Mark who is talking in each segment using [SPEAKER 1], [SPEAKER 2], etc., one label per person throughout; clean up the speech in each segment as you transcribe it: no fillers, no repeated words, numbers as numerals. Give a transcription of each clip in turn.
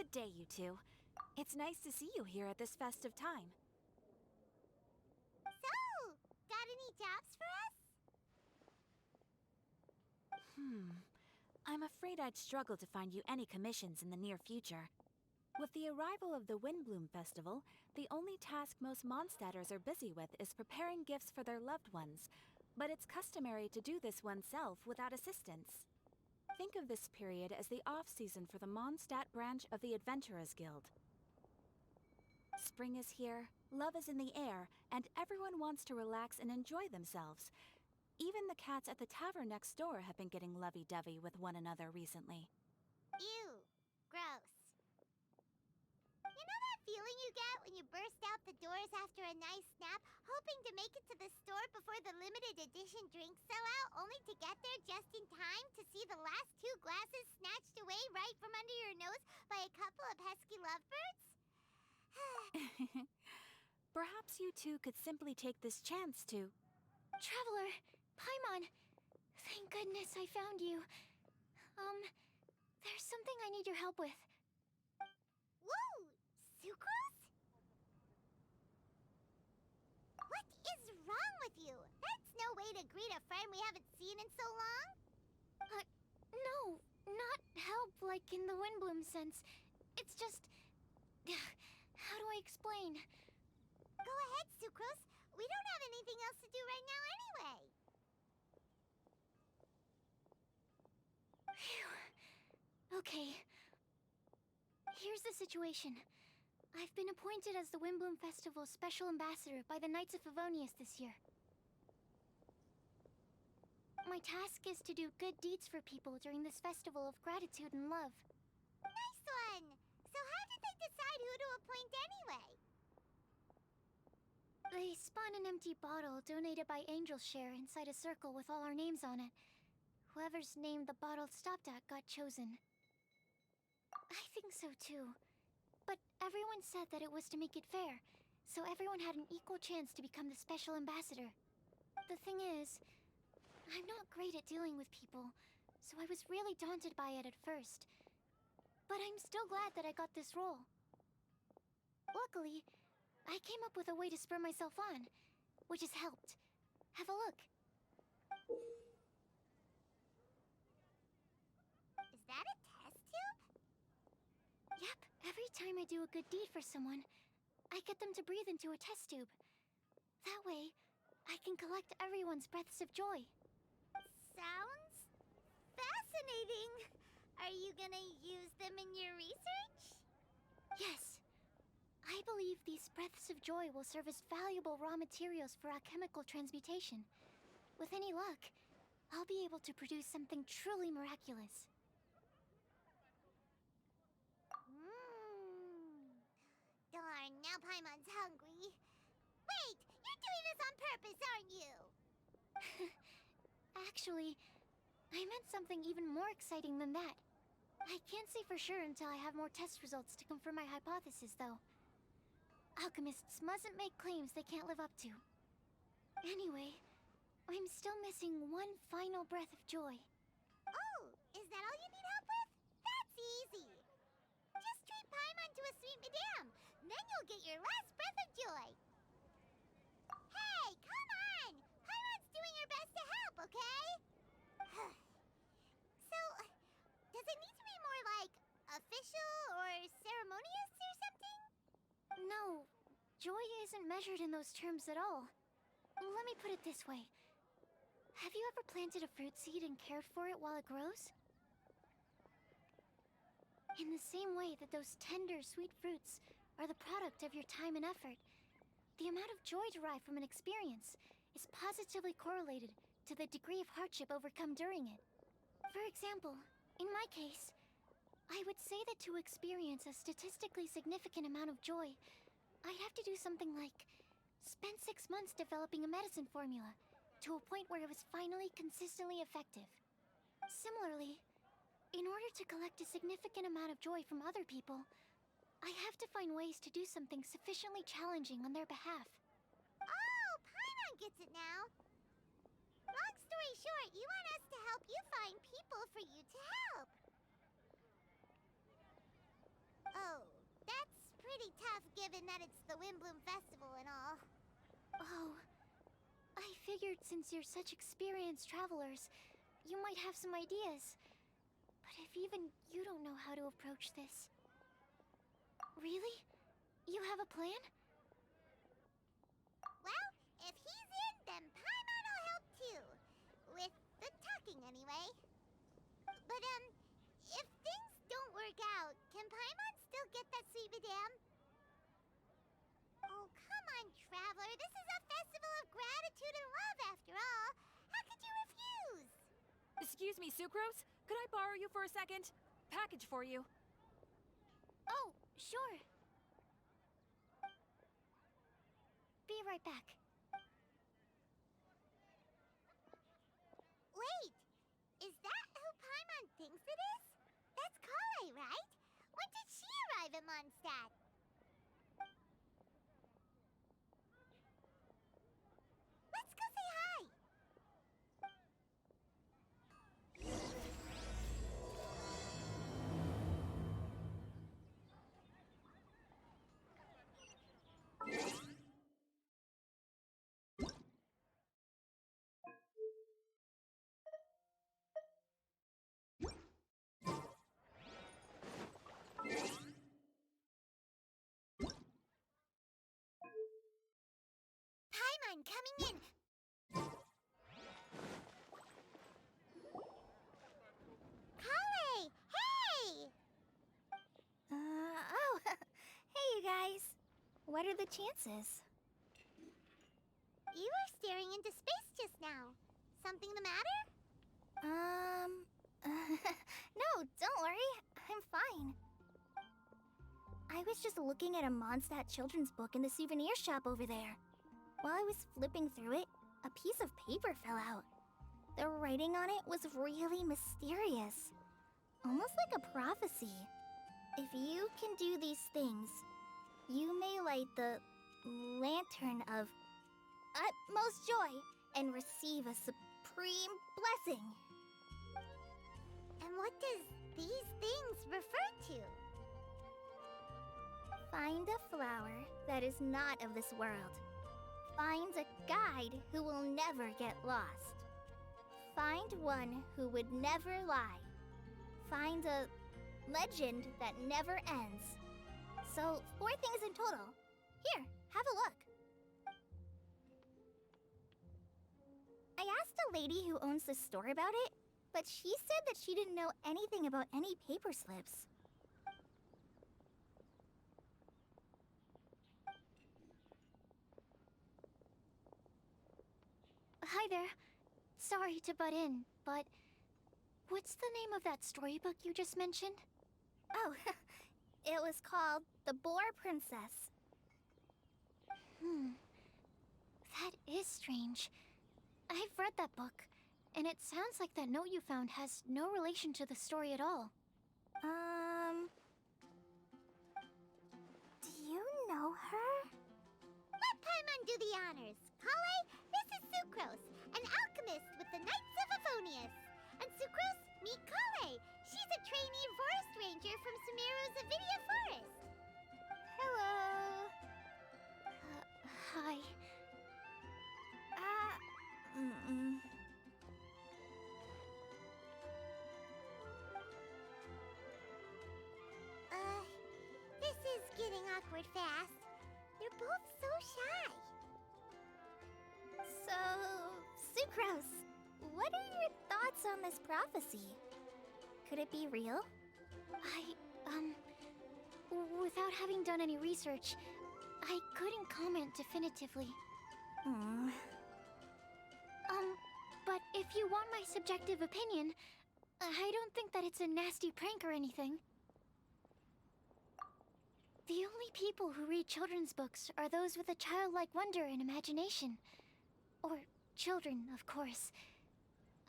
[SPEAKER 1] Good day, you two. It's nice to see you here at this festive time.
[SPEAKER 2] So, got any jobs for us?
[SPEAKER 1] I'm afraid I'd struggle to find you any commissions in the near future. With the arrival of the Windbloom Festival, the only task most Mondstadters are busy with is preparing gifts for their loved ones, but it's customary to do this oneself without assistance. Think of this period as the off-season for the Mondstadt branch of the Adventurers Guild. Spring is here, love is in the air, and everyone wants to relax and enjoy themselves. Even the cats at the tavern next door have been getting lovey-dovey with one another recently.
[SPEAKER 2] Ew. Gross. You know that feeling you get when you burst out the doors after a nice nap, hoping to make it to the store before the limited edition drinks sell out, only to get there just in time to see the last 2 glasses snatched away right from under your nose by a couple of pesky lovebirds?
[SPEAKER 1] Perhaps you two could simply take this chance to...
[SPEAKER 3] Traveler! Paimon! Thank goodness I found you. There's something I need your help with.
[SPEAKER 2] Whoa! Sucrose? What is wrong with you? That's no way to greet a friend we haven't seen in so long.
[SPEAKER 3] No, not help like in the Windbloom sense. It's just... How do I explain?
[SPEAKER 2] Go ahead, Sucrose. We don't have anything else to do right now anyway.
[SPEAKER 3] Phew. Okay. Here's the situation. I've been appointed as the Windbloom Festival's special ambassador by the Knights of Favonius this year. My task is to do good deeds for people during this festival of gratitude and love.
[SPEAKER 2] Nice one! So how did they decide who to appoint anyway?
[SPEAKER 3] They spun an empty bottle donated by Angel's Share inside a circle with all our names on it. Whoever's name the bottle stopped at got chosen. I think so too. But everyone said that it was to make it fair, so everyone had an equal chance to become the special ambassador. The thing is, I'm not great at dealing with people, so I was really daunted by it at first. But I'm still glad that I got this role. Luckily, I came up with a way to spur myself on, which has helped. Have a look.
[SPEAKER 2] Is that a test tube?
[SPEAKER 3] Yep, every time I do a good deed for someone, I get them to breathe into a test tube. That way, I can collect everyone's breaths of joy.
[SPEAKER 2] Sounds fascinating. Are you gonna use them in your research?
[SPEAKER 3] Yes. I believe these breaths of joy will serve as valuable raw materials for alchemical transmutation. With any luck, I'll be able to produce something truly miraculous.
[SPEAKER 2] Darn, now Paimon's hungry. Wait, you're doing this on purpose, aren't you?
[SPEAKER 3] Actually, I meant something even more exciting than that. I can't say for sure until I have more test results to confirm my hypothesis, though. Alchemists mustn't make claims they can't live up to. Anyway, I'm still missing one final breath of joy.
[SPEAKER 2] Oh, is that all you need help with? That's easy. Just treat Paimon to a sweet madame. Then you'll get your last breath of joy. Hey, come on! Paimon's doing her best to help, okay? So, does it need to be more like official or ceremonious or something?
[SPEAKER 3] No, joy isn't measured in those terms at all. Let me put it this way. Have you ever planted a fruit seed and cared for it while it grows? In the same way that those tender, sweet fruits are the product of your time and effort, the amount of joy derived from an experience is positively correlated to the degree of hardship overcome during it. For example, in my case, I would say that to experience a statistically significant amount of joy, I'd have to do something like spend 6 months developing a medicine formula to a point where it was finally consistently effective. Similarly, in order to collect a significant amount of joy from other people, I have to find ways to do something sufficiently challenging on their behalf.
[SPEAKER 2] Oh, Paimon gets it now. Long story short, you want us to help you find people for you to help. enough given that it's the Windbloom Festival and all.
[SPEAKER 3] Oh, I figured since you're such experienced travelers, you might have some ideas. But if even you don't know how to approach this... Really? You have a plan?
[SPEAKER 2] Well, if he's in, then Paimon will help too. With the talking, anyway. But, if things don't work out, can Paimon still get that sweet madame? Oh, come on, Traveler. This is a festival of gratitude and love, after all. How could you refuse?
[SPEAKER 1] Excuse me, Sucrose? Could I borrow you for a second? Package for you.
[SPEAKER 3] Oh, sure. Be right back.
[SPEAKER 2] Wait, is that who Paimon thinks it is? That's Kale, right? When did she arrive at Mondstadt? Let's go say hi! Paimon coming in! Kale! Hey!
[SPEAKER 3] Oh, hey you guys. What are the chances?
[SPEAKER 2] You were staring into space just now. Something the matter?
[SPEAKER 3] No, don't worry. I'm fine. I was just looking at a Mondstadt children's book in the souvenir shop over there. While I was flipping through it, a piece of paper fell out. The writing on it was really mysterious. Almost like a prophecy. If you can do these things, you may light the lantern of utmost joy and receive a supreme blessing.
[SPEAKER 2] And what does these things refer to?
[SPEAKER 3] Find a flower that is not of this world. Find a guide who will never get lost. Find one who would never lie. Find a legend that never ends. So, 4 things in total. Here, have a look. I asked a lady who owns the store about it, but she said that she didn't know anything about any paper slips. Hi there. Sorry to butt in, but what's the name of that storybook you just mentioned? Oh, it was called The Boar Princess. That is strange. I've read that book, and it sounds like that note you found has no relation to the story at all. Do you know her?
[SPEAKER 2] Let Paimon do the honors. Kale, this is Sucrose, an alchemist with the Knights of Favonius. And Sucrose, meet Kale. She's a trainee forest ranger from Sumeru's Avidia Forest.
[SPEAKER 3] Hello. Hi.
[SPEAKER 2] This is getting awkward fast. They're both so shy.
[SPEAKER 3] So, Sucrose, what are your thoughts on this prophecy? Could it be real? Without having done any research, I couldn't comment definitively. But if you want my subjective opinion, I don't think that it's a nasty prank or anything. The only people who read children's books are those with a childlike wonder and imagination. Or children, of course.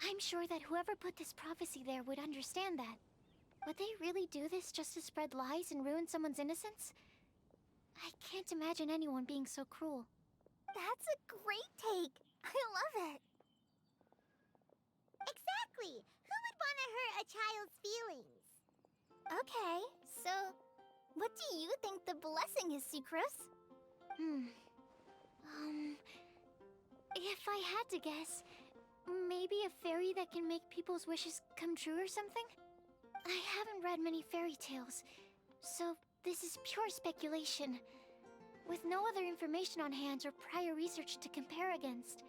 [SPEAKER 3] I'm sure that whoever put this prophecy there would understand that. Would they really do this just to spread lies and ruin someone's innocence? I can't imagine anyone being so cruel. That's a great take! I love it!
[SPEAKER 2] Exactly! Who would want to hurt a child's feelings?
[SPEAKER 3] Okay, so
[SPEAKER 2] What do you think the blessing is, Sucrose?
[SPEAKER 3] If I had to guess, maybe a fairy that can make people's wishes come true or something? I haven't read many fairy tales, so this is pure speculation. With no other information on hand or prior research to compare against,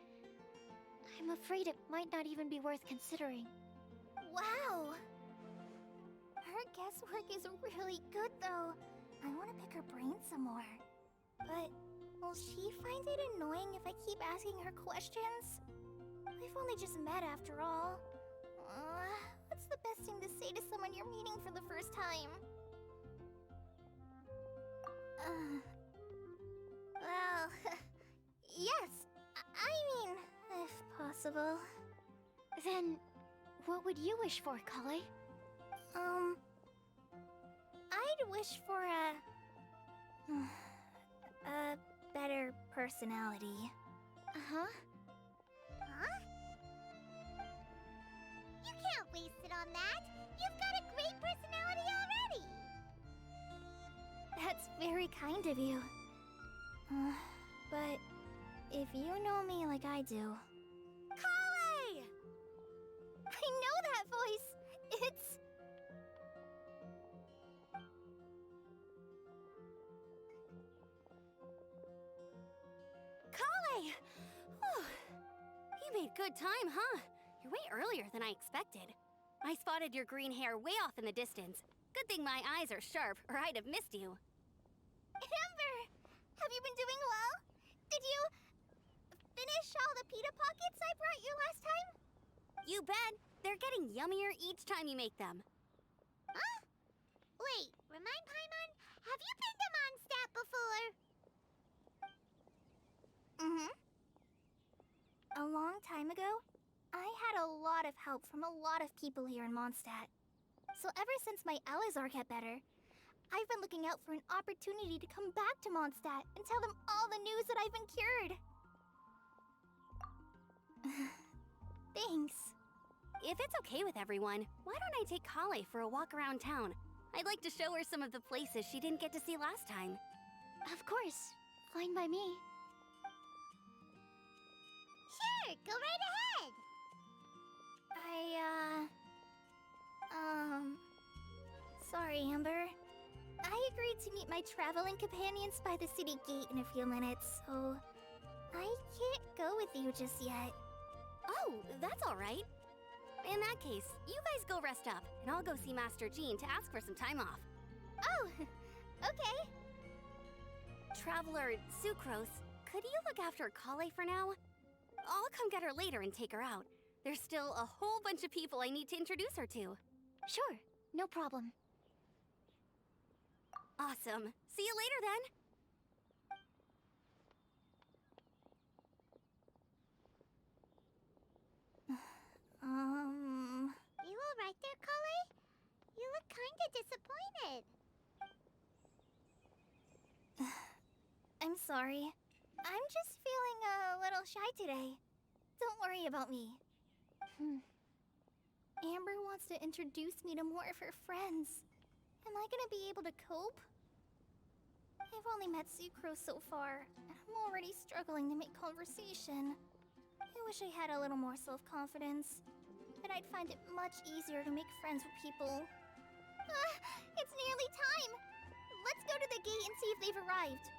[SPEAKER 3] I'm afraid it might not even be worth considering.
[SPEAKER 2] Wow! Her guesswork is really good, though. I want to pick her brain some more. But will she find it annoying if I keep asking her questions? We've only just met after all. What's the best thing to say to someone you're meeting for the first time? Well, yes. I mean, if possible.
[SPEAKER 3] Then, what would you wish for, Kale?
[SPEAKER 2] I'd wish for a better personality.
[SPEAKER 3] Uh-huh.
[SPEAKER 2] Huh? You can't waste it on that. You've got a great personality already. That's very kind of you. But if you know me like I do... Kale! I know that voice! It's...
[SPEAKER 4] Kale! Whew. You made good time, huh? You're way earlier than I expected. I spotted your green hair way off in the distance. Good thing my eyes are sharp, or I'd have missed you.
[SPEAKER 2] Amber! Have you been doing well? Did you... finish all the pita pockets I brought you last time?
[SPEAKER 4] You bet. They're getting yummier each time you make them.
[SPEAKER 2] Huh? Wait, remind Paimon, have you been to Mondstadt before? Mm-hmm. A long time ago, I had a lot of help from a lot of people here in Mondstadt. So ever since my Elizar got better, I've been looking out for an opportunity to come back to Mondstadt and tell them all the news that I've been cured. Thanks.
[SPEAKER 4] If it's okay with everyone, why don't I take Kale for a walk around town? I'd like to show her some of the places she didn't get to see last time.
[SPEAKER 3] Of course. Fine by me.
[SPEAKER 2] Sure, go right ahead. Sorry, Amber. I agreed to meet my traveling companions by the city gate in a few minutes, so I can't go with you just yet.
[SPEAKER 4] Oh, that's all right. In that case, you guys go rest up, and I'll go see Master Jean to ask for some time off.
[SPEAKER 2] Oh, okay.
[SPEAKER 4] Traveler Sucrose, could you look after Kale for now? I'll come get her later and take her out. There's still a whole bunch of people I need to introduce her to.
[SPEAKER 3] Sure, no problem.
[SPEAKER 4] Awesome. See you later then.
[SPEAKER 2] You all right there, Kale? You look kinda disappointed. I'm sorry. I'm just feeling a little shy today. Don't worry about me. Amber wants to introduce me to more of her friends. Am I gonna be able to cope? I've only met Sucrose so far, and I'm already struggling to make conversation. I wish I had a little more self-confidence. Then I'd find it much easier to make friends with people. It's nearly time! Let's go to the gate and see if they've arrived.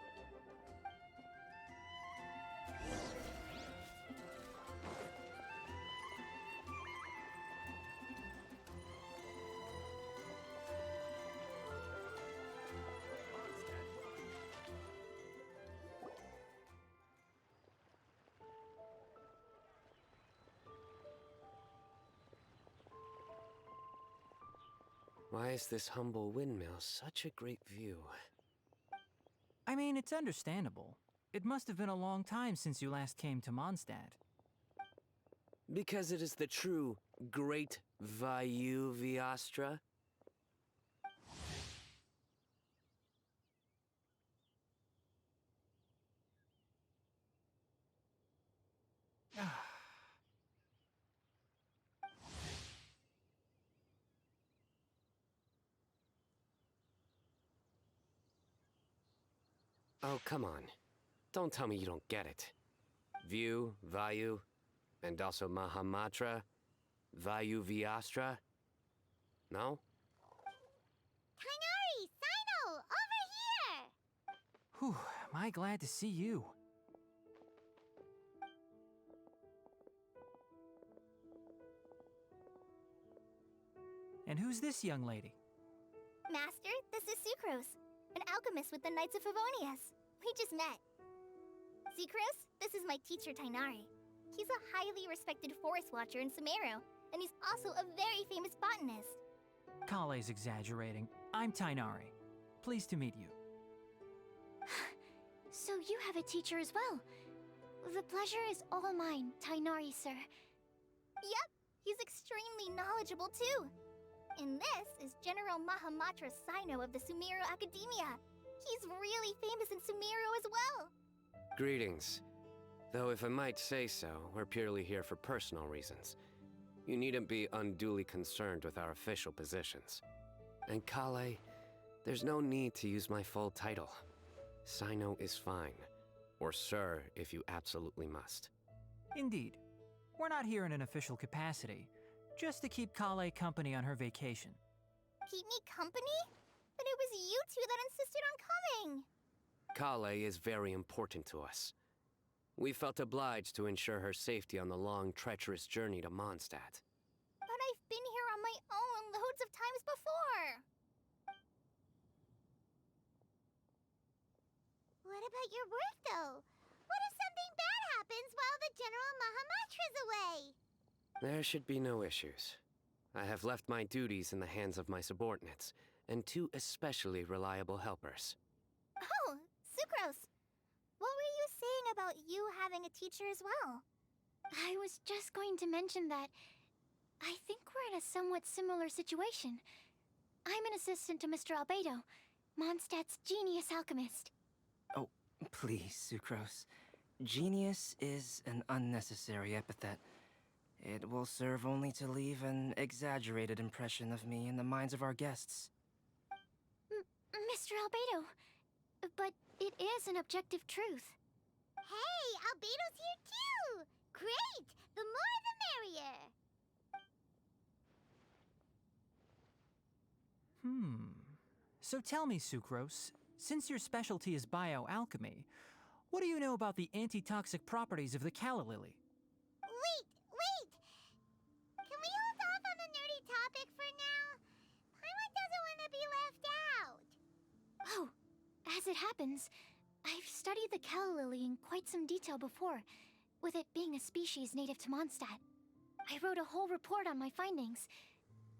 [SPEAKER 5] Why is this humble windmill such a great view?
[SPEAKER 6] I mean, it's understandable. It must have been a long time since you last came to Mondstadt.
[SPEAKER 5] Because it is the true Great Vayu Viastra? Oh, come on. Don't tell me you don't get it. View, Vayu, and also Mahamatra, Vayu Vyastra? No?
[SPEAKER 2] Kainari, Sino, over here!
[SPEAKER 6] Whew, am I glad to see you. And who's this young lady?
[SPEAKER 3] Master, this is Sucrose, an alchemist with the Knights of Favonius. We just met. Sucrose, this is my teacher Tainari. He's a highly respected forest watcher in Sumeru, and he's also a very famous botanist.
[SPEAKER 6] Kale's exaggerating. I'm Tainari. Pleased to meet you.
[SPEAKER 3] So you have a teacher as well. The pleasure is all mine, Tainari, sir. Yep, he's extremely knowledgeable too. And this is General Mahamatra Sino of the Sumeru Academia. He's really famous in Sumeru as well.
[SPEAKER 5] Greetings. Though if I might say so, we're purely here for personal reasons. You needn't be unduly concerned with our official positions. And Kale, there's no need to use my full title. Sino is fine. Or sir, if you absolutely must.
[SPEAKER 6] Indeed. We're not here in an official capacity, just to keep Kale company on her vacation.
[SPEAKER 3] Keep me company? But it was you two that insisted on coming.
[SPEAKER 5] Kale is very important to us. We felt obliged to ensure her safety on the long, treacherous journey to Mondstadt.
[SPEAKER 3] But I've been here on my own loads of times before.
[SPEAKER 2] What about your work, though? What if something bad happens while the General Mahamatra's away?
[SPEAKER 5] There should be no issues. I have left my duties in the hands of my subordinates, and two especially reliable helpers.
[SPEAKER 3] Oh, Sucrose. What were you saying about you having a teacher as well? I was just going to mention that I think we're in a somewhat similar situation. I'm an assistant to Mr. Albedo, Mondstadt's genius alchemist.
[SPEAKER 7] Oh, please, Sucrose. Genius is an unnecessary epithet. It will serve only to leave an exaggerated impression of me in the minds of our guests.
[SPEAKER 3] Mr. Albedo, but it is an objective truth.
[SPEAKER 2] Hey, Albedo's here too! Great! The more the merrier!
[SPEAKER 6] So tell me, Sucrose, since your specialty is bioalchemy, what do you know about the antitoxic properties of the calla lily?
[SPEAKER 2] Wait! Can we hold off on the nerdy topic for now? Paimon doesn't want to be left out.
[SPEAKER 3] Oh, as it happens, I've studied the calla lily in quite some detail before, with it being a species native to Mondstadt. I wrote a whole report on my findings.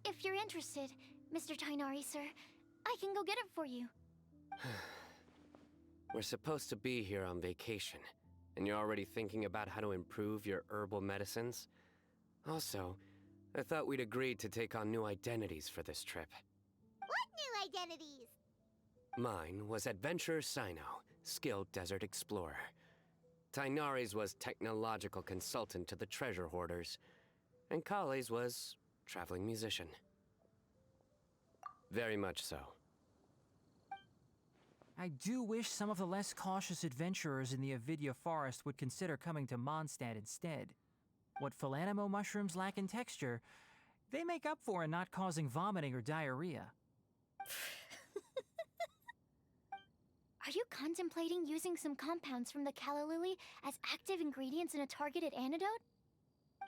[SPEAKER 3] If you're interested, Mr. Tainari, sir, I can go get it for you.
[SPEAKER 5] We're supposed to be here on vacation, and you're already thinking about how to improve your herbal medicines? Also, I thought we'd agreed to take on new identities for this trip.
[SPEAKER 2] What new identities?
[SPEAKER 5] Mine was Adventurer Sino, skilled desert explorer. Tainari's was technological consultant to the treasure hoarders, and Kale's was traveling musician. Very much so.
[SPEAKER 6] I do wish some of the less cautious adventurers in the Avidya forest would consider coming to Mondstadt instead. What Philanimo mushrooms lack in texture, they make up for in not causing vomiting or diarrhea.
[SPEAKER 3] Are you contemplating using some compounds from the calla lily as active ingredients in a targeted antidote?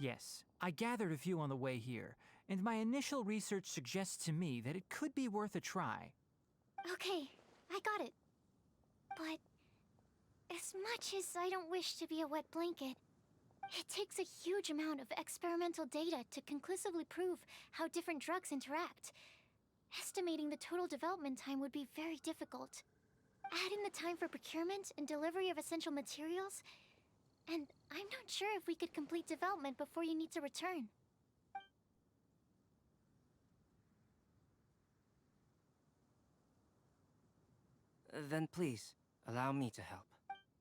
[SPEAKER 6] Yes, I gathered a few on the way here, and my initial research suggests to me that it could be worth a try.
[SPEAKER 3] Okay, I got it. But as much as I don't wish to be a wet blanket, it takes a huge amount of experimental data to conclusively prove how different drugs interact. Estimating the total development time would be very difficult. Add in the time for procurement and delivery of essential materials, and I'm not sure if we could complete development before you need to return.
[SPEAKER 7] Then please, allow me to help.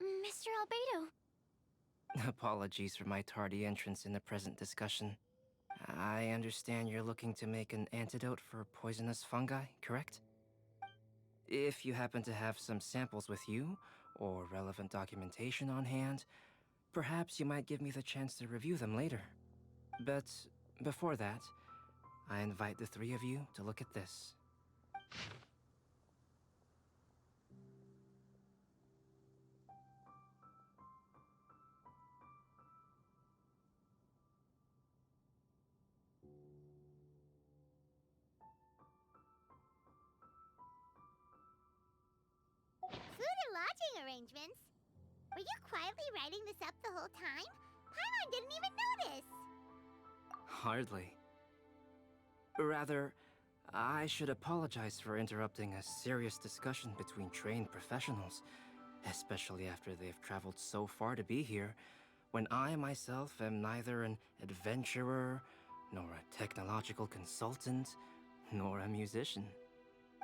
[SPEAKER 3] Mr. Albedo.
[SPEAKER 7] Apologies for my tardy entrance in the present discussion. I understand you're looking to make an antidote for poisonous fungi, correct? If you happen to have some samples with you, or relevant documentation on hand, perhaps you might give me the chance to review them later. But before that, I invite the three of you to look at this.
[SPEAKER 2] Food and lodging arrangements? Were you quietly writing this up the whole time? Paimon didn't even notice!
[SPEAKER 7] Hardly. Rather, I should apologize for interrupting a serious discussion between trained professionals, especially after they've traveled so far to be here, when I myself am neither an adventurer, nor a technological consultant, nor a musician.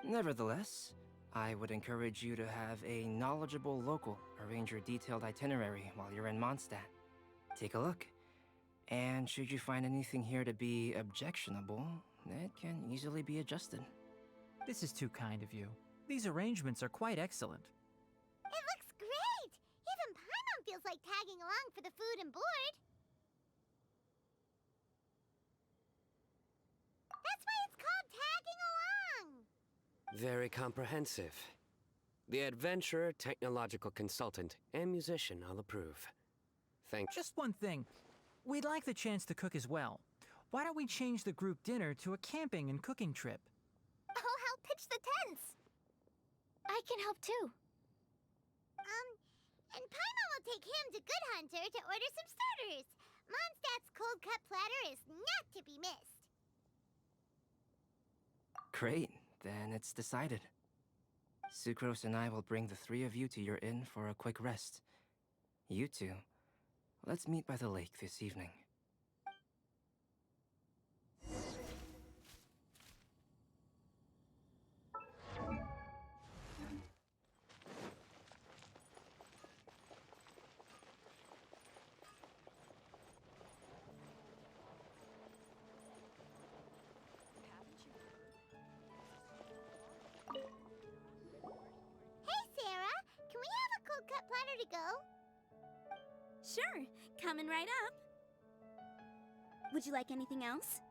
[SPEAKER 7] Nevertheless, I would encourage you to have a knowledgeable local arrange your detailed itinerary while you're in Mondstadt. Take a look, and should you find anything here to be objectionable, it can easily be adjusted.
[SPEAKER 6] This is too kind of you. These arrangements are quite excellent.
[SPEAKER 2] It looks great! Even Paimon feels like tagging along for the food and board. That's why it's called tagging along!
[SPEAKER 5] Very comprehensive. The adventurer, technological consultant, and musician all approve. Thank
[SPEAKER 6] Just one thing. We'd like the chance to cook as well. Why don't we change the group dinner to a camping and cooking trip?
[SPEAKER 2] I'll help pitch the tents!
[SPEAKER 3] I can help too.
[SPEAKER 2] And Paimon will take him to Good Hunter to order some starters. Mondstadt's cold cut platter is not to be missed.
[SPEAKER 7] Great, then it's decided. Sucrose and I will bring the three of you to your inn for a quick rest. You two, let's meet by the lake this evening.
[SPEAKER 2] Hey, Sarah! Can we have a cold cut platter to go?
[SPEAKER 4] Sure, coming right up. Would you like anything else?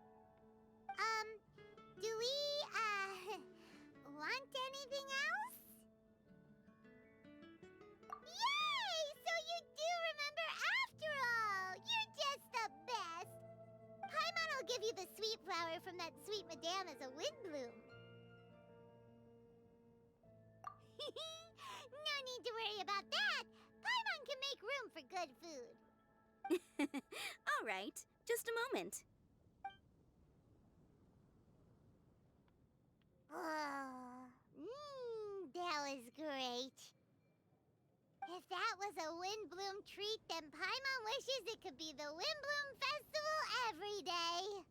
[SPEAKER 2] Do we, want anything else? Yay! So you do remember after all! You're just the best! Paimon will give you the sweet flower from that sweet madame as a windbloom. No need to worry about that! Paimon can make room for good food.
[SPEAKER 4] All right, just a moment.
[SPEAKER 2] That was great. If that was a Windbloom treat, then Paimon wishes it could be the Windbloom Festival every day.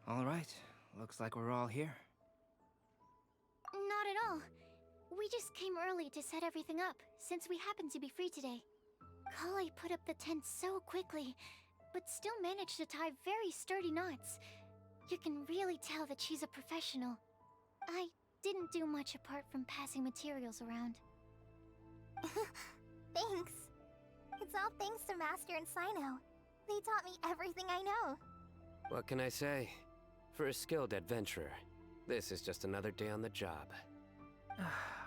[SPEAKER 7] All right, looks like we're all here.
[SPEAKER 3] Not at all. We just came early to set everything up, since we happen to be free today. Kale put up the tent so quickly, but still managed to tie very sturdy knots. You can really tell that she's a professional. I didn't do much apart from passing materials around.
[SPEAKER 2] Thanks. It's all thanks to Master and Sino. They taught me everything I know.
[SPEAKER 5] What can I say? For a skilled adventurer, this is just another day on the job.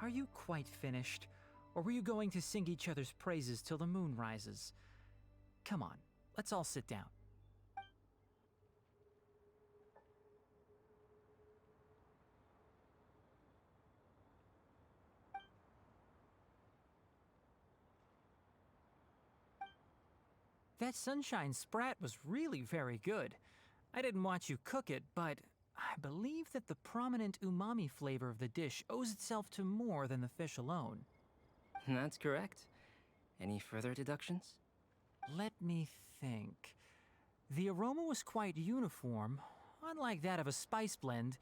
[SPEAKER 6] Are you quite finished? Or were you going to sing each other's praises till the moon rises? Come on, let's all sit down. That sunshine sprat was really very good. I didn't watch you cook it, but I believe that the prominent umami flavor of the dish owes itself to more than the fish alone.
[SPEAKER 7] That's correct. Any further deductions?
[SPEAKER 6] Let me think. The aroma was quite uniform. Unlike that of a spice blend,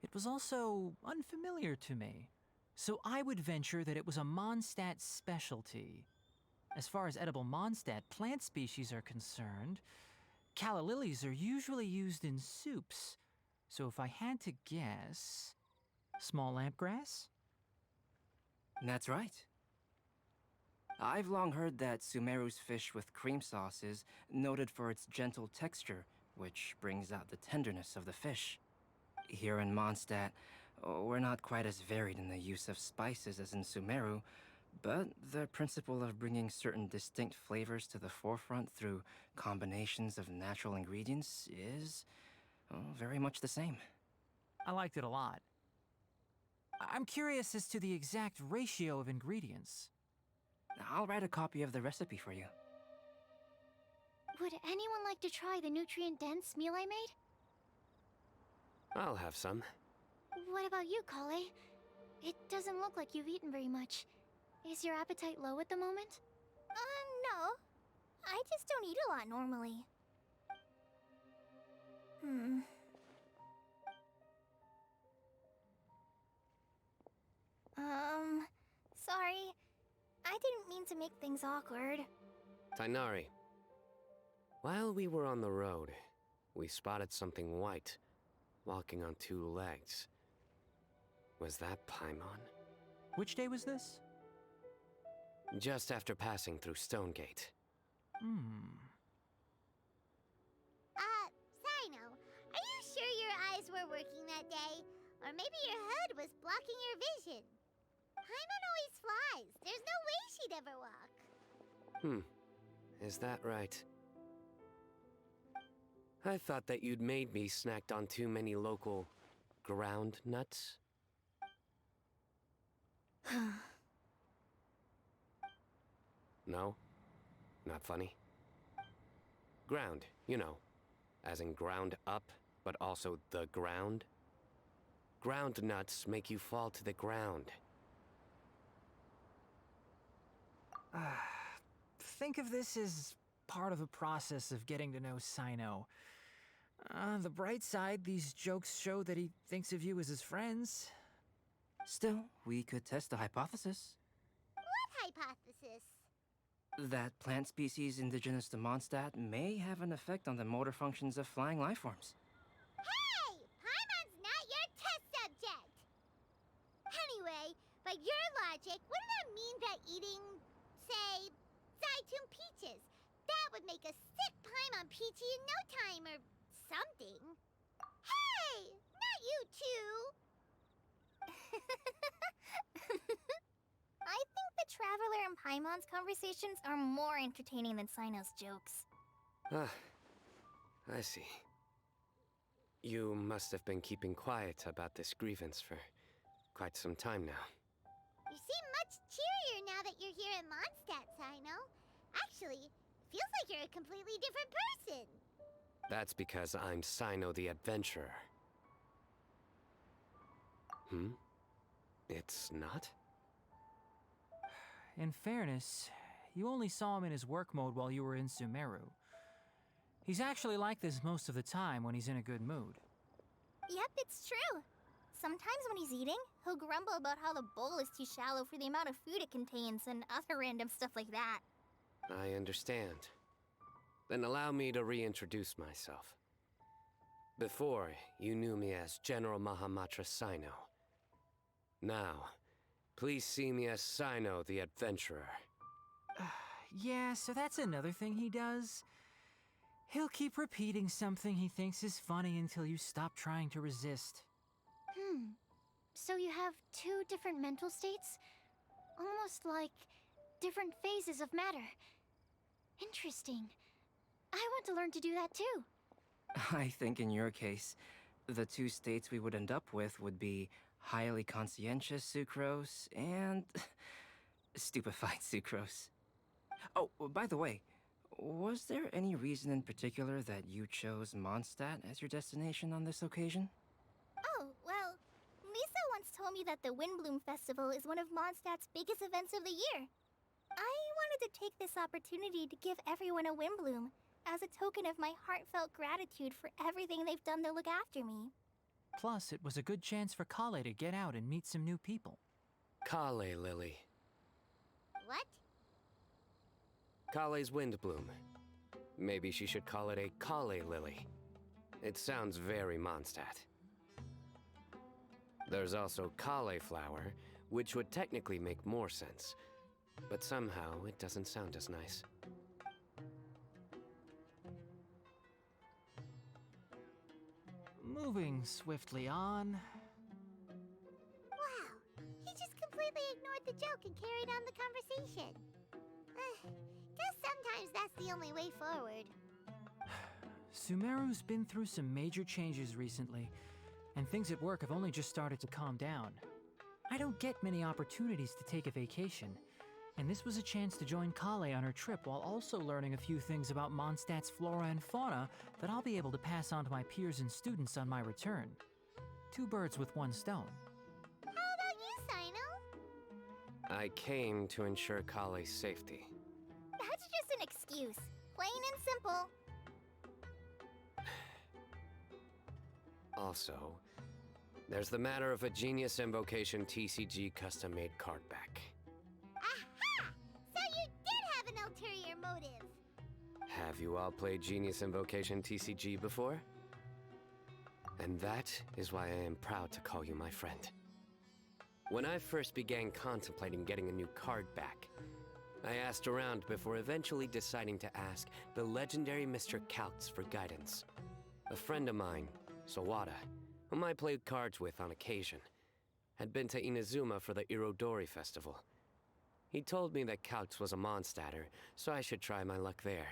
[SPEAKER 6] it was also unfamiliar to me. So I would venture that it was a Mondstadt specialty. As far as edible Mondstadt plant species are concerned, calla lilies are usually used in soups. So if I had to guess... small lampgrass?
[SPEAKER 7] That's right. I've long heard that Sumeru's fish with cream sauce is noted for its gentle texture, which brings out the tenderness of the fish. Here in Mondstadt, we're not quite as varied in the use of spices as in Sumeru, but the principle of bringing certain distinct flavors to the forefront through combinations of natural ingredients is very much the same.
[SPEAKER 6] I liked it a lot. I'm curious as to the exact ratio of ingredients.
[SPEAKER 7] I'll write a copy of the recipe for you.
[SPEAKER 3] Would anyone like to try the nutrient-dense meal I made?
[SPEAKER 5] I'll have some.
[SPEAKER 3] What about you, Kale? It doesn't look like you've eaten very much. Is your appetite low at the moment?
[SPEAKER 2] No. I just don't eat a lot normally. Sorry. I didn't mean to make things awkward.
[SPEAKER 5] Tainari, while we were on the road, we spotted something white, walking on two legs. Was that Paimon?
[SPEAKER 6] Which day was this?
[SPEAKER 5] Just after passing through Stonegate.
[SPEAKER 2] Sino, are you sure your eyes were working that day? Or maybe your hood was blocking your vision? Paimon always flies. There's no way she'd ever walk.
[SPEAKER 5] Is that right? I thought that you'd made me snacked on too many local ground nuts. No? Not funny? Ground, you know. As in ground up, but also the ground. Ground nuts make you fall to the ground.
[SPEAKER 6] Think of this as part of the process of getting to know Sino. On the bright side, these jokes show that he thinks of you as his friends.
[SPEAKER 7] Still, we could test a hypothesis.
[SPEAKER 2] What hypothesis?
[SPEAKER 7] That plant species indigenous to Mondstadt may have an effect on the motor functions of flying lifeforms.
[SPEAKER 2] Hey! Paimon's not your test subject! Anyway, by your logic, wouldn't that mean that eating, say, Zaitun peaches, that would make a sick Paimon peachy in no time or something? Hey! Not you too! I think the Traveler and Paimon's conversations are more entertaining than Sino's jokes.
[SPEAKER 5] I see. You must have been keeping quiet about this grievance for quite some time now.
[SPEAKER 2] You seem much cheerier now that you're here in Mondstadt, Sino. Actually, feels like you're a completely different person.
[SPEAKER 5] That's because I'm Sino the Adventurer. It's not?
[SPEAKER 6] In fairness, you only saw him in his work mode while you were in Sumeru. He's actually like this most of the time when he's in a good mood.
[SPEAKER 2] Yep, it's true. Sometimes when he's eating, he'll grumble about how the bowl is too shallow for the amount of food it contains and other random stuff like that.
[SPEAKER 5] I understand. Then allow me to reintroduce myself. Before, you knew me as General Mahamatra Sino. Now, please see me as Sino the Adventurer.
[SPEAKER 6] Yeah, so that's another thing he does. He'll keep repeating something he thinks is funny until you stop trying to resist.
[SPEAKER 3] So you have two different mental states? Almost like different phases of matter. Interesting. I want to learn to do that too.
[SPEAKER 7] I think in your case, the two states we would end up with would be highly conscientious sucrose and stupefied sucrose. Oh, by the way, Was there any reason in particular that you chose Mondstadt as your destination on this occasion?
[SPEAKER 2] Oh, well, Lisa once told me that the Windbloom Festival is one of Mondstadt's biggest events of the year. I wanted to take this opportunity to give everyone a Windbloom as a token of my heartfelt gratitude for everything they've done to look after me.
[SPEAKER 6] Plus, it was a good chance for Kale to get out and meet some new people.
[SPEAKER 5] Kale Lily.
[SPEAKER 2] What?
[SPEAKER 5] Kale's Windbloom. Maybe she should call it a Kale Lily. It sounds very Mondstadt. There's also Cauliflower, which would technically make more sense. But somehow, it doesn't sound as nice.
[SPEAKER 6] Moving swiftly on.
[SPEAKER 2] Wow, he just completely ignored the joke and carried on the conversation. Guess sometimes that's the only way forward.
[SPEAKER 6] Sumeru's been through some major changes recently, and things at work have only just started to calm down. I don't get many opportunities to take a vacation, and this was a chance to join Kale on her trip while also learning a few things about Mondstadt's flora and fauna that I'll be able to pass on to my peers and students on my return. 2 birds with 1 stone.
[SPEAKER 2] How about you, Sino?
[SPEAKER 5] I came to ensure Kale's safety.
[SPEAKER 2] That's just an excuse. Plain and simple.
[SPEAKER 5] Also, there's the matter of a Genius Invocation TCG custom-made card back.
[SPEAKER 2] Aha! So you did have an ulterior motive.
[SPEAKER 5] Have you all played Genius Invocation TCG before? And that is why I am proud to call you my friend. When I first began contemplating getting a new card back, I asked around before eventually deciding to ask the legendary Mr. Kaltz for guidance. A friend of mine, Sawada, whom I played cards with on occasion, had been to Inazuma for the Irodori festival. He told me that Kaltz was a Mondstadter, so I should try my luck there.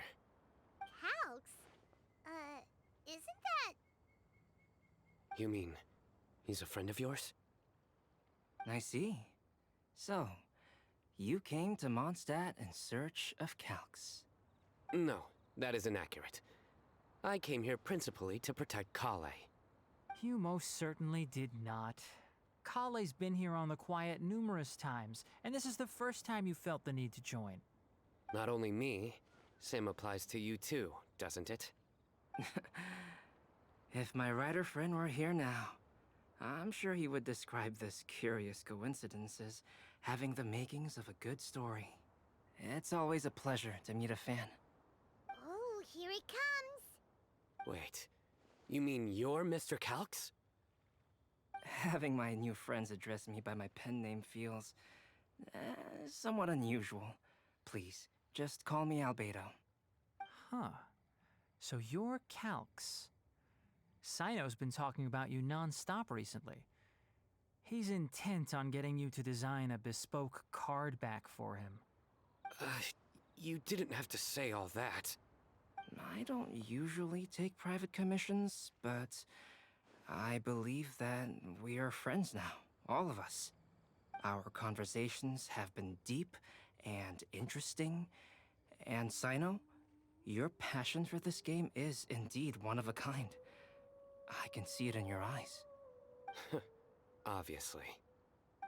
[SPEAKER 2] Calx? Isn't that...
[SPEAKER 5] You mean, he's a friend of yours?
[SPEAKER 7] I see. So, you came to Mondstadt in search of Calx.
[SPEAKER 5] No, that is inaccurate. I came here principally to protect Kale.
[SPEAKER 6] You most certainly did not. Kale's been here on the quiet numerous times, and this is the first time you felt the need to join.
[SPEAKER 5] Not only me, same applies to you too, doesn't it?
[SPEAKER 7] If my writer friend were here now, I'm sure he would describe this curious coincidence as having the makings of a good story. It's always a pleasure to meet a fan.
[SPEAKER 2] Oh, here it comes.
[SPEAKER 5] Wait, you mean you're Mr. Kalx?
[SPEAKER 7] Having my new friends address me by my pen name feels somewhat unusual. Please, just call me Albedo.
[SPEAKER 6] Huh. So you're Calx. Sino's been talking about you non-stop recently. He's intent on getting you to design a bespoke card back for him.
[SPEAKER 5] You didn't have to say all that.
[SPEAKER 7] I don't usually take private commissions, but I believe that we are friends now, all of us. Our conversations have been deep and interesting, and Sino, your passion for this game is indeed one of a kind. I can see it in your eyes.
[SPEAKER 5] Obviously.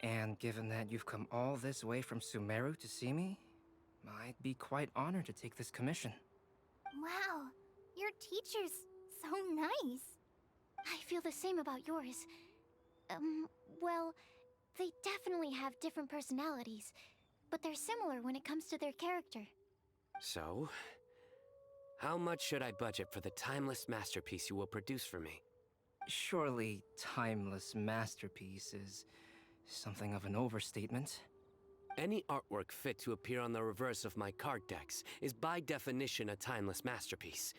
[SPEAKER 7] And given that you've come all this way from Sumeru to see me, I'd be quite honored to take this commission.
[SPEAKER 2] Wow, your teacher's so nice.
[SPEAKER 3] I feel the same about yours. Well, they definitely have different personalities, but they're similar when it comes to their character.
[SPEAKER 5] So, how much should I budget for the timeless masterpiece you will produce for me?
[SPEAKER 7] Surely, timeless masterpiece is something of an overstatement.
[SPEAKER 5] Any artwork fit to appear on the reverse of my card decks is by definition a timeless masterpiece,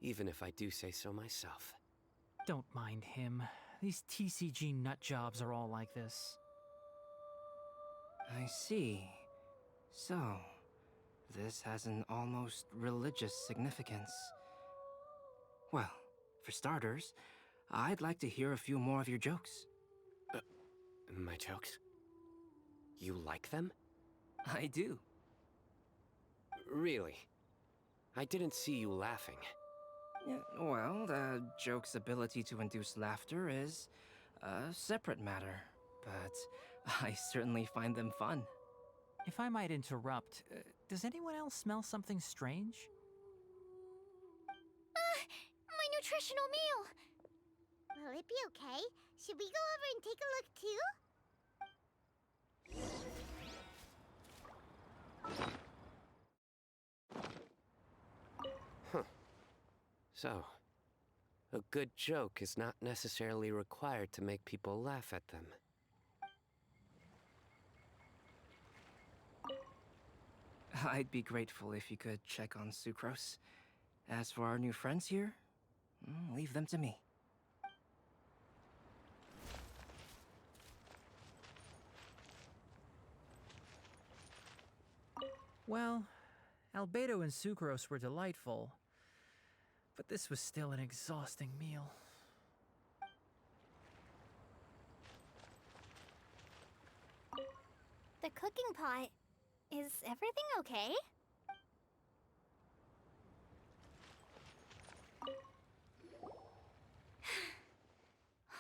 [SPEAKER 5] even if I do say so myself.
[SPEAKER 6] Don't mind him. These TCG nut jobs are all like this.
[SPEAKER 7] I see. So, this has an almost religious significance. Well, for starters, I'd like to hear a few more of your jokes.
[SPEAKER 5] My jokes? You like them?
[SPEAKER 7] I do.
[SPEAKER 5] Really? I didn't see you laughing.
[SPEAKER 7] Yeah, well, the joke's ability to induce laughter is a separate matter, but I certainly find them fun.
[SPEAKER 6] If I might interrupt, does anyone else smell something strange?
[SPEAKER 3] My nutritional meal!
[SPEAKER 2] Will it be okay? Should we go over and take a look too?
[SPEAKER 5] So, a good joke is not necessarily required to make people laugh at them.
[SPEAKER 7] I'd be grateful if you could check on Sucrose. As for our new friends here, leave them to me.
[SPEAKER 6] Well, Albedo and Sucrose were delightful, but this was still an exhausting meal.
[SPEAKER 4] The cooking pot. Is everything okay?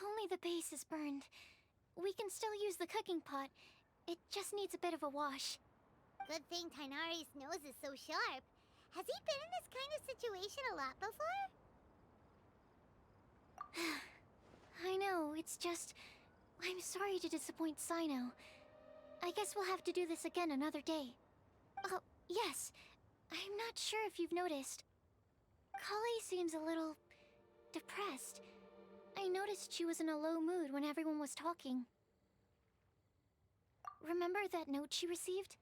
[SPEAKER 3] Only the base is burned. We can still use the cooking pot. It just needs a bit of a wash.
[SPEAKER 2] Good thing Tainari's nose is so sharp. Has he been in this kind of situation a lot before?
[SPEAKER 3] I know, it's just... I'm sorry to disappoint Sino. I guess we'll have to do this again another day. Oh, yes. I'm not sure if you've noticed. Kali seems a little... depressed. I noticed she was in a low mood when everyone was talking. Remember that note she received?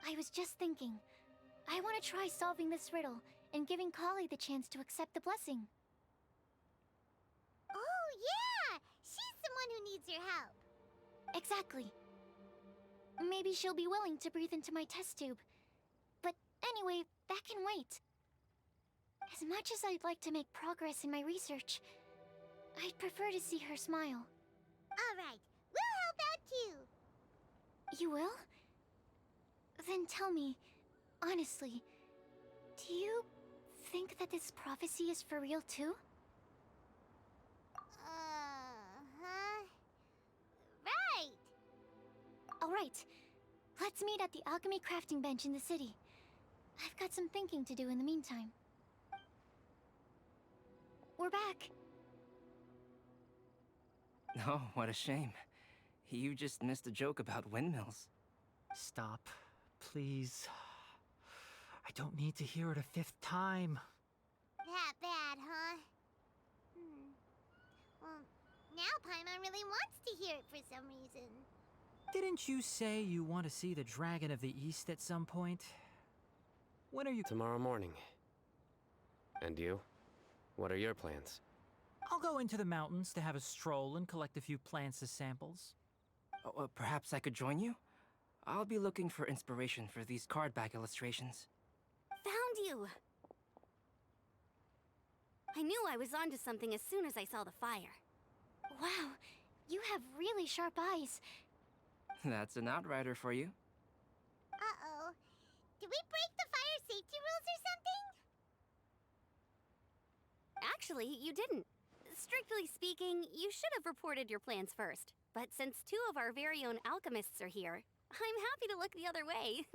[SPEAKER 3] I was just thinking. I want to try solving this riddle and giving Kali the chance to accept the blessing.
[SPEAKER 2] Oh, yeah! She's someone who needs your help.
[SPEAKER 3] Exactly. Maybe she'll be willing to breathe into my test tube. But anyway, that can wait. As much as I'd like to make progress in my research, I'd prefer to see her smile.
[SPEAKER 2] All right, we'll help out too.
[SPEAKER 3] You will? Then tell me, honestly, do you think that this prophecy is for real too?
[SPEAKER 2] Right.
[SPEAKER 3] Alright, let's meet at the alchemy crafting bench in the city. I've got some thinking to do in the meantime. We're back.
[SPEAKER 7] Oh, what a shame. You just missed a joke about windmills.
[SPEAKER 6] Stop, please. I don't need to hear it a fifth time.
[SPEAKER 2] That bad, huh? Well, now Paimon really wants to hear it for some reason.
[SPEAKER 6] Didn't you say you want to see the Dragon of the East at some point? When are you...
[SPEAKER 5] Tomorrow morning. And you? What are your plans?
[SPEAKER 6] I'll go into the mountains to have a stroll and collect a few plants as samples.
[SPEAKER 7] Oh, perhaps I could join you? I'll be looking for inspiration for these card back illustrations.
[SPEAKER 4] Found you! I knew I was onto something as soon as I saw the fire.
[SPEAKER 3] Wow, you have really sharp eyes.
[SPEAKER 7] That's an outrider for you.
[SPEAKER 2] Uh-oh. Did we break the fire safety rules or something?
[SPEAKER 4] Actually, you didn't. Strictly speaking, you should have reported your plans first. But since two of our very own alchemists are here, I'm happy to look the other way.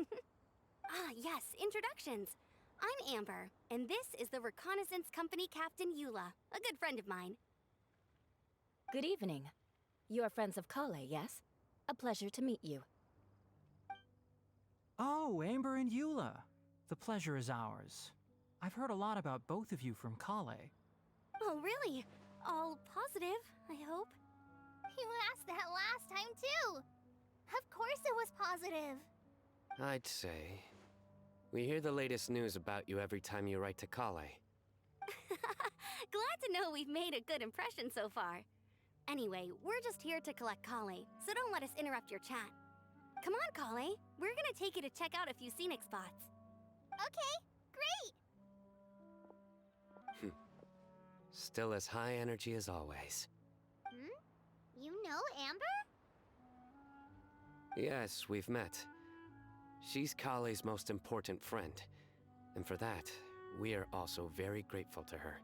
[SPEAKER 4] Ah, yes, introductions. I'm Amber, and this is the Reconnaissance Company Captain Eula, a good friend of mine.
[SPEAKER 8] Good evening. You are friends of Kale, yes? A pleasure to meet you.
[SPEAKER 6] Oh, Amber and Eula. The pleasure is ours. I've heard a lot about both of you from Kale.
[SPEAKER 4] Oh, really? All positive, I hope?
[SPEAKER 2] You asked that last time too. Of course it was positive.
[SPEAKER 5] I'd say. We hear the latest news about you every time you write to Kale.
[SPEAKER 4] Glad to know we've made a good impression so far. Anyway, we're just here to collect Kale, so don't let us interrupt your chat. Come on, Kale. We're gonna take you to check out a few scenic spots.
[SPEAKER 2] Okay, great.
[SPEAKER 5] Still as high energy as always.
[SPEAKER 2] You know Amber?
[SPEAKER 5] Yes, we've met. She's Kale's most important friend. And for that, we are also very grateful to her.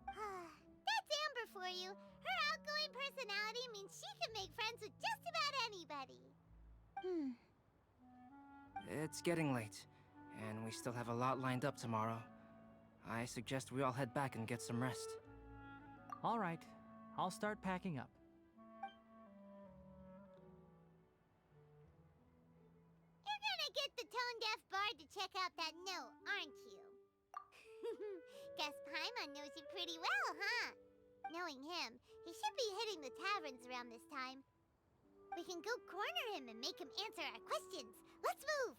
[SPEAKER 2] That's Amber for you. Her outgoing personality means she can make friends with just about anybody.
[SPEAKER 7] It's getting late, and we still have a lot lined up tomorrow. I suggest we all head back and get some rest.
[SPEAKER 6] All right, I'll start packing up.
[SPEAKER 2] You're gonna get the tone-deaf bard to check out that note, aren't you? Guess Paimon knows you pretty well, huh? Knowing him, he should be hitting the taverns around this time. We can go corner him and make him answer our questions. Let's move!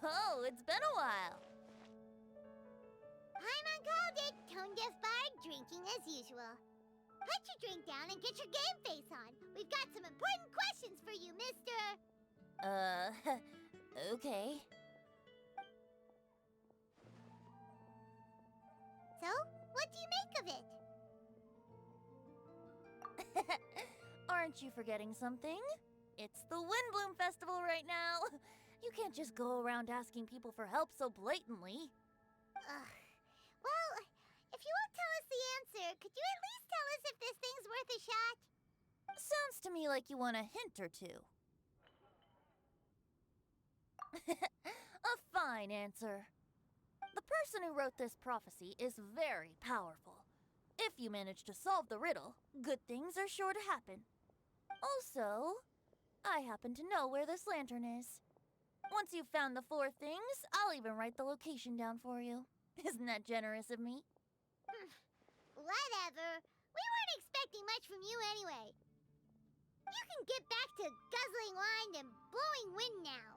[SPEAKER 8] Oh, it's been a while.
[SPEAKER 2] Paimon called it. Tone-deaf bard drinking as usual. Put your drink down and get your game face on. We've got some important questions for you, mister.
[SPEAKER 8] Okay.
[SPEAKER 2] So, what do you make of it?
[SPEAKER 8] Aren't you forgetting something? It's the Windbloom Festival right now. You can't just go around asking people for help so blatantly.
[SPEAKER 2] Well, if you won't tell us the answer, could you at least tell us if this thing's worth a shot?
[SPEAKER 8] Sounds to me like you want a hint or two. A fine answer. The person who wrote this prophecy is very powerful. If you manage to solve the riddle, good things are sure to happen. Also, I happen to know where this lantern is. Once you've found the 4 things, I'll even write the location down for you. Isn't that generous of me?
[SPEAKER 2] Whatever. We weren't expecting much from you anyway. You can get back to guzzling wine and blowing wind now.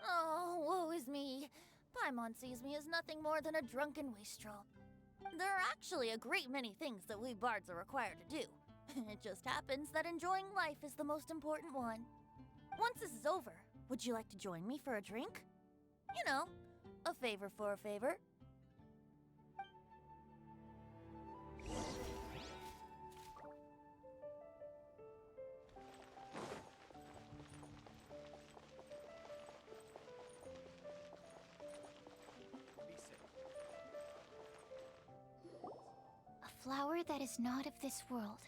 [SPEAKER 8] Oh, woe is me. Paimon sees me as nothing more than a drunken wastrel. There are actually a great many things that we bards are required to do. It just happens that enjoying life is the most important one. Once this is over, would you like to join me for a drink? You know, a favor for a favor.
[SPEAKER 3] A flower that is not of this world.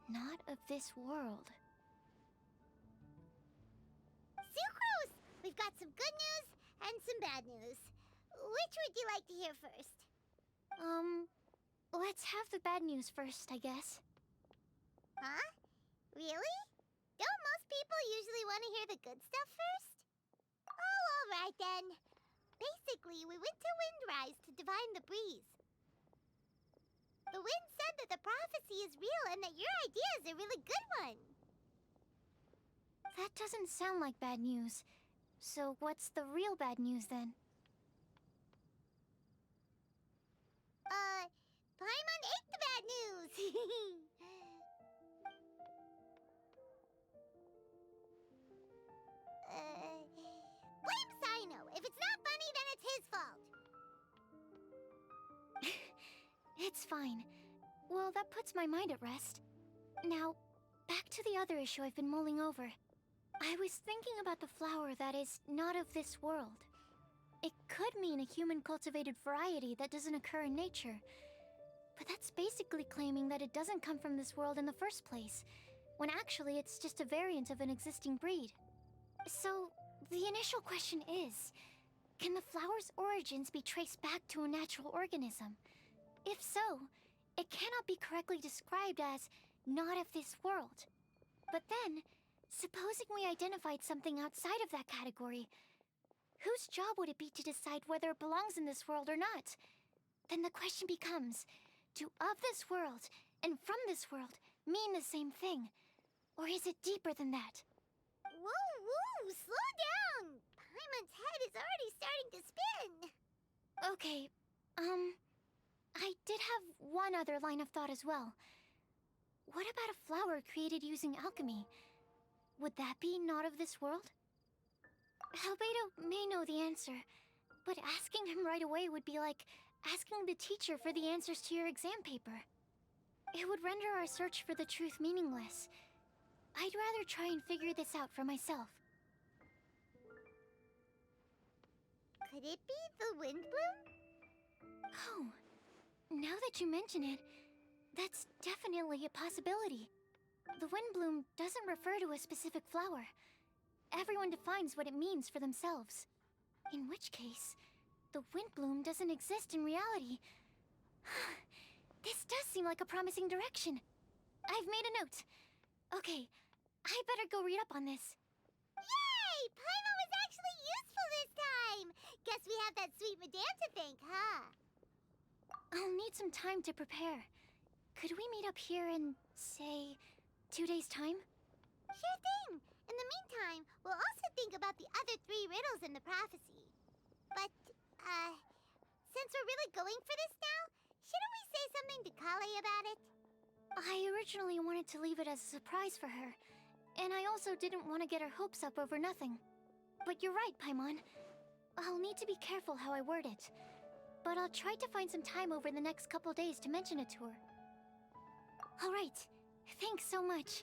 [SPEAKER 3] Not of this world.
[SPEAKER 2] Sucrose! We've got some good news and some bad news. Which would you like to hear first?
[SPEAKER 3] Let's have the bad news first, I guess.
[SPEAKER 2] Huh? Really? Don't most people usually want to hear the good stuff first? Oh, alright then. Basically, we went to Windrise to divine the breeze. The wind said that the prophecy is real and that your idea is a really good one.
[SPEAKER 3] That doesn't sound like bad news. So what's the real bad news then?
[SPEAKER 2] Paimon ate the bad news! Blame Sino. If it's not funny, then it's his fault.
[SPEAKER 3] It's fine. Well, that puts my mind at rest. Now, back to the other issue I've been mulling over. I was thinking about the flower that is not of this world. It could mean a human-cultivated variety that doesn't occur in nature. But that's basically claiming that it doesn't come from this world in the first place, when actually it's just a variant of an existing breed. So, the initial question is, can the flower's origins be traced back to a natural organism? If so, it cannot be correctly described as not of this world. But then, supposing we identified something outside of that category, whose job would it be to decide whether it belongs in this world or not? Then the question becomes, do of this world and from this world mean the same thing? Or is it deeper than that?
[SPEAKER 2] Whoa, slow down! Paimon's head is already starting to spin.
[SPEAKER 3] Okay, I did have one other line of thought as well. What about a flower created using alchemy? Would that be not of this world? Albedo may know the answer, but asking him right away would be like asking the teacher for the answers to your exam paper. It would render our search for the truth meaningless. I'd rather try and figure this out for myself.
[SPEAKER 2] Could it be the wind bloom?
[SPEAKER 3] Oh, now that you mention it, that's definitely a possibility. The wind bloom doesn't refer to a specific flower. Everyone defines what it means for themselves. In which case, the wind bloom doesn't exist in reality. This does seem like a promising direction. I've made a note. Okay, I better go read up on this.
[SPEAKER 2] Yay! Paimon was actually useful this time! Guess we have that sweet madame to thank, huh?
[SPEAKER 3] I'll need some time to prepare. Could we meet up here in, say, 2 days' time?
[SPEAKER 2] Sure thing! In the meantime, we'll also think about the other 3 riddles in the prophecy. But, since we're really going for this now, shouldn't we say something to Kale about it?
[SPEAKER 3] I originally wanted to leave it as a surprise for her, and I also didn't want to get her hopes up over nothing. But you're right, Paimon. I'll need to be careful how I word it. But I'll try to find some time over the next couple days to mention it to her. Alright, thanks so much.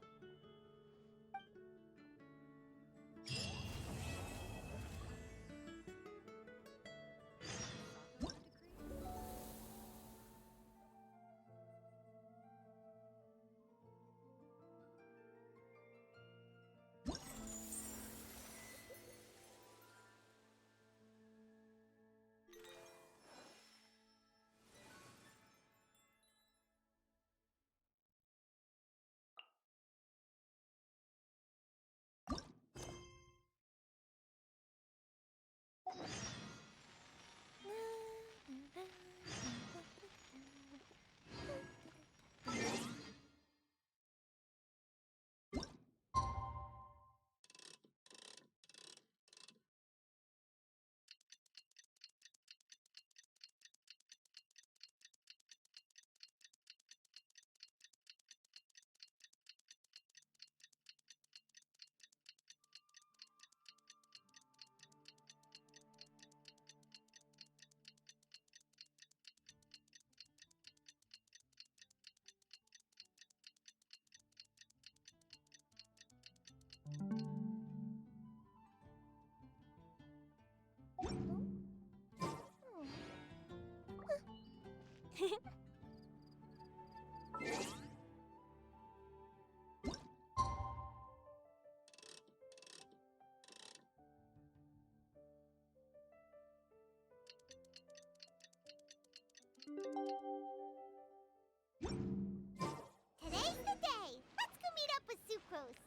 [SPEAKER 2] Today's the day! Let's go meet up with Sucrose!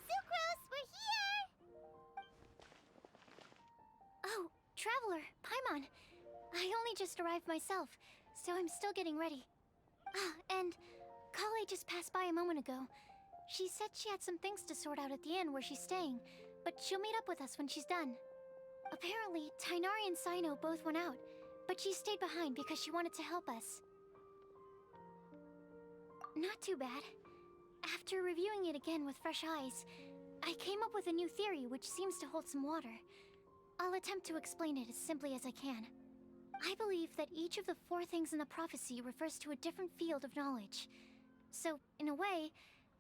[SPEAKER 2] Sucrose, we're here!
[SPEAKER 3] Oh, Traveler, Paimon. I only just arrived myself, so I'm still getting ready. Ah, and Kale just passed by a moment ago. She said she had some things to sort out at the inn where she's staying, but she'll meet up with us when she's done. Apparently, Tainari and Sino both went out, but she stayed behind because she wanted to help us. Not too bad. After reviewing it again with fresh eyes, I came up with a new theory which seems to hold some water. I'll attempt to explain it as simply as I can. I believe that each of the 4 things in the prophecy refers to a different field of knowledge. So, in a way,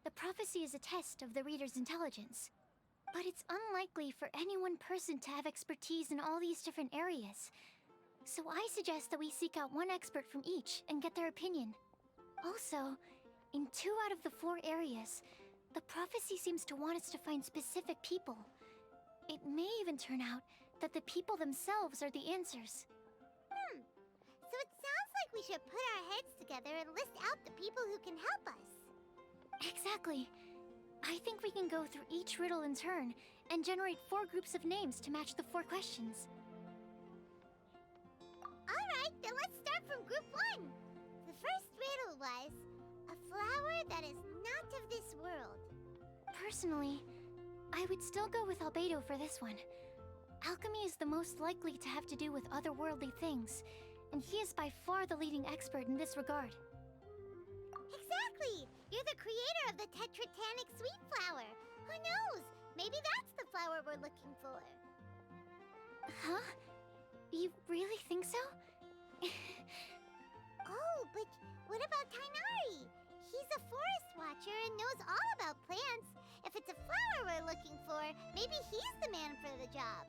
[SPEAKER 3] the prophecy is a test of the reader's intelligence. But it's unlikely for any one person to have expertise in all these different areas. So I suggest that we seek out one expert from each and get their opinion. Also, in 2 out of the 4 areas, the prophecy seems to want us to find specific people. It may even turn out that the people themselves are the answers.
[SPEAKER 2] So it sounds like we should put our heads together and list out the people who can help us.
[SPEAKER 3] Exactly. I think we can go through each riddle in turn and generate 4 groups of names to match the 4 questions.
[SPEAKER 2] Alright, then let's start from group 1. The first riddle was, a flower that is not of this world.
[SPEAKER 3] Personally, I would still go with Albedo for this one. Alchemy is the most likely to have to do with otherworldly things, and he is by far the leading expert in this regard.
[SPEAKER 2] Exactly! You're the creator of the tetratanic sweet flower. Who knows? Maybe that's the flower we're looking for.
[SPEAKER 3] Huh? You really think so?
[SPEAKER 2] Oh, but what about Tainari? He's a forest watcher and knows all about plants. If it's a flower we're looking for, maybe he's the man for the job.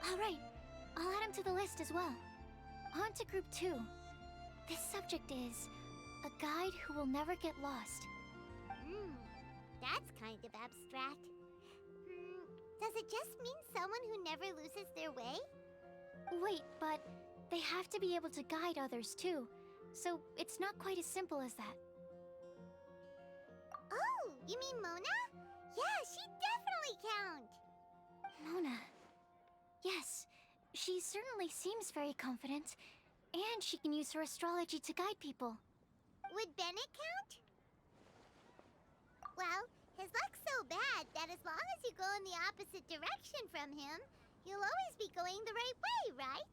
[SPEAKER 3] Alright, I'll add him to the list as well. On to group 2. This subject is a guide who will never get lost.
[SPEAKER 2] That's kind of abstract. Does it just mean someone who never loses their way?
[SPEAKER 3] Wait, but they have to be able to guide others too, so it's not quite as simple as that.
[SPEAKER 2] Oh, you mean Mona? Yeah, she definitely count.
[SPEAKER 3] Mona. Yes, she certainly seems very confident, and she can use her astrology to guide people.
[SPEAKER 2] Would Bennett count? Well, his luck's so bad that as long as you go in the opposite direction from him, you'll always be going the right way, right?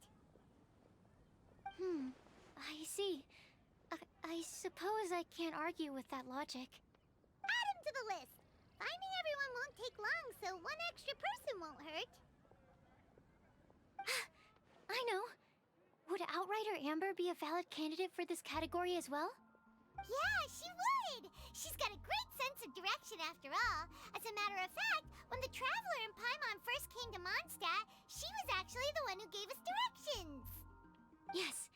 [SPEAKER 3] I see. I suppose I can't argue with that logic.
[SPEAKER 2] Add him to the list. Finding everyone won't take long, so one extra person won't hurt.
[SPEAKER 3] I know. Would Outrider Amber be a valid candidate for this category as well?
[SPEAKER 2] Yeah, she would! She's got a great sense of direction after all. As a matter of fact, when the Traveler and Paimon first came to Mondstadt, she was actually the one who gave us directions.
[SPEAKER 3] Yes,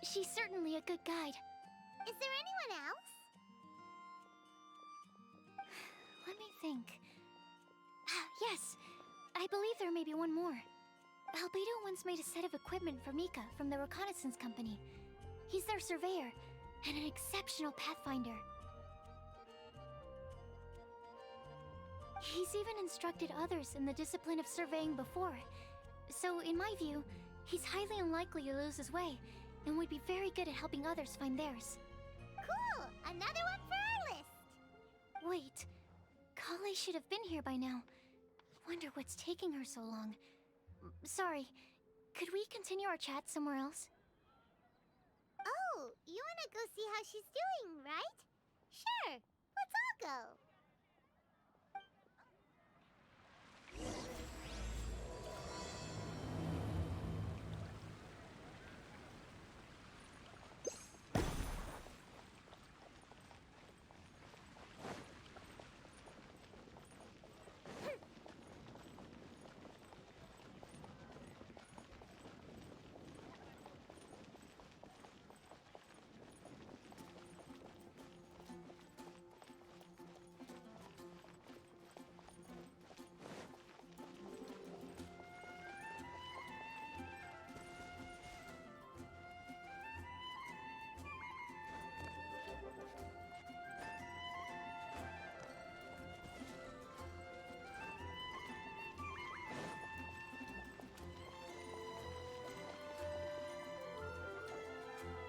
[SPEAKER 3] she's certainly a good guide.
[SPEAKER 2] Is there anyone else?
[SPEAKER 3] Let me think. Yes, I believe there may be one more. Albedo once made a set of equipment for Mika from the reconnaissance company. He's their surveyor, and an exceptional pathfinder. He's even instructed others in the discipline of surveying before. So, in my view, he's highly unlikely to lose his way, and would be very good at helping others find theirs.
[SPEAKER 2] Cool! Another one for our list!
[SPEAKER 3] Wait, Kale should have been here by now. Wonder what's taking her so long. Sorry, could we continue our chat somewhere else?
[SPEAKER 2] Oh, you wanna go see how she's doing, right? Sure, let's all go.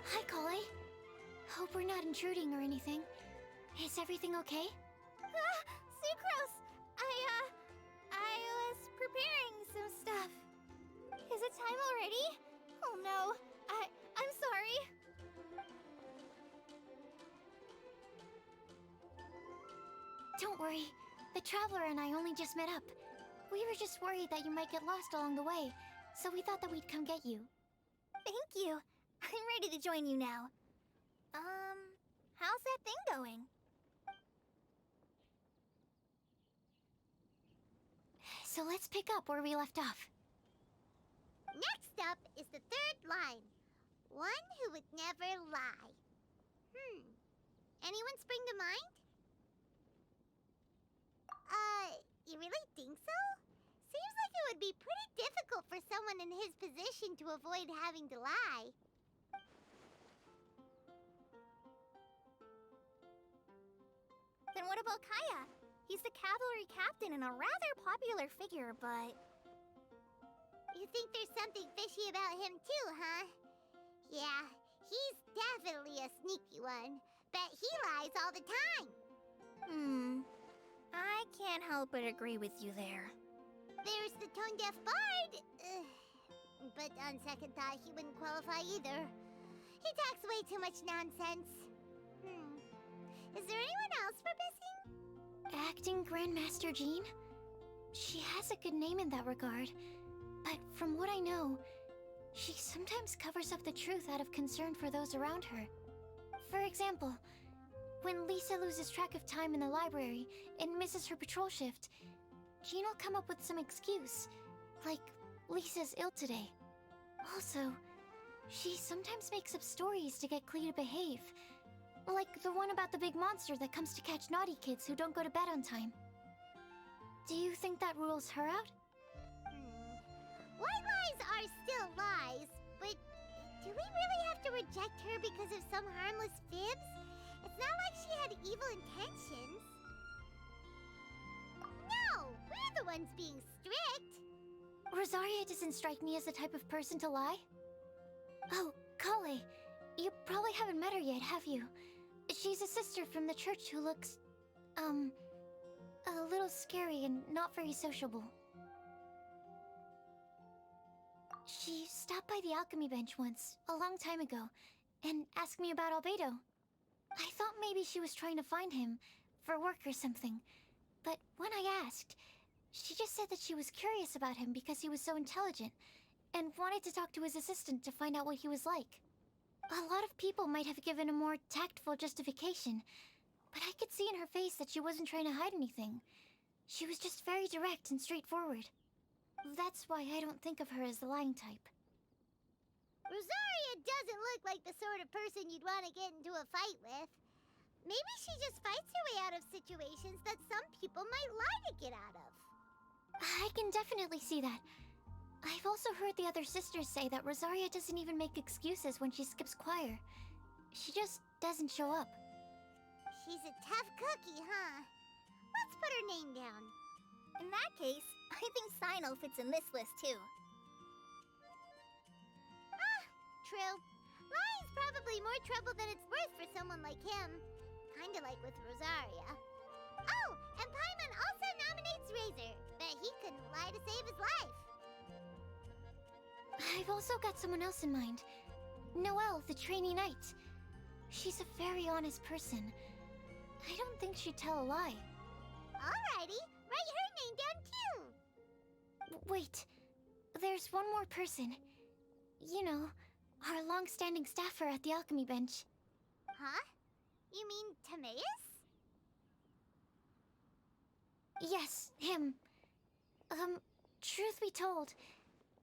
[SPEAKER 3] Hi, Kale. Hope we're not intruding or anything. Is everything okay?
[SPEAKER 2] Sucrose! I was preparing some stuff. Is it time already? Oh no, I'm sorry.
[SPEAKER 3] Don't worry. The Traveler and I only just met up. We were just worried that you might get lost along the way, so we thought that we'd come get you.
[SPEAKER 2] Thank you. I'm ready to join you now. How's that thing going?
[SPEAKER 3] So let's pick up where we left off.
[SPEAKER 2] Next up is the third line. One who would never lie. Anyone spring to mind? You really think so? Seems like it would be pretty difficult for someone in his position to avoid having to lie.
[SPEAKER 4] Then what about Kaya? He's the cavalry captain and a rather popular figure, but...
[SPEAKER 2] You think there's something fishy about him too, huh? Yeah, he's definitely a sneaky one. Bet he lies all the time.
[SPEAKER 4] I can't help but agree with you there.
[SPEAKER 2] There's the tone-deaf bard. But on second thought, he wouldn't qualify either. He talks way too much nonsense. Is there anyone else we're missing?
[SPEAKER 3] Acting Grandmaster Jean? She has a good name in that regard. But from what I know, she sometimes covers up the truth out of concern for those around her. For example, when Lisa loses track of time in the library and misses her patrol shift, Jean will come up with some excuse, like Lisa's ill today. Also, she sometimes makes up stories to get Klee to behave, like the one about the big monster that comes to catch naughty kids who don't go to bed on time. Do you think that rules her out?
[SPEAKER 2] White lies are still lies, but do we really have to reject her because of some harmless fibs? It's not like she had evil intentions. No, we're the ones being strict.
[SPEAKER 3] Rosaria doesn't strike me as the type of person to lie. Oh, Kale, you probably haven't met her yet, have you? She's a sister from the church who looks, a little scary and not very sociable. She stopped by the alchemy bench once, a long time ago, and asked me about Albedo. I thought maybe she was trying to find him, for work or something. But when I asked, she just said that she was curious about him because he was so intelligent, and wanted to talk to his assistant to find out what he was like. A lot of people might have given a more tactful justification, but I could see in her face that she wasn't trying to hide anything. She was just very direct and straightforward. That's why I don't think of her as the lying type.
[SPEAKER 2] Rosaria doesn't look like the sort of person you'd want to get into a fight with. Maybe she just fights her way out of situations that some people might lie to get out of.
[SPEAKER 3] I can definitely see that. I've also heard the other sisters say that Rosaria doesn't even make excuses when she skips choir. She just doesn't show up.
[SPEAKER 2] She's a tough cookie, huh? Let's put her name down.
[SPEAKER 4] In that case, I think Sino fits in this list too.
[SPEAKER 2] True. Lying's probably more trouble than it's worth for someone like him. Kinda like with Rosaria. Oh, and Paimon also nominates Razor. Bet he couldn't lie to save his life.
[SPEAKER 3] I've also got someone else in mind. Noelle, the trainee knight. She's a very honest person. I don't think she'd tell a lie.
[SPEAKER 2] Alrighty, write her name down too.
[SPEAKER 3] Wait, there's one more person. You know, our long-standing staffer at the alchemy bench.
[SPEAKER 2] Huh? You mean Timaeus?
[SPEAKER 3] Yes, him. Truth be told,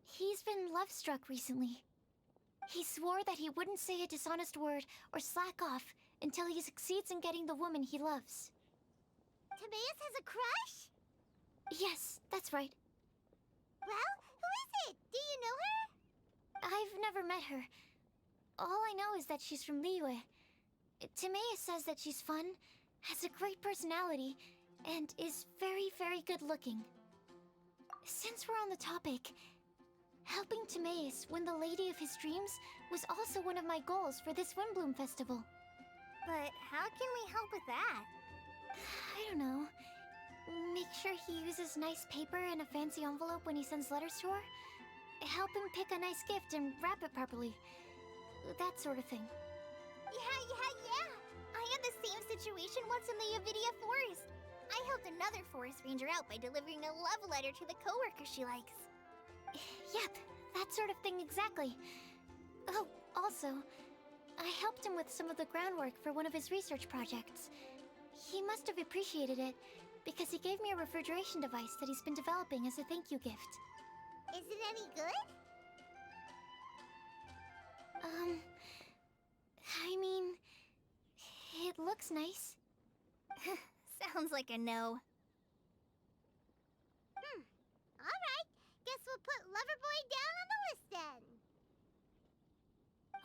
[SPEAKER 3] he's been love-struck recently. He swore that he wouldn't say a dishonest word or slack off until he succeeds in getting the woman he loves.
[SPEAKER 2] Timaeus has a crush?
[SPEAKER 3] Yes, that's right.
[SPEAKER 2] Well, who is it? Do you know her?
[SPEAKER 3] I've never met her. All I know is that she's from Liyue. Timaeus says that she's fun, has a great personality, and is very, very good-looking. Since we're on the topic, helping Timaeus win the lady of his dreams was also one of my goals for this Windbloom Festival.
[SPEAKER 4] But how can we help with that?
[SPEAKER 3] I don't know. Make sure he uses nice paper and a fancy envelope when he sends letters to her. Help him pick a nice gift and wrap it properly. That sort of thing.
[SPEAKER 4] Yeah. I had the same situation once in the Avidia Forest. I helped another forest ranger out by delivering a love letter to the coworker she likes.
[SPEAKER 3] Yep, that sort of thing exactly. Oh, also, I helped him with some of the groundwork for one of his research projects. He must have appreciated it, because he gave me a refrigeration device that he's been developing as a thank you gift.
[SPEAKER 2] Is it any good?
[SPEAKER 3] I mean, It looks nice.
[SPEAKER 4] Sounds like a no.
[SPEAKER 2] Alright, guess we'll put Loverboy down on the list then.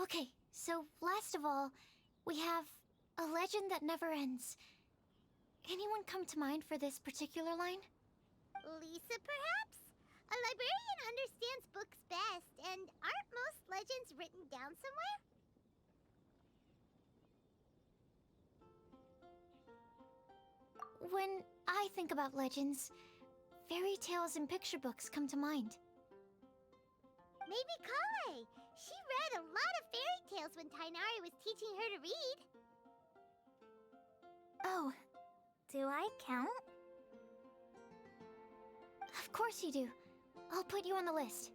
[SPEAKER 3] Okay, so last of all, we have a legend that never ends. Anyone come to mind for this particular line?
[SPEAKER 2] Lisa, perhaps? A librarian understands books best, and aren't most legends written down somewhere?
[SPEAKER 3] When I think about legends, fairy tales and picture books come to mind.
[SPEAKER 2] Maybe Kale. She read a lot of fairy tales when Tainari was teaching her to read.
[SPEAKER 4] Oh, do I count?
[SPEAKER 3] Of course you do. I'll put you on the list.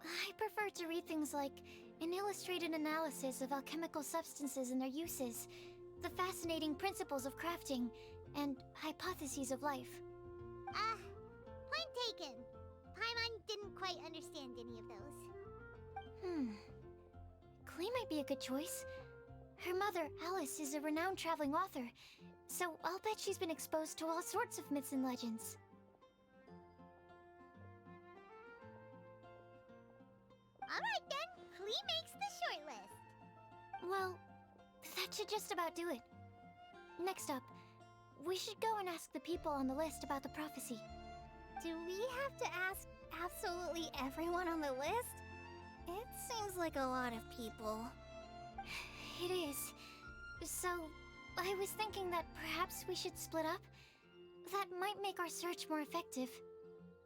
[SPEAKER 3] I prefer to read things like an illustrated analysis of alchemical substances and their uses, the fascinating principles of crafting, and hypotheses of life.
[SPEAKER 2] Point taken. Paimon didn't quite understand any of those.
[SPEAKER 3] Klee might be a good choice. Her mother, Alice, is a renowned traveling author, so I'll bet she's been exposed to all sorts of myths and legends.
[SPEAKER 2] Alright then, Klee makes the shortlist.
[SPEAKER 3] Well, that should just about do it. Next up, we should go and ask the people on the list about the prophecy.
[SPEAKER 4] Do we have to ask absolutely everyone on the list? It seems like a lot of people.
[SPEAKER 3] It is. So, I was thinking that perhaps we should split up. That might make our search more effective.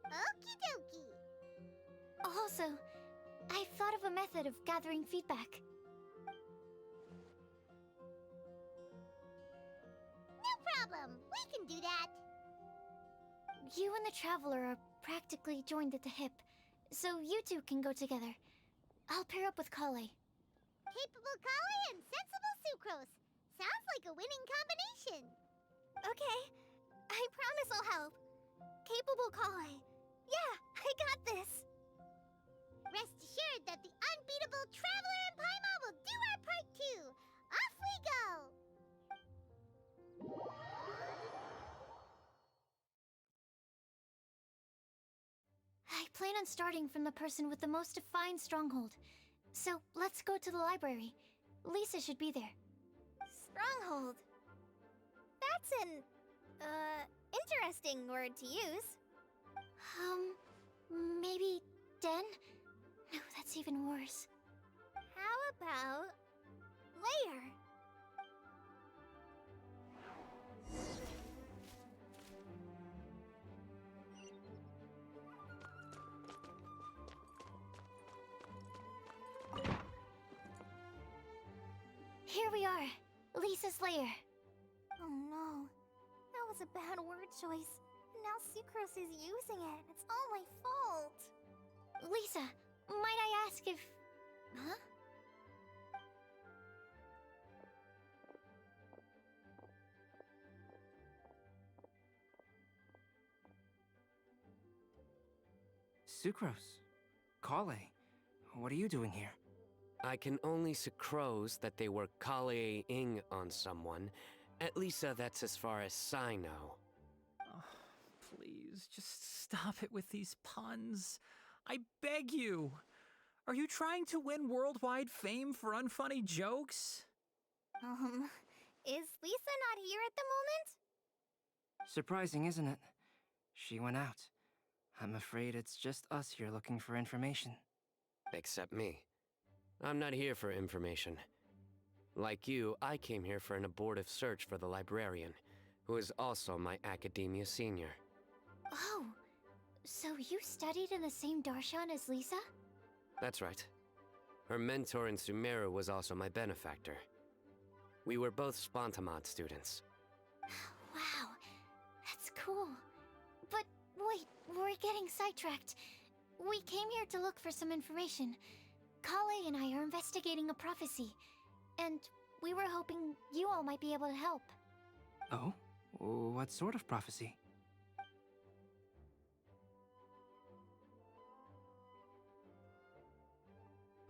[SPEAKER 2] Okie dokie.
[SPEAKER 3] Also, I've thought of a method of gathering feedback.
[SPEAKER 2] No problem. We can do that.
[SPEAKER 3] You and the Traveler are practically joined at the hip, so you two can go together. I'll pair up with Kale.
[SPEAKER 2] Capable Kale and sensible Sucrose. Sounds like a winning combination.
[SPEAKER 4] Okay, I promise I'll help. Capable Kale. Yeah, I got this.
[SPEAKER 2] Rest assured that the unbeatable Traveler and Paimon will do our part too. Off we go!
[SPEAKER 3] I plan on starting from the person with the most defined stronghold. So, let's go to the library. Lisa should be there.
[SPEAKER 4] Stronghold. That's an, interesting word to use.
[SPEAKER 3] Maybe den? No, that's even worse.
[SPEAKER 4] How about layer?
[SPEAKER 3] Here we are, Lisa's lair.
[SPEAKER 4] Oh no, that was a bad word choice. Now Sucrose is using it. It's all my fault.
[SPEAKER 3] Lisa, might I ask if... Huh?
[SPEAKER 7] Sucrose. Kale. What are you doing here?
[SPEAKER 5] I can only sucrose that they were Kale-ing on someone. At least that's as far as I know.
[SPEAKER 6] Oh, please, just stop it with these puns. I beg you. Are you trying to win worldwide fame for unfunny jokes?
[SPEAKER 4] Is Lisa not here at the moment?
[SPEAKER 7] Surprising, isn't it? She went out. I'm afraid it's just us here looking for information.
[SPEAKER 5] Except me. I'm not here for information. Like you, I came here for an abortive search for the librarian, who is also my academia senior.
[SPEAKER 3] Oh, so you studied in the same darshan as Lisa?
[SPEAKER 5] That's right. Her mentor in Sumeru was also my benefactor. We were both Spontamod students.
[SPEAKER 3] Wow, that's cool. But wait, we're getting sidetracked. We came here to look for some information. Kale and I are investigating a prophecy, and we were hoping you all might be able to help.
[SPEAKER 7] Oh? What sort of prophecy?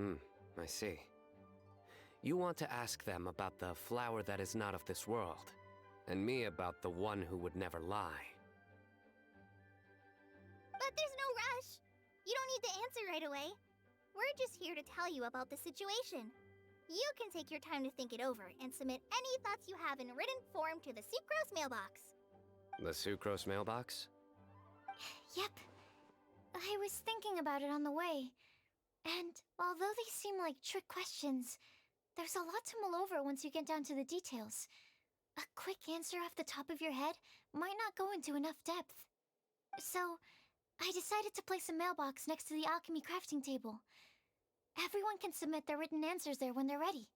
[SPEAKER 5] I see. You want to ask them about the flower that is not of this world, and me about the one who would never lie.
[SPEAKER 2] But there's no rush. You don't need to answer right away. We're just here to tell you about the situation. You can take your time to think it over and submit any thoughts you have in written form to the Sucrose mailbox.
[SPEAKER 5] The Sucrose mailbox?
[SPEAKER 3] Yep. I was thinking about it on the way. And although they seem like trick questions, there's a lot to mull over once you get down to the details. A quick answer off the top of your head might not go into enough depth. So, I decided to place a mailbox next to the alchemy crafting table. Everyone can submit their written answers there when they're ready.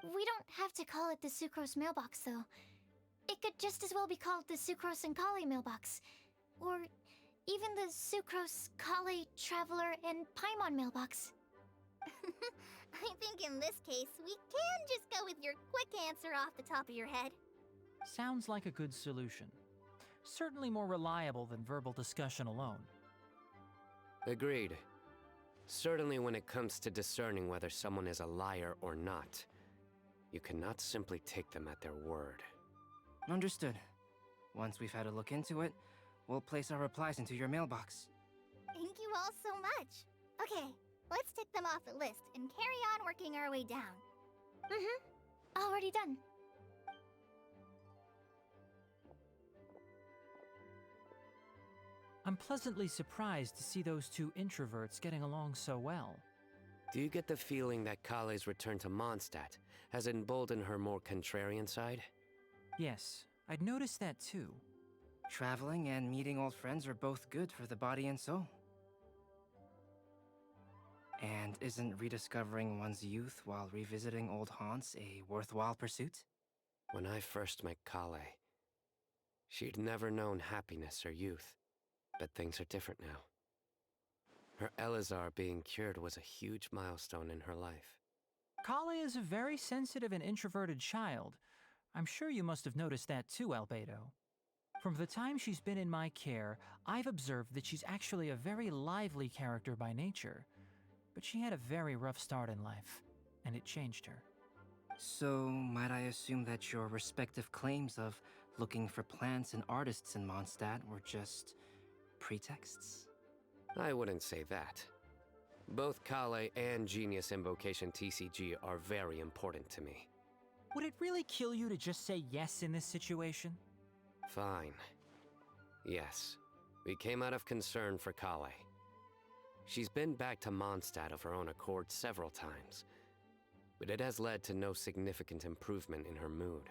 [SPEAKER 3] We don't have to call it the Sucrose mailbox, though. It could just as well be called the Sucrose and Kale mailbox. Or even the Sucrose, Kale, Traveler, and Paimon mailbox.
[SPEAKER 2] I think in this case, we can just go with your quick answer off the top of your head.
[SPEAKER 6] Sounds like a good solution. Certainly more reliable than verbal discussion alone.
[SPEAKER 5] Agreed. Certainly when it comes to discerning whether someone is a liar or not, you cannot simply take them at their word.
[SPEAKER 7] Understood. Once we've had a look into it, we'll place our replies into your mailbox.
[SPEAKER 2] Thank you all so much. Okay, let's tick them off the list and carry on working our way down.
[SPEAKER 3] Already done.
[SPEAKER 6] I'm pleasantly surprised to see those two introverts getting along so well.
[SPEAKER 5] Do you get the feeling that Kale's return to Mondstadt has emboldened her more contrarian side?
[SPEAKER 6] Yes, I'd noticed that too.
[SPEAKER 7] Traveling and meeting old friends are both good for the body and soul. And isn't rediscovering one's youth while revisiting old haunts a worthwhile pursuit?
[SPEAKER 5] When I first met Kale, she'd never known happiness or youth. But things are different now. Her Elazar being cured was a huge milestone in her life.
[SPEAKER 6] Kale is a very sensitive and introverted child. I'm sure you must have noticed that too, Albedo. From the time she's been in my care, I've observed that she's actually a very lively character by nature. But she had a very rough start in life, and it changed her.
[SPEAKER 7] So, might I assume that your respective claims of looking for plants and artists in Mondstadt were just pretexts?
[SPEAKER 5] I wouldn't say that. Both Kale and Genius Invocation TCG are very important to me.
[SPEAKER 6] Would it really kill you to just say yes in this situation?
[SPEAKER 5] Fine. Yes, we came out of concern for Kale. She's been back to Mondstadt of her own accord several times, but it has led to no significant improvement in her mood.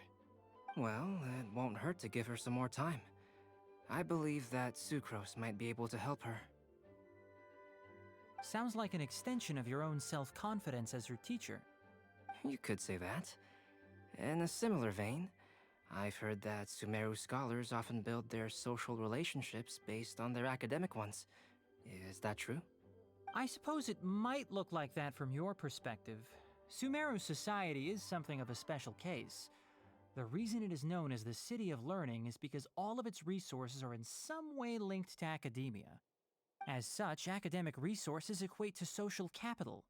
[SPEAKER 7] Well, it won't hurt to give her some more time. I believe that Sucrose might be able to help her.
[SPEAKER 6] Sounds like an extension of your own self-confidence as her teacher.
[SPEAKER 7] You could say that. In a similar vein, I've heard that Sumeru scholars often build their social relationships based on their academic ones. Is that true?
[SPEAKER 6] I suppose it might look like that from your perspective. Sumeru society is something of a special case. The reason it is known as the City of Learning is because all of its resources are in some way linked to academia. As such, academic resources equate to social capital.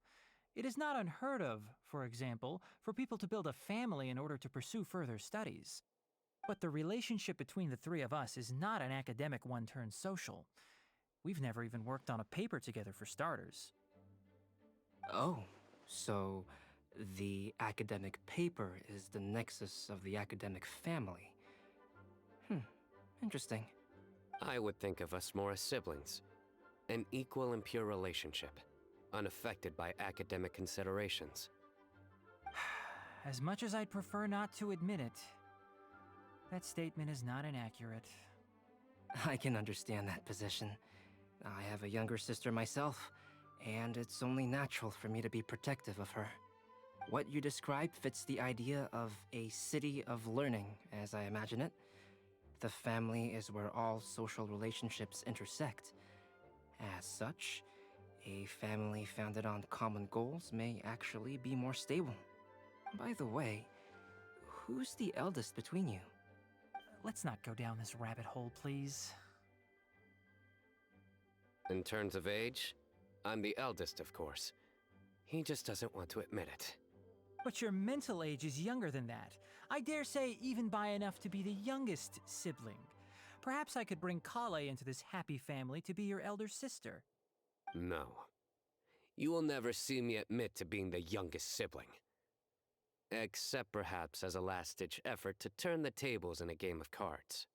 [SPEAKER 6] It is not unheard of, for example, for people to build a family in order to pursue further studies. But the relationship between the three of us is not an academic one turned social. We've never even worked on a paper together for starters.
[SPEAKER 7] Oh, so the academic paper is the nexus of the academic family. Interesting.
[SPEAKER 5] I would think of us more as siblings. An equal and pure relationship, unaffected by academic considerations.
[SPEAKER 6] As much as I'd prefer not to admit it, that statement is not inaccurate.
[SPEAKER 7] I can understand that position. I have a younger sister myself, and it's only natural for me to be protective of her. What you described fits the idea of a city of learning, as I imagine it. The family is where all social relationships intersect. As such, a family founded on common goals may actually be more stable. By the way, who's the eldest between you?
[SPEAKER 6] Let's not go down this rabbit hole, please.
[SPEAKER 5] In terms of age, I'm the eldest, of course. He just doesn't want to admit it.
[SPEAKER 6] But your mental age is younger than that. I dare say even by enough to be the youngest sibling. Perhaps I could bring Kale into this happy family to be your elder sister.
[SPEAKER 5] No. You will never see me admit to being the youngest sibling. Except perhaps as a last-ditch effort to turn the tables in a game of cards.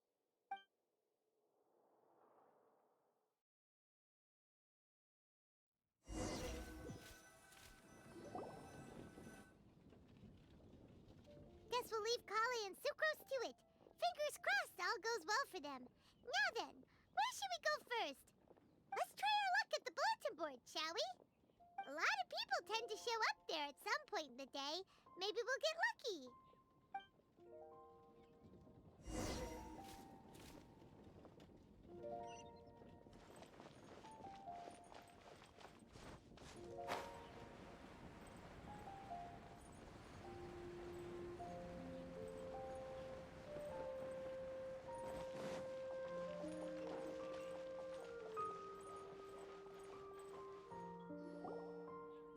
[SPEAKER 2] Guess we'll leave Kale and Sucrose to it. Fingers crossed all goes well for them. Now then, where should we go first? Let's try our luck at the bulletin board, shall we? A lot of people tend to show up there at some point in the day. Maybe we'll get lucky.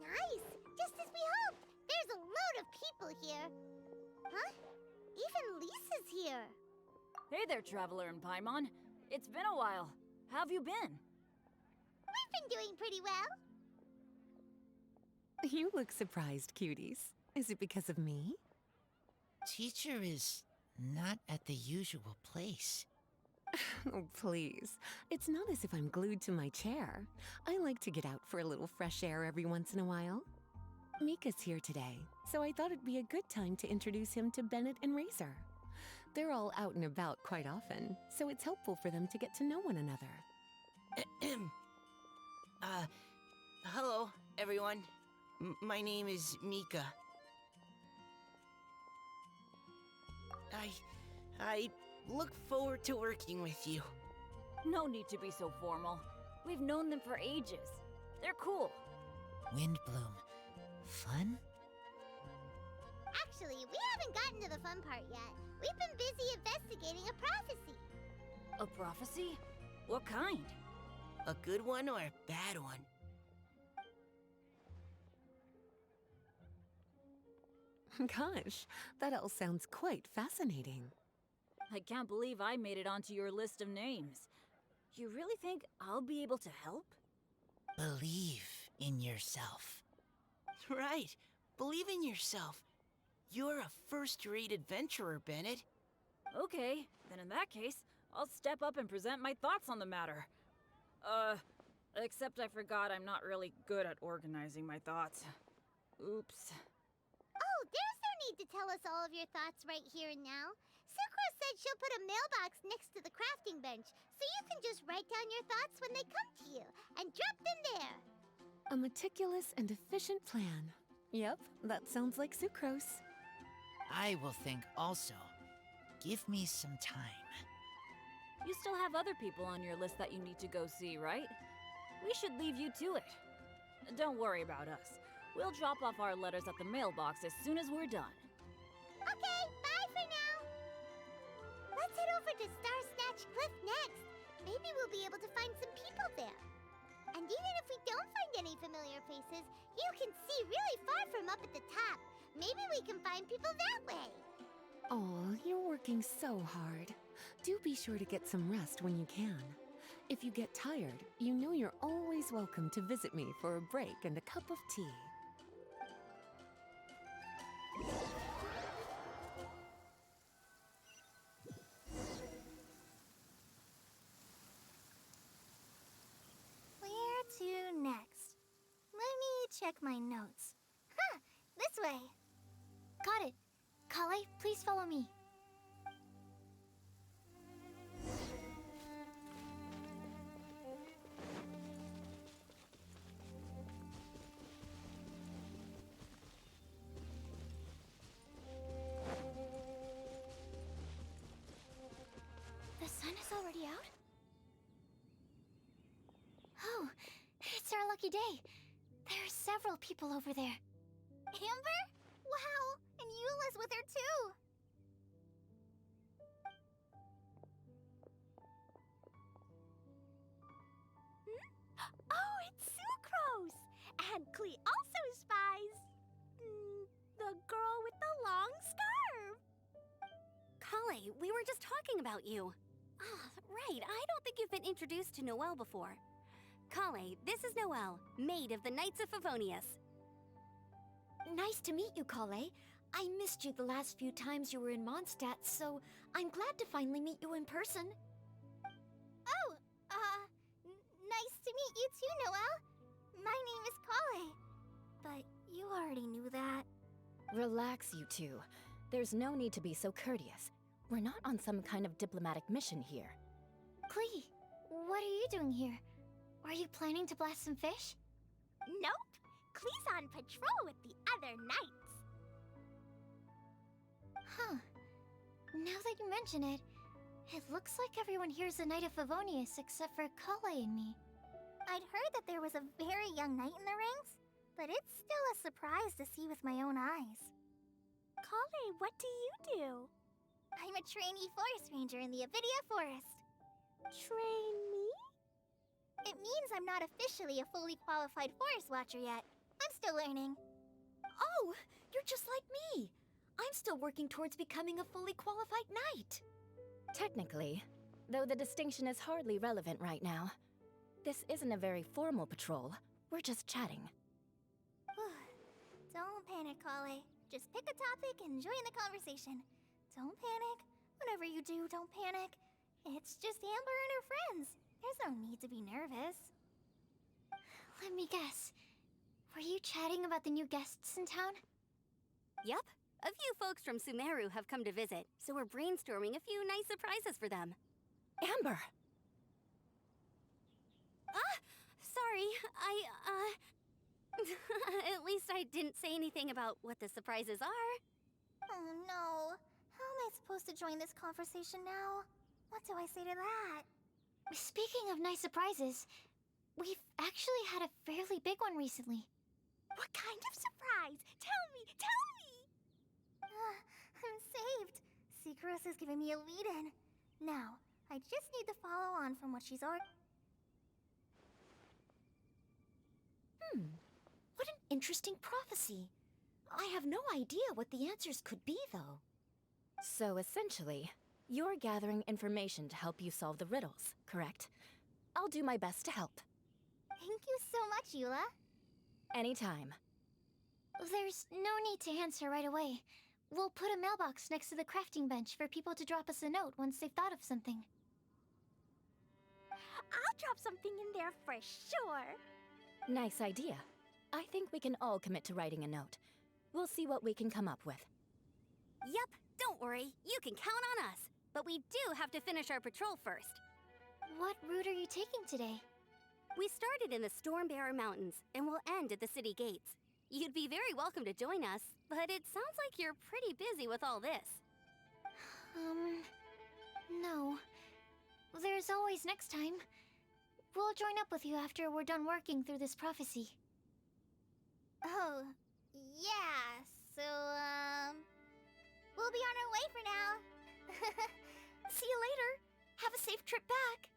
[SPEAKER 2] Nice! Just as we hoped! There's a load of people here. Huh? Even Lisa's here.
[SPEAKER 9] Hey there, Traveler and Paimon. It's been a while. How have you been?
[SPEAKER 2] We've been doing pretty well.
[SPEAKER 10] You look surprised, cuties. Is it because of me?
[SPEAKER 11] Teacher is not at the usual place.
[SPEAKER 10] Oh, please. It's not as if I'm glued to my chair. I like to get out for a little fresh air every once in a while. Mika's here today, so I thought it'd be a good time to introduce him to Bennett and Razor. They're all out and about quite often, so it's helpful for them to get to know one another.
[SPEAKER 11] Hello, everyone. My name is Mika. I look forward to working with you.
[SPEAKER 9] No need to be so formal. We've known them for ages. They're cool.
[SPEAKER 11] Windbloom. Fun?
[SPEAKER 2] Actually, we haven't gotten to the fun part yet. We've been busy investigating a prophecy.
[SPEAKER 9] A prophecy? What kind?
[SPEAKER 11] A good one or a bad one?
[SPEAKER 10] Gosh, that all sounds quite fascinating.
[SPEAKER 9] I can't believe I made it onto your list of names. You really think I'll be able to help?
[SPEAKER 11] Believe in yourself. Right. Believe in yourself. You're a first-rate adventurer, Bennett.
[SPEAKER 9] Okay, then in that case, I'll step up and present my thoughts on the matter. Except I forgot I'm not really good at organizing my thoughts. Oops.
[SPEAKER 2] Oh, there's no need to tell us all of your thoughts right here and now. Sakura said she'll put a mailbox next to the crafting bench, so you can just write down your thoughts when they come to you, and drop them there.
[SPEAKER 10] A meticulous and efficient plan. Yep, that sounds like sucrose.
[SPEAKER 11] I will think also. Give me some time.
[SPEAKER 9] You still have other people on your list that you need to go see, right? We should leave you to it. Don't worry about us. We'll drop off our letters at the mailbox as soon as we're done.
[SPEAKER 2] Okay, bye for now. Let's head over to Star Snatch Cliff next. Maybe we'll be able to find some people there. And even if we don't find any familiar faces, you can see really far from up at the top. Maybe we can find people that way.
[SPEAKER 10] Oh, you're working so hard. Do be sure to get some rest when you can. If you get tired, you know you're always welcome to visit me for a break and a cup of tea.
[SPEAKER 2] Where to next? Let me check my notes. Huh, this way.
[SPEAKER 3] Got it. Kale, please follow me. The sun is already out? Oh, it's our lucky day. There are several people over there.
[SPEAKER 2] Amber? Wow, and Eula's with her too.
[SPEAKER 8] Oh, it's Sucrose! And Klee also
[SPEAKER 4] Hi, we were just talking about you. Ah, right, I don't think you've been introduced to Noelle before. Kale, this is Noelle, maid of the Knights of Favonius.
[SPEAKER 3] Nice to meet you, Kale. I missed you the last few times you were in Mondstadt, so I'm glad to finally meet you in person.
[SPEAKER 2] Oh, nice to meet you too, Noelle. My name is Kale. But you already knew that.
[SPEAKER 12] Relax, you two. There's no need to be so courteous. We're not on some kind of diplomatic mission here.
[SPEAKER 3] Klee, what are you doing here? Are you planning to blast some fish?
[SPEAKER 2] Nope. Klee's on patrol with the other knights.
[SPEAKER 3] Huh. Now that you mention it, it looks like everyone here's a Knight of Favonius except for Kale and me.
[SPEAKER 2] I'd heard that there was a very young knight in the ranks, but it's still a surprise to see with my own eyes. Kale, what do you do? I'm a trainee forest ranger in the Avidia Forest. Trainee? It means I'm not officially a fully qualified forest watcher yet. I'm still learning.
[SPEAKER 3] Oh, you're just like me. I'm still working towards becoming a fully qualified knight.
[SPEAKER 12] Technically, though the distinction is hardly relevant right now. This isn't a very formal patrol. We're just chatting.
[SPEAKER 2] Don't panic, Kale. Just pick a topic and join the conversation. Don't panic. Whatever you do, don't panic. It's just Amber and her friends. There's no need to be nervous.
[SPEAKER 3] Let me guess. Were you chatting about the new guests in town?
[SPEAKER 4] Yup. A few folks from Sumeru have come to visit, so we're brainstorming a few nice surprises for them.
[SPEAKER 12] Amber!
[SPEAKER 4] Sorry, At least I didn't say anything about what the surprises are.
[SPEAKER 2] Oh no. How am I supposed to join this conversation now? What do I say to that?
[SPEAKER 3] Speaking of nice surprises, we've actually had a fairly big one recently.
[SPEAKER 2] What kind of surprise? Tell me! I'm saved. Secros has given me a lead-in. Now, I just need to follow on from what she's already...
[SPEAKER 3] What an interesting prophecy. I have no idea what the answers could be, though.
[SPEAKER 12] So essentially, you're gathering information to help you solve the riddles, correct? I'll do my best to help.
[SPEAKER 2] Thank you so much, Eula.
[SPEAKER 12] Anytime.
[SPEAKER 3] There's no need to answer right away. We'll put a mailbox next to the crafting bench for people to drop us a note once they've thought of something.
[SPEAKER 2] I'll drop something in there for sure.
[SPEAKER 12] Nice idea. I think we can all commit to writing a note. We'll see what we can come up with.
[SPEAKER 4] Yup, don't worry. You can count on us. But we do have to finish our patrol first.
[SPEAKER 3] What route are you taking today?
[SPEAKER 4] We started in the Stormbearer Mountains, and we'll end at the city gates. You'd be very welcome to join us, but it sounds like you're pretty busy with all this.
[SPEAKER 3] No. There's always next time. We'll join up with you after we're done working through this prophecy.
[SPEAKER 2] Oh, yeah, so, we'll be on our way for now.
[SPEAKER 3] See you later. Have a safe trip back.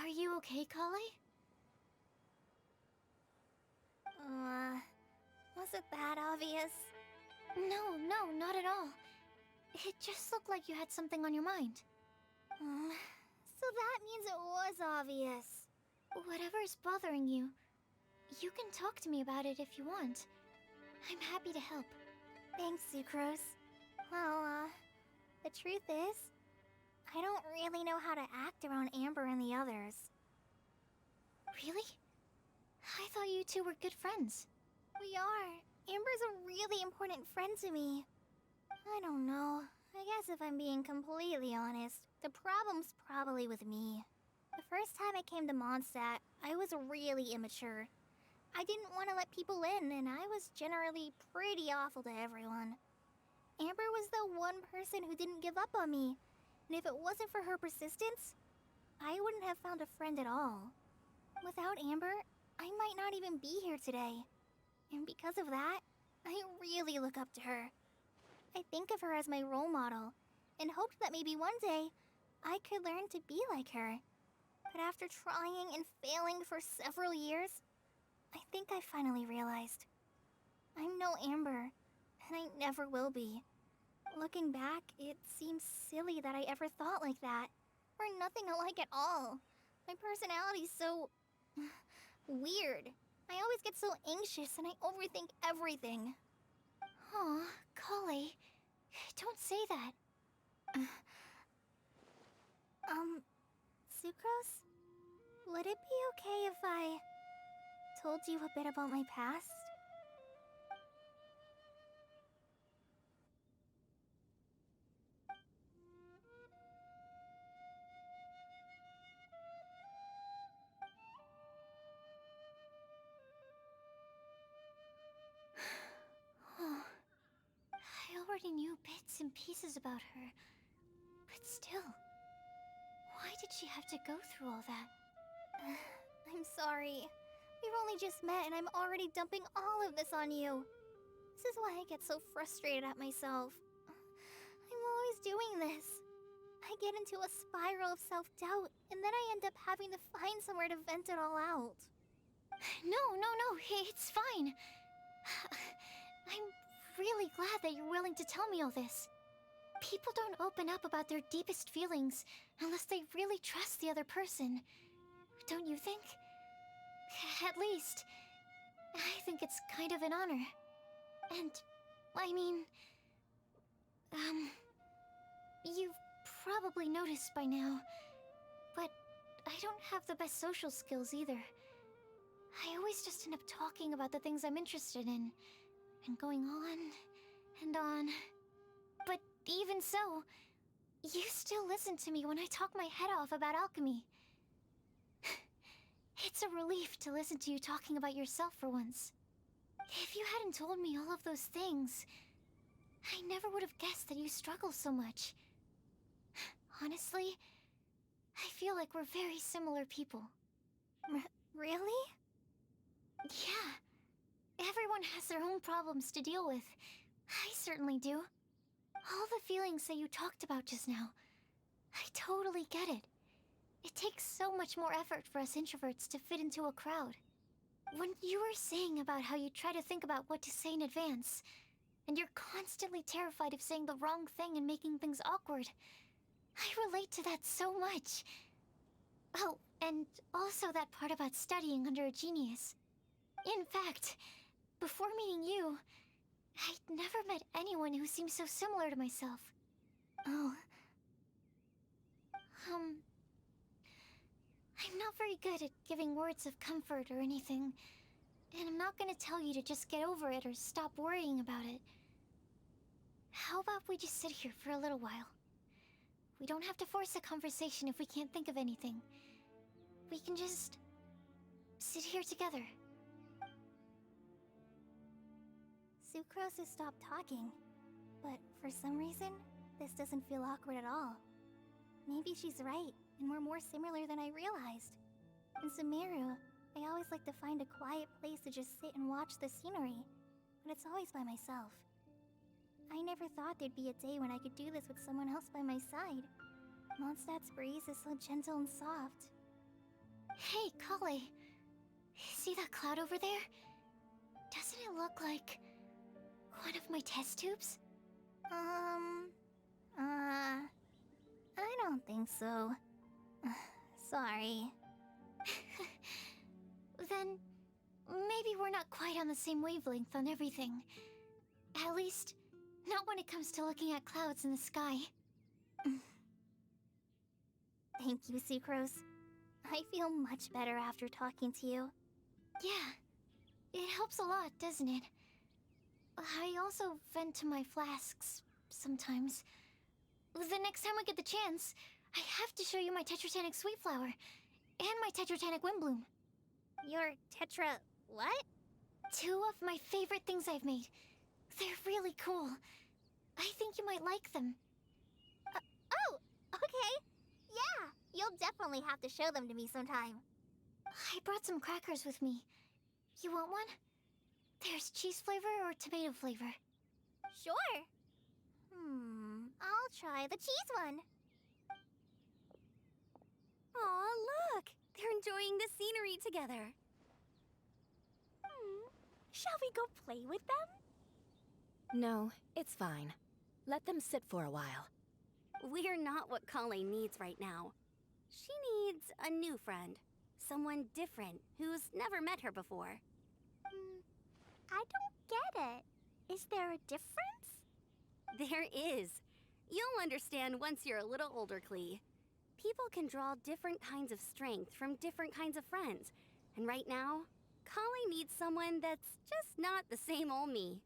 [SPEAKER 3] Are you okay, Kale?
[SPEAKER 2] Was it that obvious?
[SPEAKER 3] No, not at all. It just looked like you had something on your mind.
[SPEAKER 2] So that means it was obvious.
[SPEAKER 3] Whatever's bothering you, you can talk to me about it if you want. I'm happy to help.
[SPEAKER 2] Thanks, Sucrose. Well, the truth is, I don't really know how to act around Amber and the others.
[SPEAKER 3] Really? I thought you two were good friends.
[SPEAKER 2] We are. Amber's a really important friend to me. I don't know. I guess if I'm being completely honest, the problem's probably with me. The first time I came to Mondstadt, I was really immature. I didn't want to let people in, and I was generally pretty awful to everyone. Amber was the one person who didn't give up on me, and if it wasn't for her persistence, I wouldn't have found a friend at all. Without Amber, I might not even be here today. And because of that, I really look up to her. I think of her as my role model, and hoped that maybe one day I could learn to be like her. But after trying and failing for several years, I think I finally realized I'm no Amber, and I never will be. Looking back, it seems silly that I ever thought like that. We're nothing alike at all. My personality's so weird. I always get so anxious and I overthink everything.
[SPEAKER 3] Aw, Kale, don't say that.
[SPEAKER 2] Sucrose? Would it be okay if I told you a bit about my past?
[SPEAKER 3] I already knew bits and pieces about her, but still, why did she have to go through all that?
[SPEAKER 2] I'm sorry. We've only just met and I'm already dumping all of this on you. This is why I get so frustrated at myself. I'm always doing this. I get into a spiral of self-doubt, and then I end up having to find somewhere to vent it all out.
[SPEAKER 3] No, it's fine. I'm really glad that you're willing to tell me all this. People don't open up about their deepest feelings unless they really trust the other person. Don't you think? At least, I think it's kind of an honor. And, I mean... You've probably noticed by now, but I don't have the best social skills either. I always just end up talking about the things I'm interested in, and going on and on. But even so, you still listen to me when I talk my head off about alchemy. It's a relief to listen to you talking about yourself for once. If you hadn't told me all of those things, I never would have guessed that you struggle so much. Honestly, I feel like we're very similar people.
[SPEAKER 2] Really?
[SPEAKER 3] Yeah. Everyone has their own problems to deal with. I certainly do. All the feelings that you talked about just now, I totally get it. It takes so much more effort for us introverts to fit into a crowd. When you were saying about how you try to think about what to say in advance, and you're constantly terrified of saying the wrong thing and making things awkward, I relate to that so much. Oh, and also that part about studying under a genius. In fact, before meeting you, I'd never met anyone who seemed so similar to myself.
[SPEAKER 2] Oh.
[SPEAKER 3] I'm not very good at giving words of comfort or anything, and I'm not gonna tell you to just get over it or stop worrying about it. How about we just sit here for a little while? We don't have to force a conversation if we can't think of anything. We can just sit here together.
[SPEAKER 2] Sucrose has stopped talking, but for some reason, this doesn't feel awkward at all. Maybe she's right, and we're more similar than I realized. In Sumeru, I always like to find a quiet place to just sit and watch the scenery, but it's always by myself. I never thought there'd be a day when I could do this with someone else by my side. Mondstadt's breeze is so gentle and soft.
[SPEAKER 3] Hey, Kale. See that cloud over there? Doesn't it look like one of my test tubes?
[SPEAKER 2] I don't think so. Sorry.
[SPEAKER 3] Then, maybe we're not quite on the same wavelength on everything. At least, not when it comes to looking at clouds in the sky.
[SPEAKER 2] Thank you, Sucrose. I feel much better after talking to you.
[SPEAKER 3] Yeah, it helps a lot, doesn't it? I also vent to my flasks sometimes. The next time I get the chance, I have to show you my Tetratanic Sweet Flower and my Tetratanic Windbloom.
[SPEAKER 2] Your tetra... what?
[SPEAKER 3] 2 of my favorite things I've made. They're really cool. I think you might like them.
[SPEAKER 2] Oh, okay. Yeah, you'll definitely have to show them to me sometime.
[SPEAKER 3] I brought some crackers with me. You want one? There's cheese flavor or tomato flavor.
[SPEAKER 2] Sure. I'll try the cheese one.
[SPEAKER 4] Aw, look! They're enjoying the scenery together.
[SPEAKER 1] Shall we go play with them?
[SPEAKER 12] No, it's fine. Let them sit for a while.
[SPEAKER 4] We're not what Colleen needs right now. She needs a new friend. Someone different who's never met her before.
[SPEAKER 2] I don't get it. Is there a difference?
[SPEAKER 4] There is. You'll understand once you're a little older, Klee. People can draw different kinds of strength from different kinds of friends. And right now, Colleen needs someone that's just not the same old me.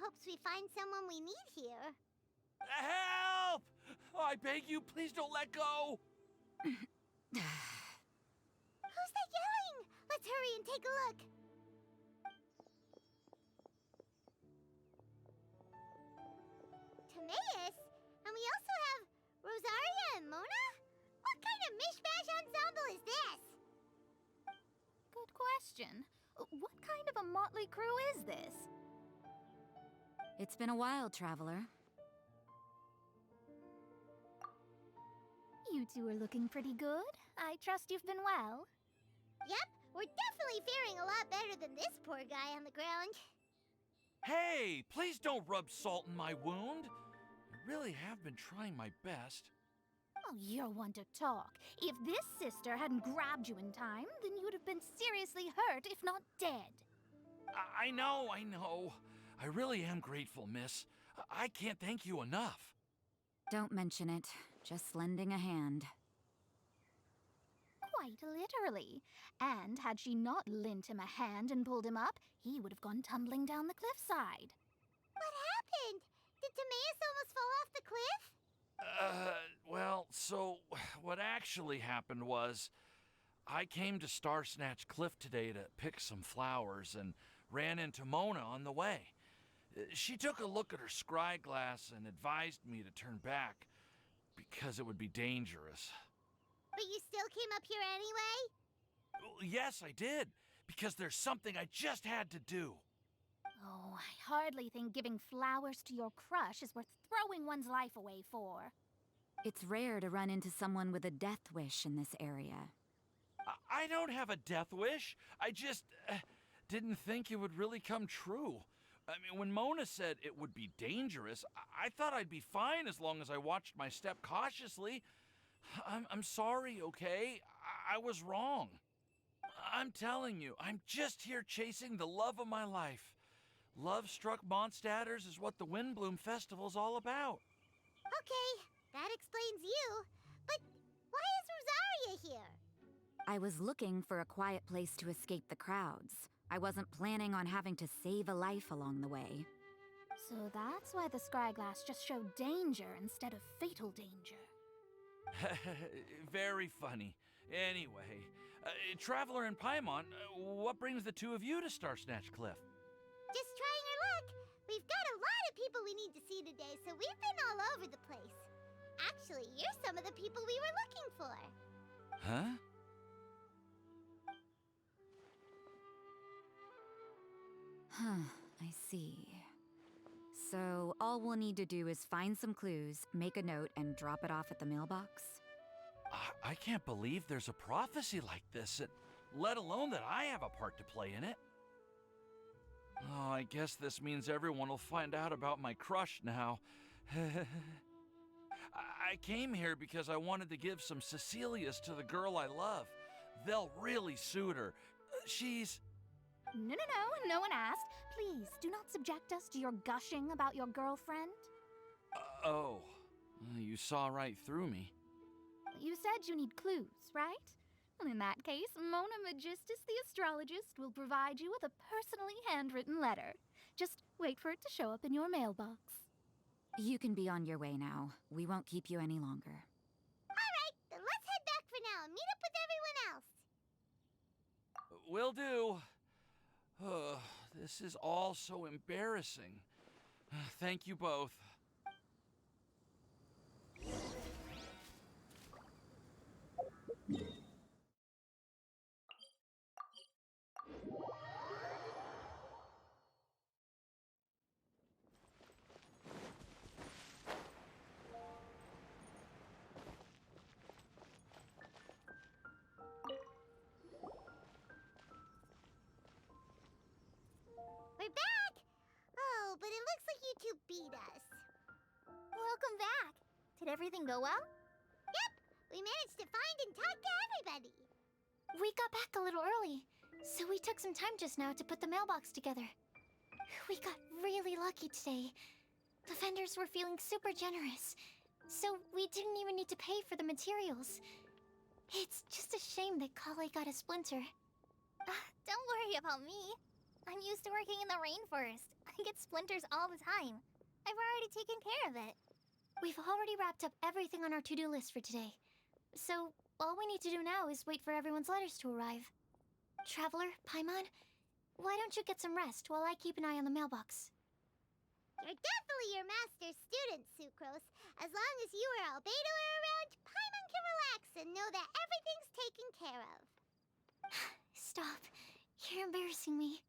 [SPEAKER 2] Hopes we find someone we need here.
[SPEAKER 13] Help! I beg you, please don't let go!
[SPEAKER 2] Who's that yelling? Let's hurry and take a look. Timaeus? And we also have Rosaria and Mona? What kind of mishmash ensemble is this?
[SPEAKER 8] Good question. What kind of a motley crew is this?
[SPEAKER 14] It's been a while, Traveler.
[SPEAKER 3] You two are looking pretty good. I trust you've been well.
[SPEAKER 2] Yep, we're definitely faring a lot better than this poor guy on the ground.
[SPEAKER 13] Hey, please don't rub salt in my wound. I really have been trying my best.
[SPEAKER 3] Oh, you're one to talk. If this sister hadn't grabbed you in time, then you'd have been seriously hurt, if not dead.
[SPEAKER 13] I know. I really am grateful, miss. I can't thank you enough.
[SPEAKER 14] Don't mention it. Just lending a hand.
[SPEAKER 3] Quite literally. And had she not lent him a hand and pulled him up, he would have gone tumbling down the cliffside.
[SPEAKER 2] What happened? Did Timaeus almost fall off the cliff?
[SPEAKER 13] Well, so what actually happened was I came to Star Snatch Cliff today to pick some flowers and ran into Mona on the way. She took a look at her scry glass and advised me to turn back because it would be dangerous.
[SPEAKER 2] But you still came up here anyway?
[SPEAKER 13] Well, yes, I did, because there's something I just had to do.
[SPEAKER 3] Oh, I hardly think giving flowers to your crush is worth throwing one's life away for.
[SPEAKER 14] It's rare to run into someone with a death wish in this area.
[SPEAKER 13] I don't have a death wish. I just didn't think it would really come true. I mean, when Mona said it would be dangerous, I thought I'd be fine as long as I watched my step cautiously. I'm sorry, okay? I was wrong. I'm telling you, I'm just here chasing the love of my life. Love-struck Mondstadters is what the Windbloom Festival's all about.
[SPEAKER 2] Okay, that explains you. But why is Rosaria here?
[SPEAKER 14] I was looking for a quiet place to escape the crowds. I wasn't planning on having to save a life along the way.
[SPEAKER 3] So that's why the scryglass just showed danger instead of fatal danger.
[SPEAKER 13] Very funny. Anyway, Traveler and Paimon, what brings the two of you to Star Snatch Cliff?
[SPEAKER 2] Just trying our luck. We've got a lot of people we need to see today, so we've been all over the place. Actually, you're some of the people we were looking for.
[SPEAKER 13] Huh?
[SPEAKER 14] I see. So, all we'll need to do is find some clues, make a note, and drop it off at the mailbox?
[SPEAKER 13] I can't believe there's a prophecy like this, let alone that I have a part to play in it. Oh, I guess this means everyone will find out about my crush now. I came here because I wanted to give some Cecilias to the girl I love. They'll really suit her. She's...
[SPEAKER 3] No one asked. Please, do not subject us to your gushing about your girlfriend.
[SPEAKER 13] Oh, you saw right through me.
[SPEAKER 3] You said you need clues, right? Well, in that case, Mona Magistus the astrologist will provide you with a personally handwritten letter. Just wait for it to show up in your mailbox.
[SPEAKER 14] You can be on your way now. We won't keep you any longer.
[SPEAKER 2] Alright, then let's head back for now and meet up with everyone else.
[SPEAKER 13] Will do. This is all so embarrassing. Thank you both.
[SPEAKER 2] We're back! Oh, but it looks like you two beat us.
[SPEAKER 3] Welcome back. Did everything go well?
[SPEAKER 2] Yep, we managed to find and talk to everybody.
[SPEAKER 3] We got back a little early, so we took some time just now to put the mailbox together. We got really lucky today. The vendors were feeling super generous, so we didn't even need to pay for the materials. It's just a shame that Kale got a splinter.
[SPEAKER 2] Don't worry about me. I'm used to working in the rainforest. I get splinters all the time. I've already taken care of it.
[SPEAKER 3] We've already wrapped up everything on our to-do list for today. So, all we need to do now is wait for everyone's letters to arrive. Traveler, Paimon, why don't you get some rest while I keep an eye on the mailbox?
[SPEAKER 2] You're definitely your master's student, Sucrose. As long as you or Albedo are around, Paimon can relax and know that everything's taken care of.
[SPEAKER 3] Stop. You're embarrassing me.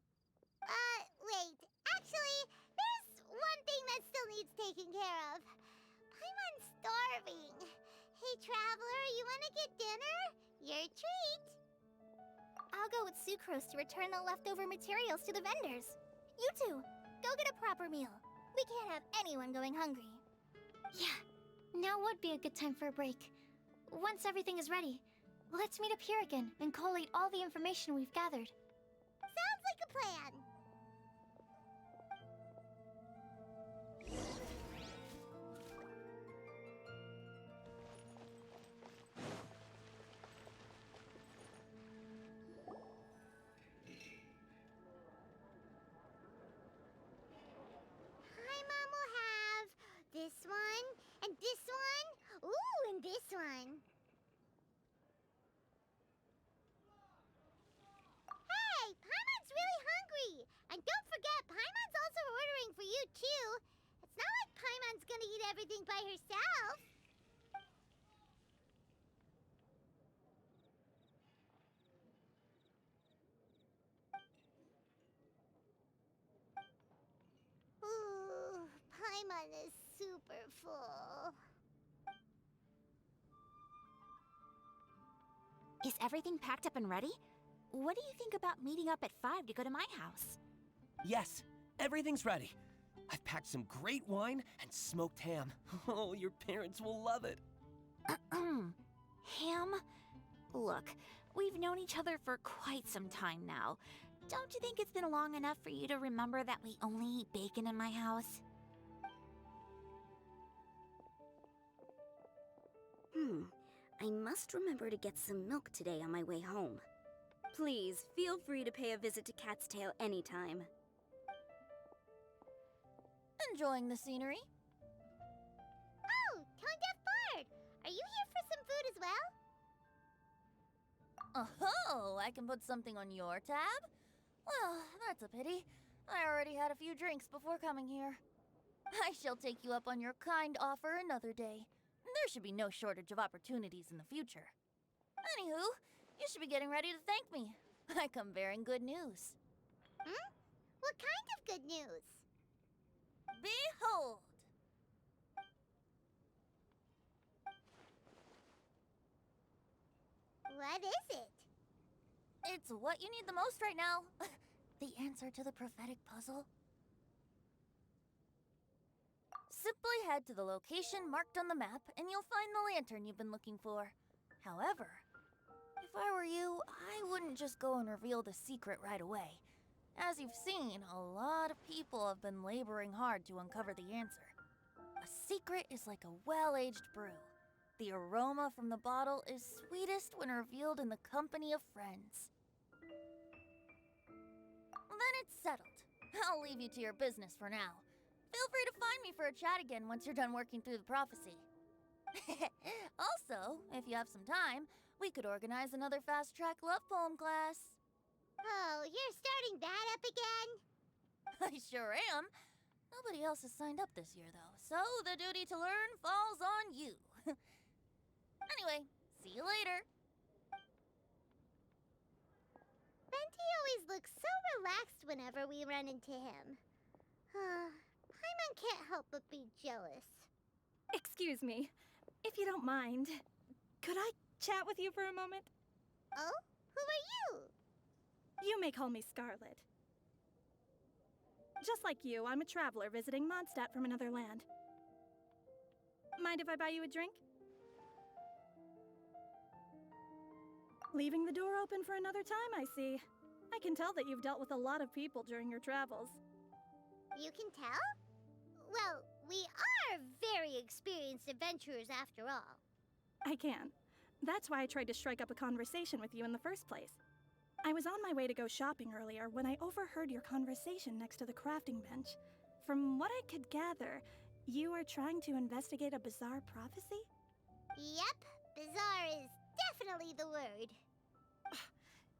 [SPEAKER 2] Wait. Actually, there's one thing that still needs taking care of. Paimon's starving. Hey, Traveler, you wanna get dinner? Your treat.
[SPEAKER 3] I'll go with Sucrose to return the leftover materials to the vendors. You two, go get a proper meal. We can't have anyone going hungry. Yeah, now would be a good time for a break. Once everything is ready, let's meet up here again and collate all the information we've gathered.
[SPEAKER 2] Sounds like a plan. Paimon will have this one, and this one, ooh, and this one. Hey, Paimon's really hungry! And don't forget, Paimon's also ordering for you, too. It's not like Paimon's gonna eat everything by herself. Ooh, Paimon is super full.
[SPEAKER 1] Is everything packed up and ready? What do you think about meeting up at 5 to go to my house?
[SPEAKER 15] Yes, everything's ready. I've packed some great wine and smoked ham. Oh, your parents will love it.
[SPEAKER 1] Ham? Look, we've known each other for quite some time now. Don't you think it's been long enough for you to remember that we only eat bacon in my house?
[SPEAKER 4] I must remember to get some milk today on my way home. Please, feel free to pay a visit to Cat's Tail anytime.
[SPEAKER 8] Enjoying the scenery?
[SPEAKER 2] Oh, Tone Deaf Bard! Are you here for some food as well?
[SPEAKER 8] Oh, I can put something on your tab? Well, that's a pity. I already had a few drinks before coming here. I shall take you up on your kind offer another day. There should be no shortage of opportunities in the future. Anywho, you should be getting ready to thank me. I come bearing good news.
[SPEAKER 2] What kind of good news?
[SPEAKER 8] Behold!
[SPEAKER 2] What is it?
[SPEAKER 8] It's what you need the most right now. The answer to the prophetic puzzle. Simply head to the location marked on the map and you'll find the lantern you've been looking for. However, if I were you, I wouldn't just go and reveal the secret right away. As you've seen, a lot of people have been laboring hard to uncover the answer. A secret is like a well-aged brew. The aroma from the bottle is sweetest when revealed in the company of friends. Then it's settled. I'll leave you to your business for now. Feel free to find me for a chat again once you're done working through the prophecy. Also, if you have some time, we could organize another fast-track love poem class.
[SPEAKER 2] Oh, you're starting that up again?
[SPEAKER 8] I sure am. Nobody else has signed up this year, though, so the duty to learn falls on you. Anyway, see you later.
[SPEAKER 2] Venti always looks so relaxed whenever we run into him. Paimon can't help but be jealous.
[SPEAKER 16] Excuse me, if you don't mind, could I chat with you for a moment?
[SPEAKER 2] Oh? Who are you?
[SPEAKER 16] You may call me Scarlet. Just like you, I'm a traveler visiting Mondstadt from another land. Mind if I buy you a drink? Leaving the door open for another time, I see. I can tell that you've dealt with a lot of people during your travels.
[SPEAKER 2] You can tell? Well, we are very experienced adventurers after all.
[SPEAKER 16] I can. That's why I tried to strike up a conversation with you in the first place. I was on my way to go shopping earlier when I overheard your conversation next to the crafting bench. From what I could gather, you are trying to investigate a bizarre prophecy?
[SPEAKER 2] Yep, bizarre is definitely the word.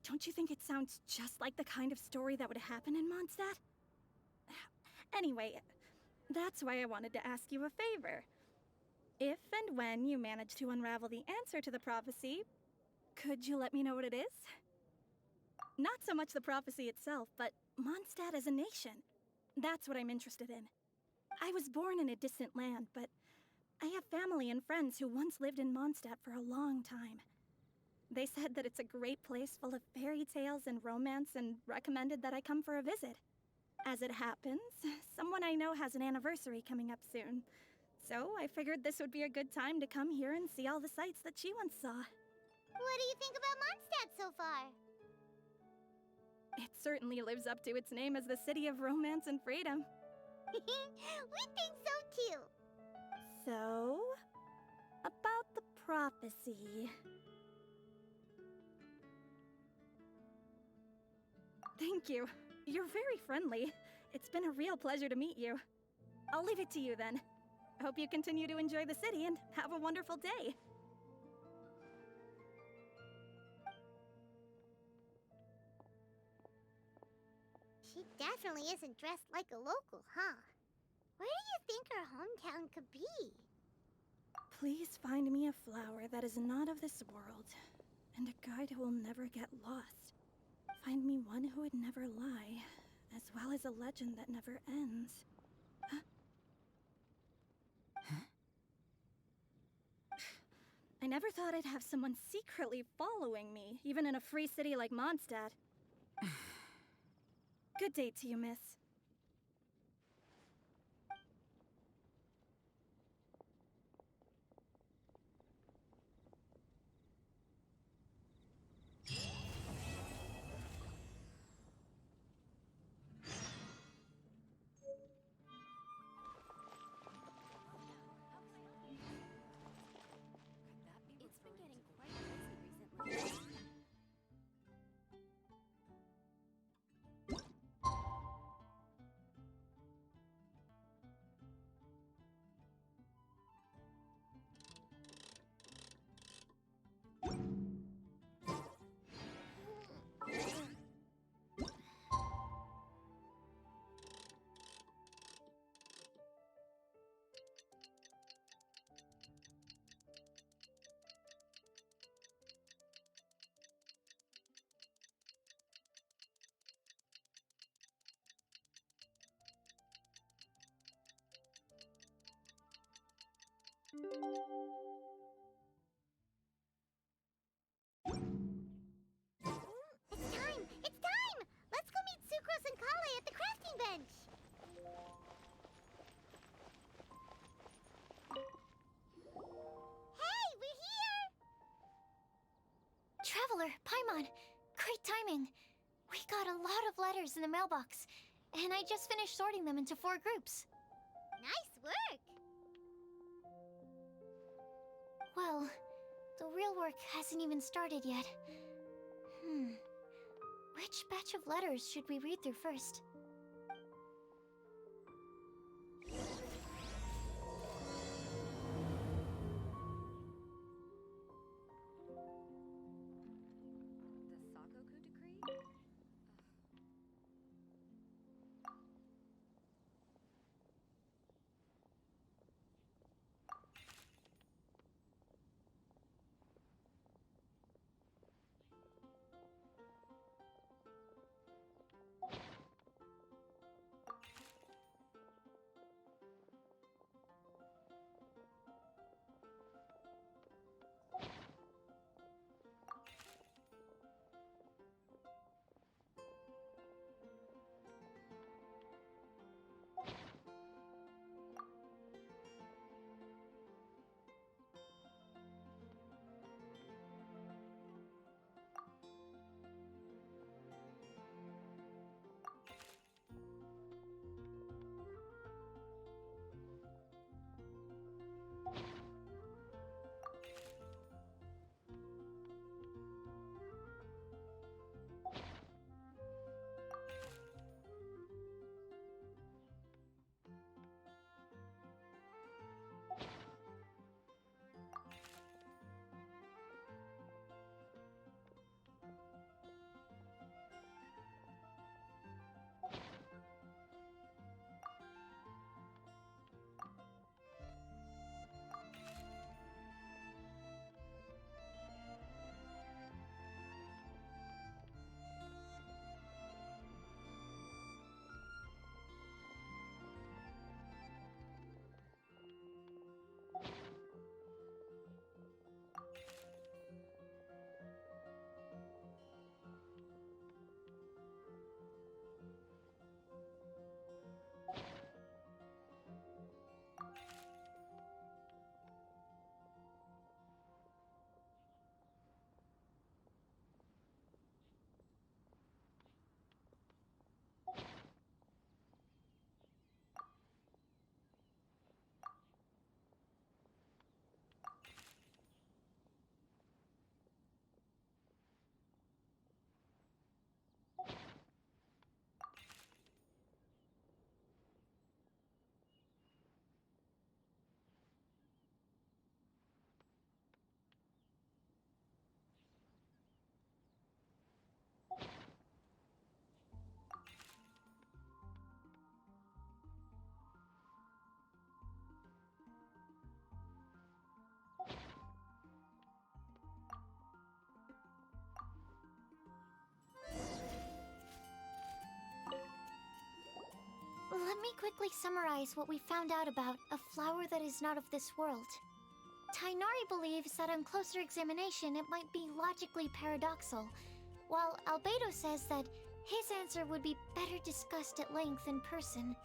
[SPEAKER 16] Don't you think it sounds just like the kind of story that would happen in Mondstadt? Anyway, that's why I wanted to ask you a favor. If and when you manage to unravel the answer to the prophecy, could you let me know what it is? Not so much the prophecy itself, but Mondstadt as a nation. That's what I'm interested in. I was born in a distant land, but I have family and friends who once lived in Mondstadt for a long time. They said that it's a great place full of fairy tales and romance and recommended that I come for a visit. As it happens, someone I know has an anniversary coming up soon. So I figured this would be a good time to come here and see all the sights that she once saw.
[SPEAKER 2] What do you think about Mondstadt so far?
[SPEAKER 16] It certainly lives up to its name as the city of romance and freedom.
[SPEAKER 2] We think so too.
[SPEAKER 16] So, about the prophecy. Thank you. You're very friendly. It's been a real pleasure to meet you. I'll leave it to you then. Hope you continue to enjoy the city and have a wonderful day.
[SPEAKER 2] She definitely isn't dressed like a local, huh? Where do you think her hometown could be?
[SPEAKER 16] Please find me a flower that is not of this world, and a guide who will never get lost. Find me one who would never lie, as well as a legend that never ends. I never thought I'd have someone secretly following me, even in a free city like Mondstadt. Good day to you, miss.
[SPEAKER 4] It's been getting quite busy recently.
[SPEAKER 2] It's time! It's time! Let's go meet Sucrose and Kale at the crafting bench! Hey, we're here!
[SPEAKER 3] Traveler, Paimon, great timing. We got a lot of letters in the mailbox, and I just finished sorting them into 4 groups.
[SPEAKER 2] Nice work!
[SPEAKER 3] Well, the real work hasn't even started yet. Which batch of letters should we read through first? quickly summarize what we found out about a flower that is not of this world. Tainari believes that on closer examination it might be logically paradoxal, while Albedo says that his answer would be better discussed at length in person.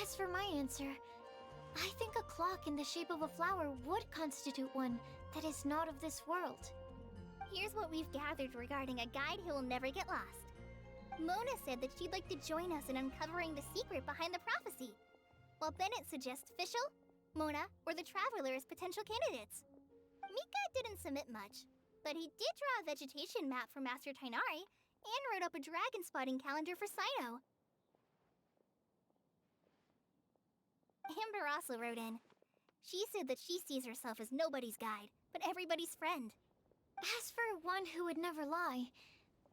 [SPEAKER 3] As for my answer, I think a clock in the shape of a flower would constitute one that is not of this world.
[SPEAKER 2] Here's what we've gathered regarding a guide who will never get lost. Mona said that she'd like to join us in uncovering the secret behind the prophecy, while Bennett suggests Fischl, Mona, or the Traveler as potential candidates. Mika didn't submit much, but he did draw a vegetation map for Master Tainari and wrote up a dragon spotting calendar for Sino. Amber also wrote in. She said that she sees herself as nobody's guide, but everybody's friend.
[SPEAKER 3] As for one who would never lie,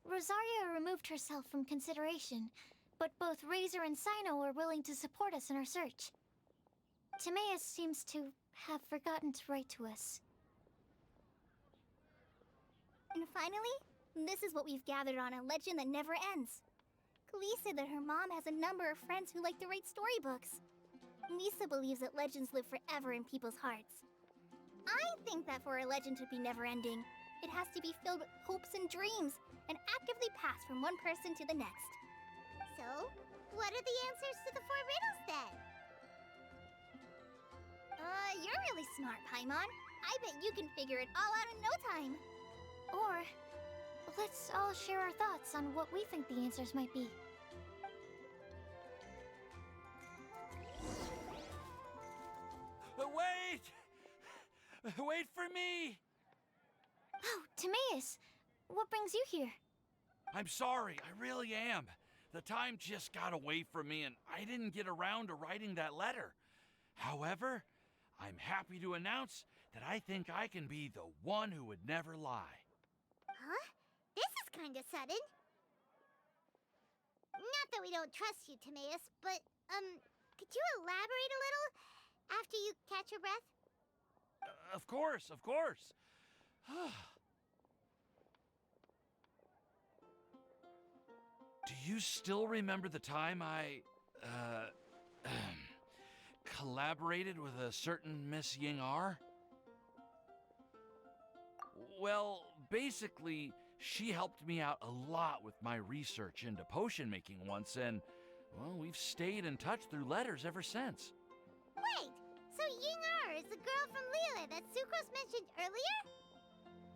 [SPEAKER 3] Rosaria removed herself from consideration, but both Razor and Sino are willing to support us in our search. Timaeus seems to have forgotten to write to us.
[SPEAKER 2] And finally, this is what we've gathered on a legend that never ends. Klee said that her mom has a number of friends who like to write storybooks. Lisa believes that legends live forever in people's hearts. I think that for a legend to be never-ending, it has to be filled with hopes and dreams, and actively pass from one person to the next. So, what are the answers to the 4 riddles then? You're really smart, Paimon. I bet you can figure it all out in no time.
[SPEAKER 3] Or, let's all share our thoughts on what we think the answers might be.
[SPEAKER 13] Wait! Wait for me!
[SPEAKER 3] Oh, Timaeus! What brings you here?
[SPEAKER 13] I'm sorry, I really am. The time just got away from me and I didn't get around to writing that letter. However, I'm happy to announce that I think I can be the one who would never lie.
[SPEAKER 2] Huh? This is kinda sudden. Not that we don't trust you, Timaeus, but, could you elaborate a little after you catch your breath?
[SPEAKER 13] Of course, of course. Do you still remember the time I, collaborated with a certain Miss Ying-R? Well, basically, she helped me out a lot with my research into potion making once, and, well, we've stayed in touch through letters ever since.
[SPEAKER 2] Wait, so Ying-R is the girl from Lila that Sucrose mentioned earlier?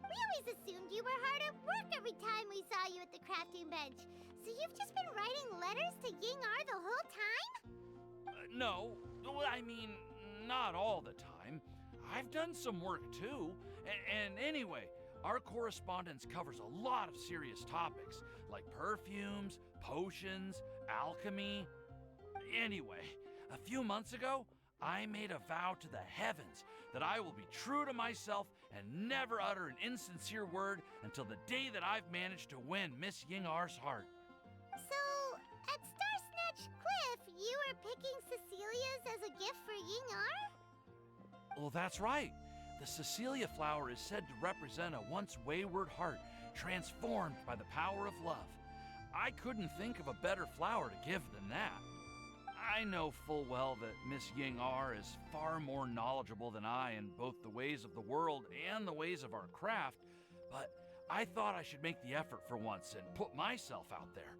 [SPEAKER 2] We always assumed you were hard at work every time we saw you at the crafting bench. So you've just been writing letters to Ying-R the whole time?
[SPEAKER 13] No, I mean, not all the time. I've done some work too. And anyway, our correspondence covers a lot of serious topics, like perfumes, potions, alchemy. Anyway, a few months ago, I made a vow to the heavens that I will be true to myself and never utter an insincere word until the day that I've managed to win Miss Ying-R's heart.
[SPEAKER 2] So, at Star Snatch Cliff, you were picking Cecilia's as a gift for Ying-R?
[SPEAKER 13] Well, that's right. The Cecilia flower is said to represent a once wayward heart transformed by the power of love. I couldn't think of a better flower to give than that. I know full well that Miss Ying-R is far more knowledgeable than I in both the ways of the world and the ways of our craft, but I thought I should make the effort for once and put myself out there.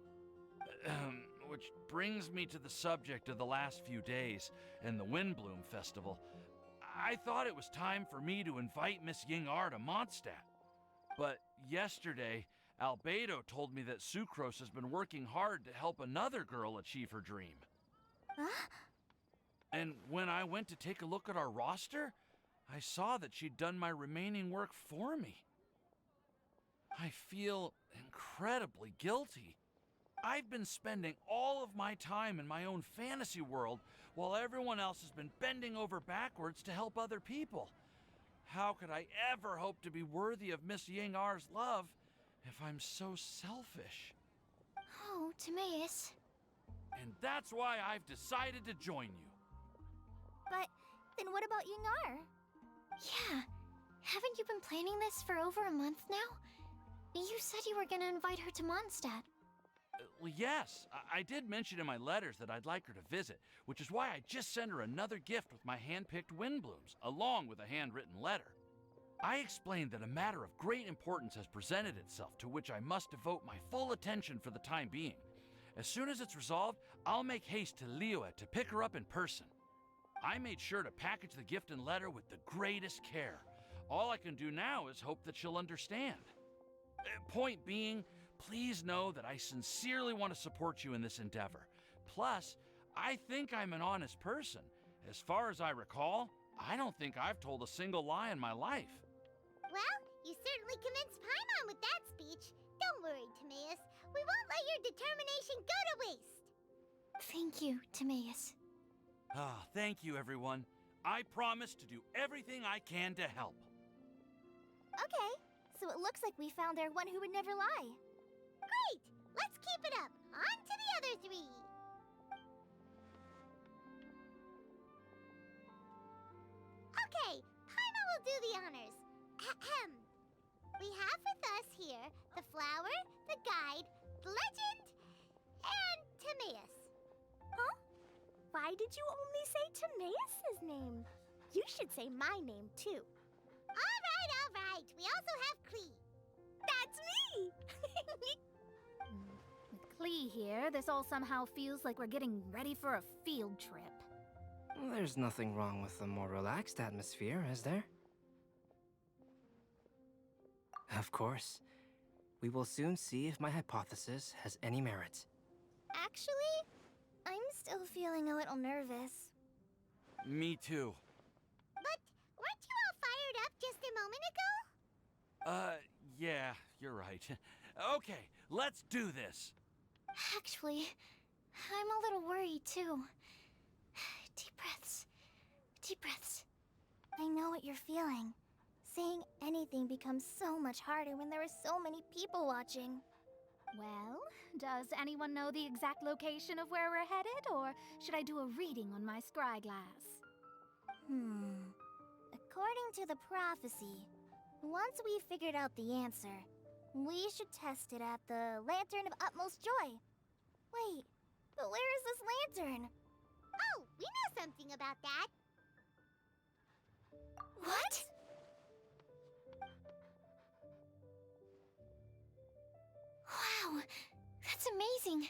[SPEAKER 13] Which brings me to the subject of the last few days and the Windbloom Festival. I thought it was time for me to invite Miss Ying-R to Mondstadt. But yesterday, Albedo told me that Sucrose has been working hard to help another girl achieve her dream.
[SPEAKER 2] Huh?
[SPEAKER 13] And when I went to take a look at our roster, I saw that she'd done my remaining work for me. I feel incredibly guilty. I've been spending all of my time in my own fantasy world while everyone else has been bending over backwards to help other people. How could I ever hope to be worthy of Miss Ying-R's love if I'm so selfish?
[SPEAKER 3] Oh, Timaeus.
[SPEAKER 13] And that's why I've decided to join you.
[SPEAKER 2] But then what about Ying-R?
[SPEAKER 3] Yeah, haven't you been planning this for over a month now? You said you were gonna invite her to Mondstadt.
[SPEAKER 13] Well, yes, I did mention in my letters that I'd like her to visit, which is why I just sent her another gift with my hand-picked wind blooms, along with a handwritten letter. I explained that a matter of great importance has presented itself to which I must devote my full attention for the time being. As soon as it's resolved, I'll make haste to Liyue to pick her up in person. I made sure to package the gift and letter with the greatest care. All I can do now is hope that she'll understand. Point being, please know that I sincerely want to support you in this endeavor. Plus, I think I'm an honest person. As far as I recall, I don't think I've told a single lie in my life.
[SPEAKER 2] Well, you certainly convinced Paimon with that speech. Don't worry, Timaeus. We won't let your determination go to waste.
[SPEAKER 3] Thank you, Timaeus.
[SPEAKER 13] Ah, thank you, everyone. I promise to do everything I can to help.
[SPEAKER 2] Okay, so it looks like we found our one who would never lie. Great! Let's keep it up. On to the other three. Okay, Paimon will do the honors. Ahem. We have with us here the flower, the guide, the legend, and Timaeus.
[SPEAKER 17] Huh? Why did you only say Timaeus' name? You should say my name, too.
[SPEAKER 2] All right. We also have Klee.
[SPEAKER 17] That's me!
[SPEAKER 14] With Klee here, this all somehow feels like we're getting ready for a field trip.
[SPEAKER 7] There's nothing wrong with a more relaxed atmosphere, is there? Of course. We will soon see if my hypothesis has any merit.
[SPEAKER 3] Actually, I'm still feeling a little nervous.
[SPEAKER 13] Me too.
[SPEAKER 2] But weren't you all fired up just a moment ago?
[SPEAKER 13] Yeah, you're right. Okay, let's do this.
[SPEAKER 3] Actually, I'm a little worried too. Deep breaths. Deep breaths. I know what you're feeling. Saying anything becomes so much harder when there are so many people watching.
[SPEAKER 14] Well, does anyone know the exact location of where we're headed, or should I do a reading on my scry glass?
[SPEAKER 3] According to the prophecy, once we figured out the answer, we should test it at the Lantern of Utmost Joy. Wait, but where is this lantern?
[SPEAKER 2] Oh, we know something about that.
[SPEAKER 3] What? Wow, that's amazing.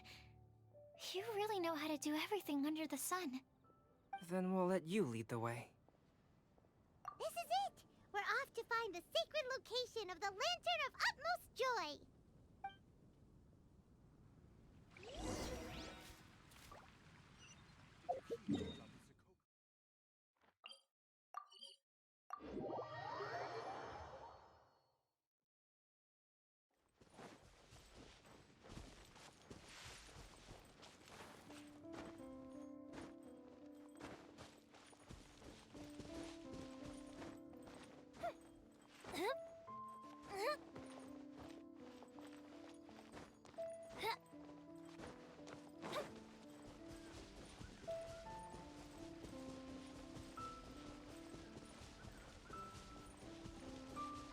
[SPEAKER 3] You really know how to do everything under the sun.
[SPEAKER 7] Then we'll let you lead the way.
[SPEAKER 2] This is it! We're off to find the sacred location of the Lantern of Utmost Joy!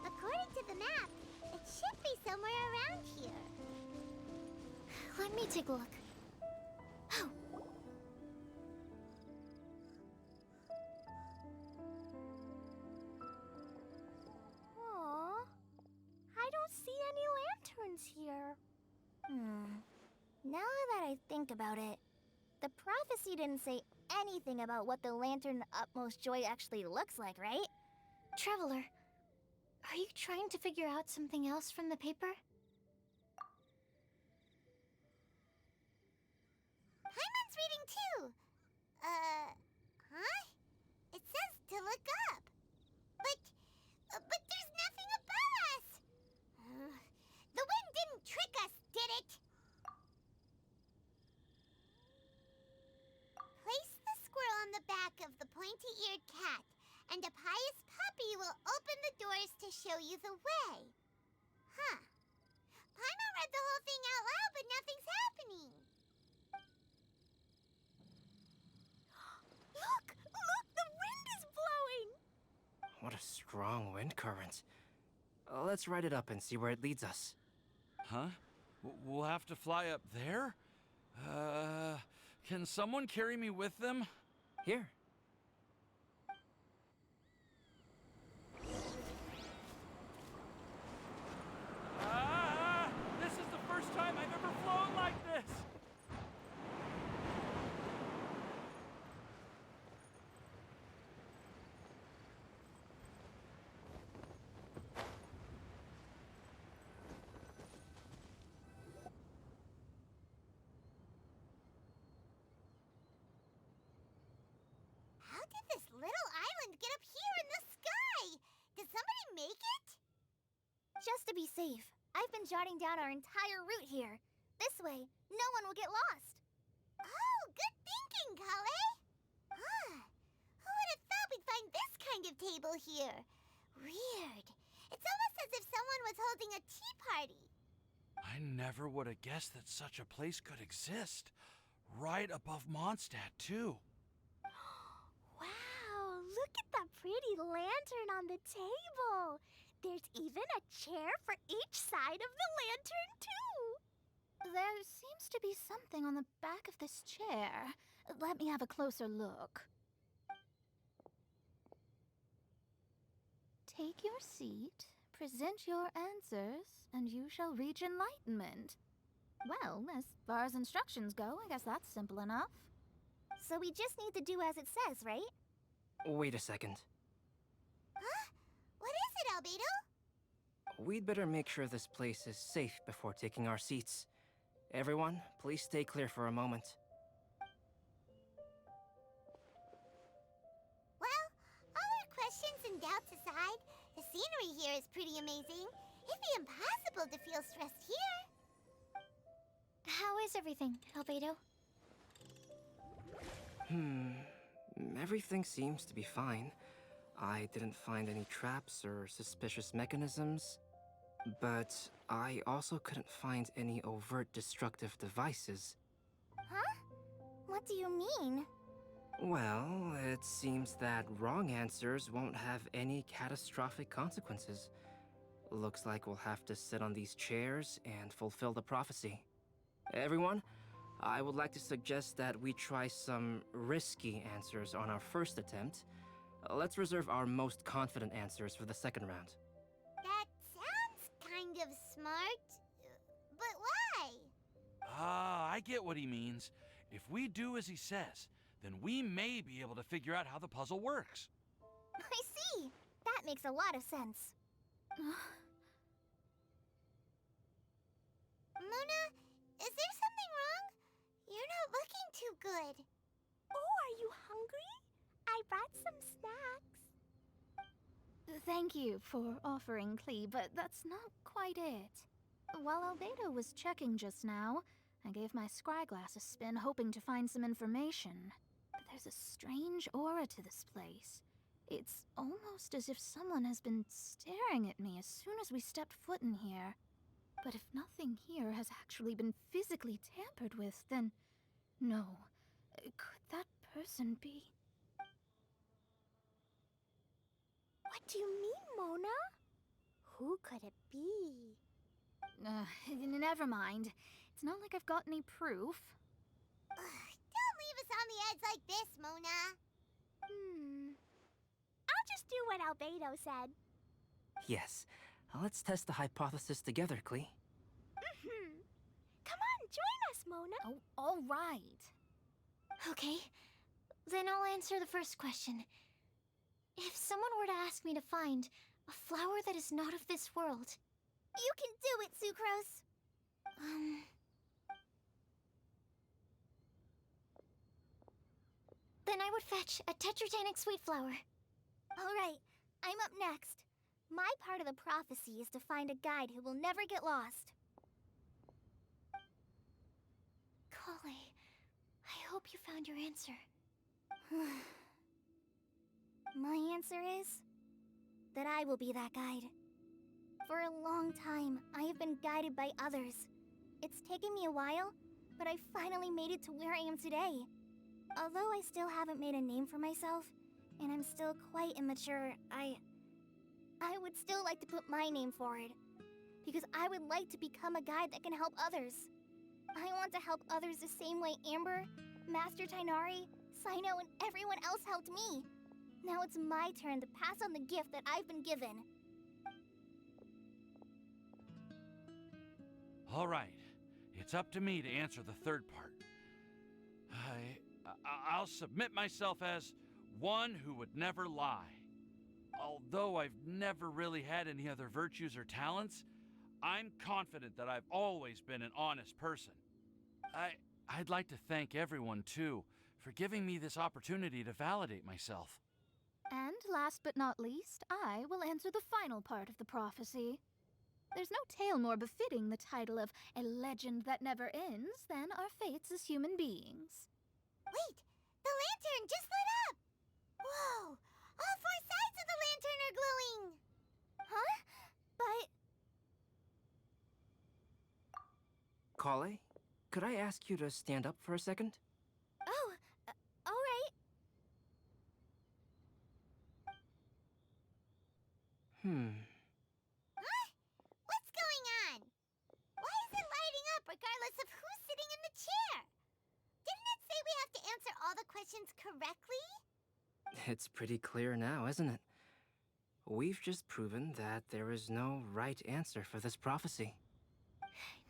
[SPEAKER 2] According to the map, it should be somewhere around here.
[SPEAKER 3] Let me take a look. Oh.
[SPEAKER 17] Aw, I don't see any lanterns here.
[SPEAKER 3] Now that I think about it, the prophecy didn't say anything about what the Lantern Utmost Joy actually looks like, right? Traveler, are you trying to figure out something else from the paper?
[SPEAKER 2] Paimon's reading too. Huh? It says to look up. But there's nothing above us. The wind didn't trick us, did it? Place the squirrel on the back of the pointy-eared cat, and a pious puppy will open the doors to show you the way. Huh. Paimon read the whole thing out loud, but nothing's happening.
[SPEAKER 17] Look! The wind is blowing!
[SPEAKER 7] What a strong wind current. Let's ride it up and see where it leads us.
[SPEAKER 13] Huh? We'll have to fly up there? Can someone carry me with them?
[SPEAKER 7] Here.
[SPEAKER 13] This is the first time I've ever flown like this!
[SPEAKER 2] How did this little island get up here in the sky? Did somebody make it?
[SPEAKER 17] Just to be safe, I've been jotting down our entire route here. This way, no one will get lost.
[SPEAKER 2] Oh, good thinking, Kale. Who would have thought we'd find this kind of table here? Weird. It's almost as if someone was holding a tea party.
[SPEAKER 13] I never would have guessed that such a place could exist. Right above Mondstadt, too.
[SPEAKER 17] Wow, look at that pretty lantern on the table. There's even a chair for each side of the lantern, too.
[SPEAKER 14] There seems to be something on the back of this chair. Let me have a closer look. Take your seat, present your answers, and you shall reach enlightenment. Well, as far as instructions go, I guess that's simple enough.
[SPEAKER 17] So we just need to do as it says, right?
[SPEAKER 7] Wait a second.
[SPEAKER 2] Huh? What is it, Albedo?
[SPEAKER 7] We'd better make sure this place is safe before taking our seats. Everyone, please stay clear for a moment.
[SPEAKER 2] Well, all our questions and doubts aside, the scenery here is pretty amazing. It'd be impossible to feel stressed here.
[SPEAKER 3] How is everything, Albedo?
[SPEAKER 7] Everything seems to be fine. I didn't find any traps or suspicious mechanisms, but I also couldn't find any overt destructive devices.
[SPEAKER 17] Huh? What do you mean?
[SPEAKER 7] Well, it seems that wrong answers won't have any catastrophic consequences. Looks like we'll have to sit on these chairs and fulfill the prophecy. Everyone, I would like to suggest that we try some risky answers on our first attempt. Let's reserve our most confident answers for the second round.
[SPEAKER 2] That sounds kind of smart. But why?
[SPEAKER 13] I get what he means. If we do as he says, then we may be able to figure out how the puzzle works.
[SPEAKER 17] I see. That makes a lot of sense.
[SPEAKER 2] Mona, is there something wrong? You're not looking too good.
[SPEAKER 17] Oh, are you hungry? I brought some snacks.
[SPEAKER 14] Thank you for offering, Klee, but that's not quite it. While Albedo was checking just now, I gave my scryglass a spin hoping to find some information. But there's a strange aura to this place. It's almost as if someone has been staring at me as soon as we stepped foot in here. But if nothing here has actually been physically tampered with, then no. Could that person be?
[SPEAKER 17] What do you mean, Mona? Who could it be?
[SPEAKER 14] Never mind. It's not like I've got any proof.
[SPEAKER 2] Don't leave us on the edge like this, Mona.
[SPEAKER 17] I'll just do what Albedo said.
[SPEAKER 7] Yes, let's test the hypothesis together, Klee.
[SPEAKER 17] Come on, join us, Mona.
[SPEAKER 14] Oh, all right.
[SPEAKER 3] Okay, then I'll answer the first question. If someone were to ask me to find a flower that is not of this world...
[SPEAKER 17] You can do it, Sucrose.
[SPEAKER 3] Then I would fetch a tetragenic sweet flower.
[SPEAKER 17] All right, I'm up next. My part of the prophecy is to find a guide who will never get lost.
[SPEAKER 3] Kale, I hope you found your answer.
[SPEAKER 17] My answer is that I will be that guide. For a long time, I have been guided by others. It's taken me a while, but I finally made it to where I am today. Although I still haven't made a name for myself, and I'm still quite immature, I would still like to put my name forward. because I would like to become a guide that can help others. I want to help others the same way Amber, Master Tainari, Sino, and everyone else helped me. Now it's my turn to pass on the gift that I've been given.
[SPEAKER 13] All right. It's up to me to answer the third part. I'll submit myself as one who would never lie. Although I've never really had any other virtues or talents, I'm confident that I've always been an honest person. I'd like to thank everyone, too, for giving me this opportunity to validate myself.
[SPEAKER 14] And last but not least, I will answer the final part of the prophecy. There's no tale more befitting the title of a legend that never ends than our fates as human beings.
[SPEAKER 2] Wait! The lantern just lit up! Whoa! All four sides of the lantern are glowing!
[SPEAKER 17] Huh? But...
[SPEAKER 7] Kale, could I ask you to stand up for a second?
[SPEAKER 17] Oh, alright.
[SPEAKER 2] Huh? What's going on? Why is it lighting up regardless of who's sitting in the chair? Didn't it say we have to answer all the questions correctly?
[SPEAKER 7] It's pretty clear now, isn't it? We've just proven that there is no right answer for this prophecy.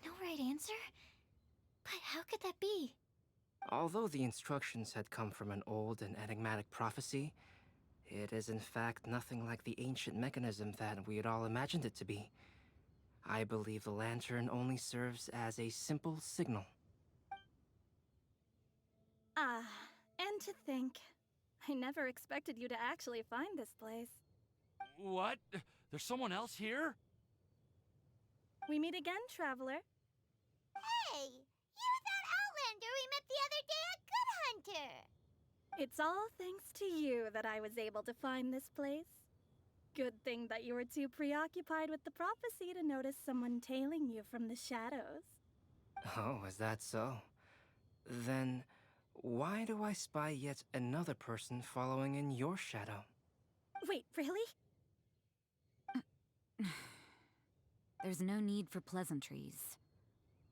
[SPEAKER 3] No right answer? But how could that be?
[SPEAKER 7] Although the instructions had come from an old and enigmatic prophecy, it is in fact nothing like the ancient mechanism that we had all imagined it to be. I believe the lantern only serves as a simple signal.
[SPEAKER 16] And to think, I never expected you to actually find this place.
[SPEAKER 13] What? There's someone else here?
[SPEAKER 16] We meet again, traveler.
[SPEAKER 2] Hey! You're that Outlander we met the other day at Good Hunter!
[SPEAKER 16] It's all thanks to you that I was able to find this place. Good thing that you were too preoccupied with the prophecy to notice someone tailing you from the shadows.
[SPEAKER 7] Oh, is that so? Then, why do I spy yet another person following in your shadow?
[SPEAKER 16] Wait, really?
[SPEAKER 9] There's no need for pleasantries.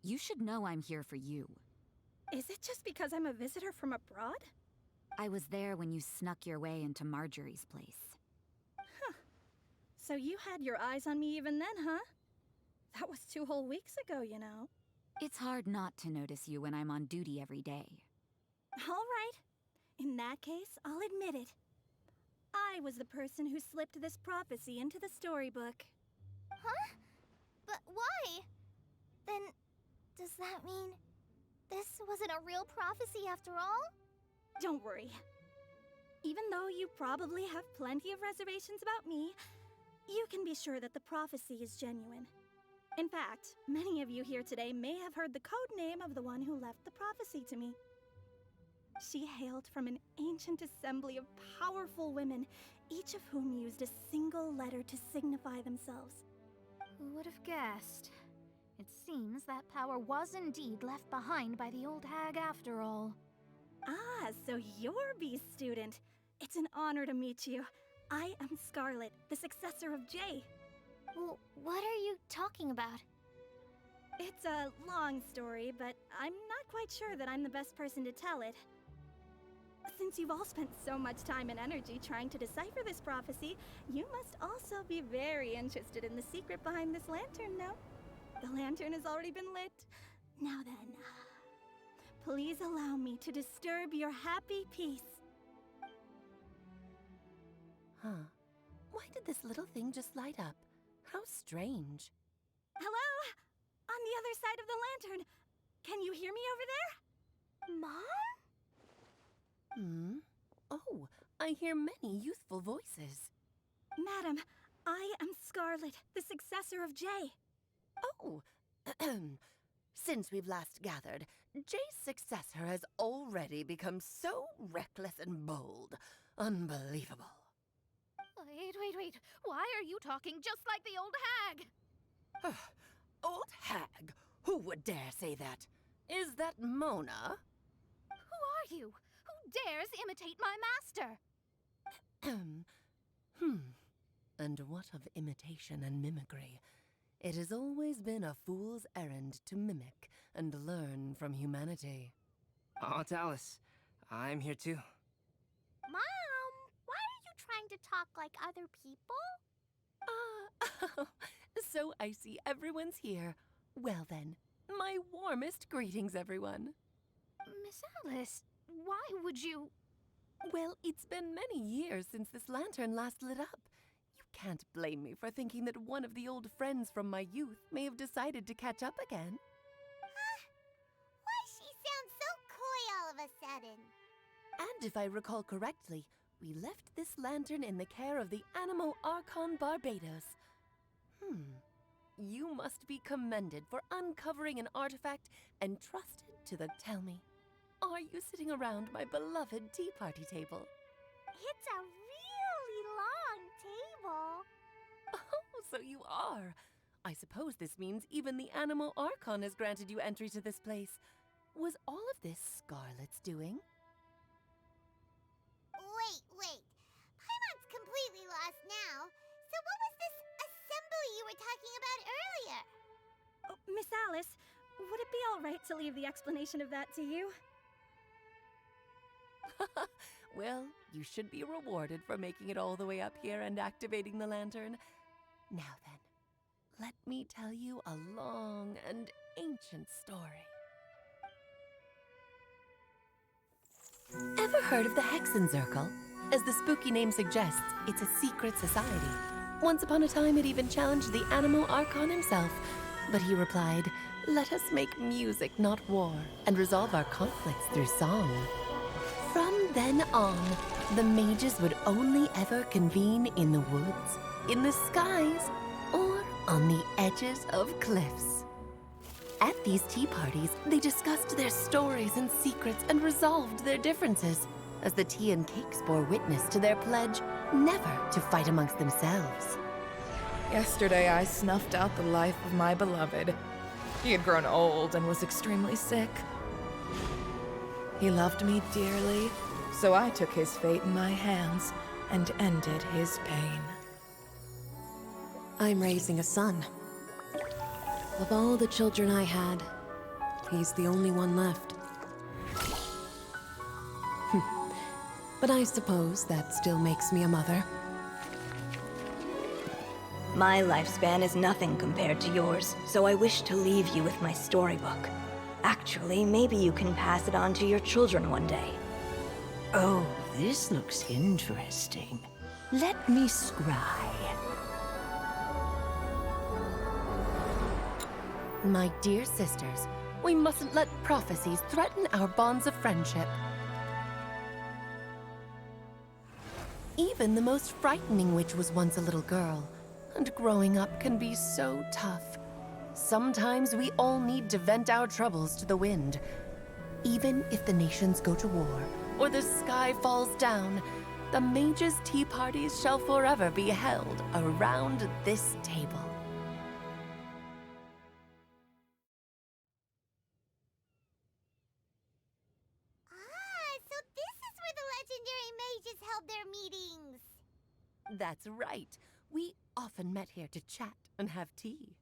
[SPEAKER 9] You should know I'm here for you.
[SPEAKER 16] Is it just because I'm a visitor from abroad?
[SPEAKER 9] I was there when you snuck your way into Marjorie's place.
[SPEAKER 16] Huh. So you had your eyes on me even then, huh? That was 2 whole weeks ago, you know.
[SPEAKER 9] It's hard not to notice you when I'm on duty every day.
[SPEAKER 16] All right. In that case, I'll admit it. I was the person who slipped this prophecy into the storybook.
[SPEAKER 17] Huh? But why? Then, does that mean this wasn't a real prophecy after all?
[SPEAKER 16] Don't worry. Even though you probably have plenty of reservations about me, you can be sure that the prophecy is genuine. In fact, many of you here today may have heard the code name of the one who left the prophecy to me. She hailed from an ancient assembly of powerful women, each of whom used a single letter to signify themselves.
[SPEAKER 14] Who would have guessed? It seems that power was indeed left behind by the old hag after all.
[SPEAKER 16] Ah, so you're B's student. It's an honor to meet you. I am Scarlet, the successor of Jay.
[SPEAKER 3] Well, what are you talking about?
[SPEAKER 16] It's a long story, but I'm not quite sure that I'm the best person to tell it. Since you've all spent so much time and energy trying to decipher this prophecy, you must also be very interested in the secret behind this lantern, no? The lantern has already been lit. Now then, please allow me to disturb your happy peace.
[SPEAKER 10] Huh. Why did this little thing just light up? How strange.
[SPEAKER 16] Hello? On the other side of the lantern. Can you hear me over there?
[SPEAKER 10] Mom? Oh, I hear many youthful voices.
[SPEAKER 16] Madam, I am Scarlet, the successor of Jay.
[SPEAKER 10] Oh, since we've last gathered, Jay's successor has already become so reckless and bold. Unbelievable.
[SPEAKER 14] Wait. Why are you talking just like the old hag?
[SPEAKER 10] Old hag? Who would dare say that? Is that Mona?
[SPEAKER 14] Who are you? Who dares imitate my master?
[SPEAKER 10] And what of imitation and mimicry?
[SPEAKER 18] It has always been a fool's errand to mimic and learn from humanity.
[SPEAKER 7] Oh, Dallas, I'm here too.
[SPEAKER 2] Mom, why are you trying to talk like other people?
[SPEAKER 18] So I see everyone's here. Well then, my warmest greetings, everyone.
[SPEAKER 14] Miss Alice, why would you...
[SPEAKER 18] Well, it's been many years since this lantern last lit up. You can't blame me for thinking that one of the old friends from my youth may have decided to catch up again.
[SPEAKER 2] Why she sounds so coy all of a sudden?
[SPEAKER 18] And if I recall correctly, we left this lantern in the care of the Animo Archon Barbados. You must be commended for uncovering an artifact entrusted to the... Tell me, are you sitting around my beloved tea party table?
[SPEAKER 2] It's a really long table.
[SPEAKER 18] Oh, so you are. I suppose this means even the Animo Archon has granted you entry to this place. Was all of this Scarlet's doing?
[SPEAKER 2] Wait. Paimon's completely lost now. So what was this assembly you were talking about earlier?
[SPEAKER 16] Oh, Miss Alice, would it be all right to leave the explanation of that to you?
[SPEAKER 18] Well, you should be rewarded for making it all the way up here and activating the lantern. Now then, let me tell you a long and ancient story. Ever heard of the Hexenzirkel? As the spooky name suggests, it's a secret society. Once upon a time, it even challenged the Animo Archon himself. But he replied, "Let us make music, not war, and resolve our conflicts through song." From then on, the mages would only ever convene in the woods, in the skies, or on the edges of cliffs. At these tea parties, they discussed their stories and secrets and resolved their differences, as the tea and cakes bore witness to their pledge never to fight amongst themselves.
[SPEAKER 19] Yesterday, I snuffed out the life of my beloved. He had grown old and was extremely sick. He loved me dearly, so I took his fate in my hands and ended his pain.
[SPEAKER 10] I'm raising a son. Of all the children I had, he's the only one left. But I suppose that still makes me a mother.
[SPEAKER 20] My lifespan is nothing compared to yours, so I wish to leave you with my storybook. Actually, maybe you can pass it on to your children one day.
[SPEAKER 21] Oh, this looks interesting. Let me scry.
[SPEAKER 18] My dear sisters, we mustn't let prophecies threaten our bonds of friendship. Even the most frightening witch was once a little girl, and growing up can be so tough. Sometimes we all need to vent our troubles to the wind. Even if the nations go to war, or the sky falls down, the mages' tea parties shall forever be held around this table.
[SPEAKER 2] So this is where the legendary mages held their meetings.
[SPEAKER 18] That's right. We often met here to chat and have tea.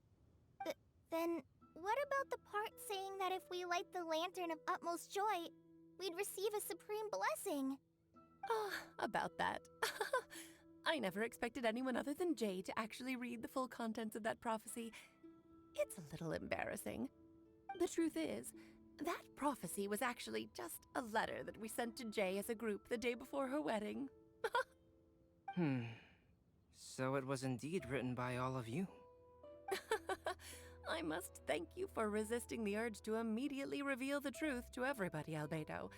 [SPEAKER 17] Then, what about the part saying that if we light the lantern of utmost joy, we'd receive a supreme blessing?
[SPEAKER 18] About that. I never expected anyone other than Jay to actually read the full contents of that prophecy. It's a little embarrassing. The truth is, that prophecy was actually just a letter that we sent to Jay as a group the day before her wedding.
[SPEAKER 7] So it was indeed written by all of you.
[SPEAKER 18] I must thank you for resisting the urge to immediately reveal the truth to everybody, Albedo.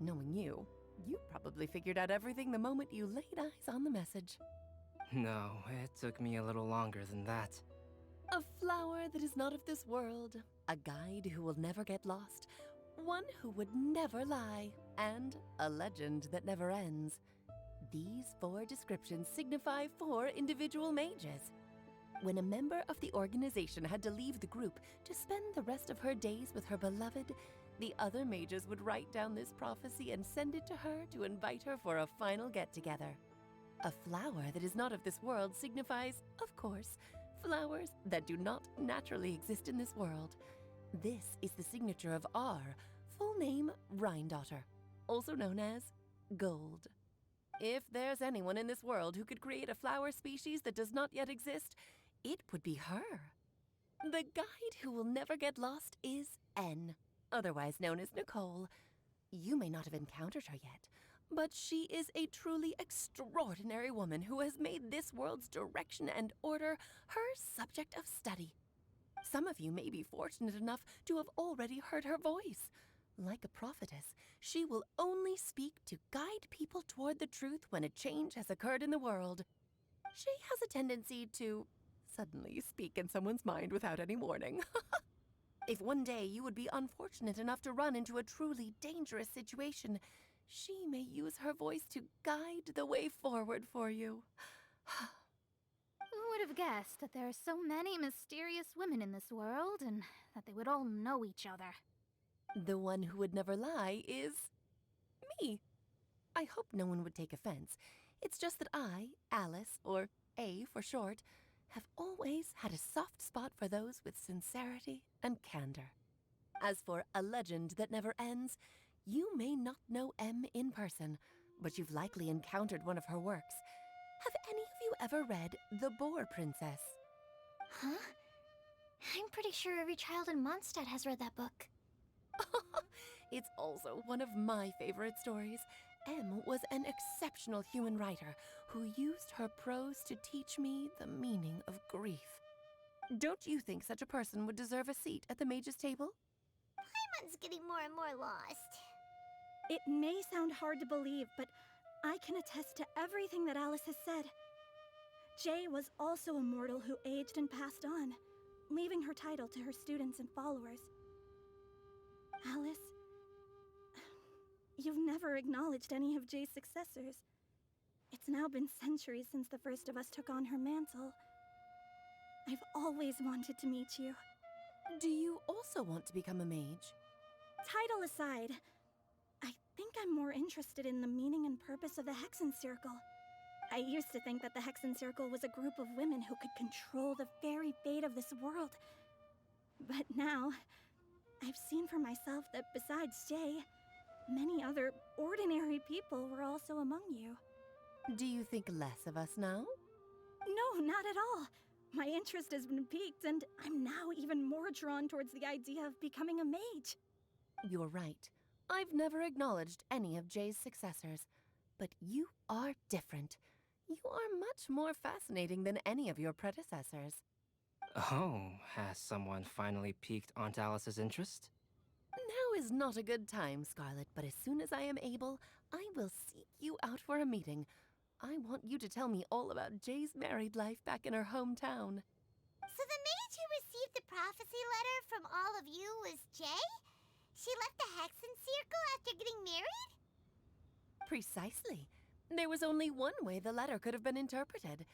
[SPEAKER 18] Knowing you, you probably figured out everything the moment you laid eyes on the message.
[SPEAKER 7] No, it took me a little longer than that.
[SPEAKER 18] A flower that is not of this world, a guide who will never get lost, one who would never lie, and a legend that never ends. These 4 descriptions signify 4 individual mages. When a member of the organization had to leave the group to spend the rest of her days with her beloved, the other mages would write down this prophecy and send it to her to invite her for a final get-together. A flower that is not of this world signifies, of course, flowers that do not naturally exist in this world. This is the signature of our full name, Rhine-daughter, also known as Gold. If there's anyone in this world who could create a flower species that does not yet exist, it would be her. The guide who will never get lost is N, otherwise known as Nicole. You may not have encountered her yet, but she is a truly extraordinary woman who has made this world's direction and order her subject of study. Some of you may be fortunate enough to have already heard her voice. Like a prophetess, she will only speak to guide people toward the truth when a change has occurred in the world. She has a tendency to suddenly speak in someone's mind without any warning. If one day you would be unfortunate enough to run into a truly dangerous situation, she may use her voice to guide the way forward for you.
[SPEAKER 14] Who would have guessed that there are so many mysterious women in this world and that they would all know each other?
[SPEAKER 18] The one who would never lie is me. I hope no one would take offense. It's just that I, Alice, or A for short, have always had a soft spot for those with sincerity and candor. As for a legend that never ends, you may not know M in person, but you've likely encountered one of her works. Have any of you ever read The Boar Princess?
[SPEAKER 3] Huh? I'm pretty sure every child in Mondstadt has read that book.
[SPEAKER 18] It's also one of my favorite stories. M was an exceptional human writer who used her prose to teach me the meaning of grief. Don't you think such a person would deserve a seat at the mage's table?
[SPEAKER 2] Paimon's getting more and more lost.
[SPEAKER 16] It may sound hard to believe, but I can attest to everything that Alice has said. Jay was also a mortal who aged and passed on, leaving her title to her students and followers. Alice, you've never acknowledged any of Jay's successors. It's now been centuries since the first of us took on her mantle. I've always wanted to meet you.
[SPEAKER 18] Do you also want to become a mage?
[SPEAKER 16] Title aside, I think I'm more interested in the meaning and purpose of the Hexen Circle. I used to think that the Hexen Circle was a group of women who could control the very fate of this world. But now, I've seen for myself that besides Jay, many other ordinary people were also among you.
[SPEAKER 18] Do you think less of us now?
[SPEAKER 16] No, not at all. My interest has been piqued, and I'm now even more drawn towards the idea of becoming a mage.
[SPEAKER 18] You're right. I've never acknowledged any of Jay's successors, but you are different. You are much more fascinating than any of your predecessors.
[SPEAKER 7] Oh, has someone finally piqued Aunt Alice's interest?
[SPEAKER 18] Now is not a good time, Scarlet, but as soon as I am able, I will seek you out for a meeting. I want you to tell me all about Jay's married life back in her hometown.
[SPEAKER 2] So the mage who received the prophecy letter from all of you was Jay? She left the Hexen Circle after getting married?
[SPEAKER 18] Precisely. There was only one way the letter could have been interpreted.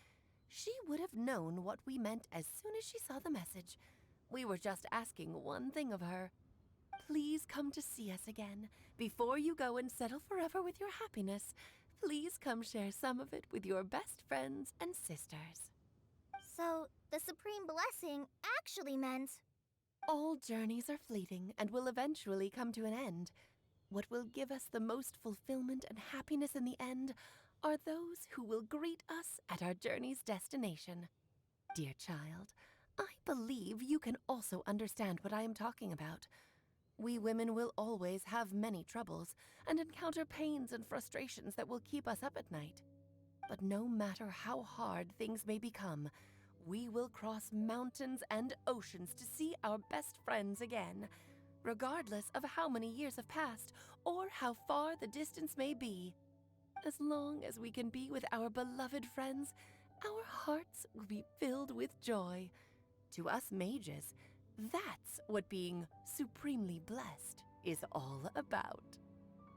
[SPEAKER 18] She would have known what we meant as soon as she saw the message. We were just asking one thing of her. Please come to see us again. Before you go and settle forever with your happiness, please come share some of it with your best friends and sisters.
[SPEAKER 17] So, the Supreme Blessing actually meant...
[SPEAKER 18] All journeys are fleeting and will eventually come to an end. What will give us the most fulfillment and happiness in the end are those who will greet us at our journey's destination. Dear child, I believe you can also understand what I am talking about. We women will always have many troubles and encounter pains and frustrations that will keep us up at night. But no matter how hard things may become, we will cross mountains and oceans to see our best friends again, regardless of how many years have passed or how far the distance may be. As long as we can be with our beloved friends, our hearts will be filled with joy. To us mages, that's what being supremely blessed is all about.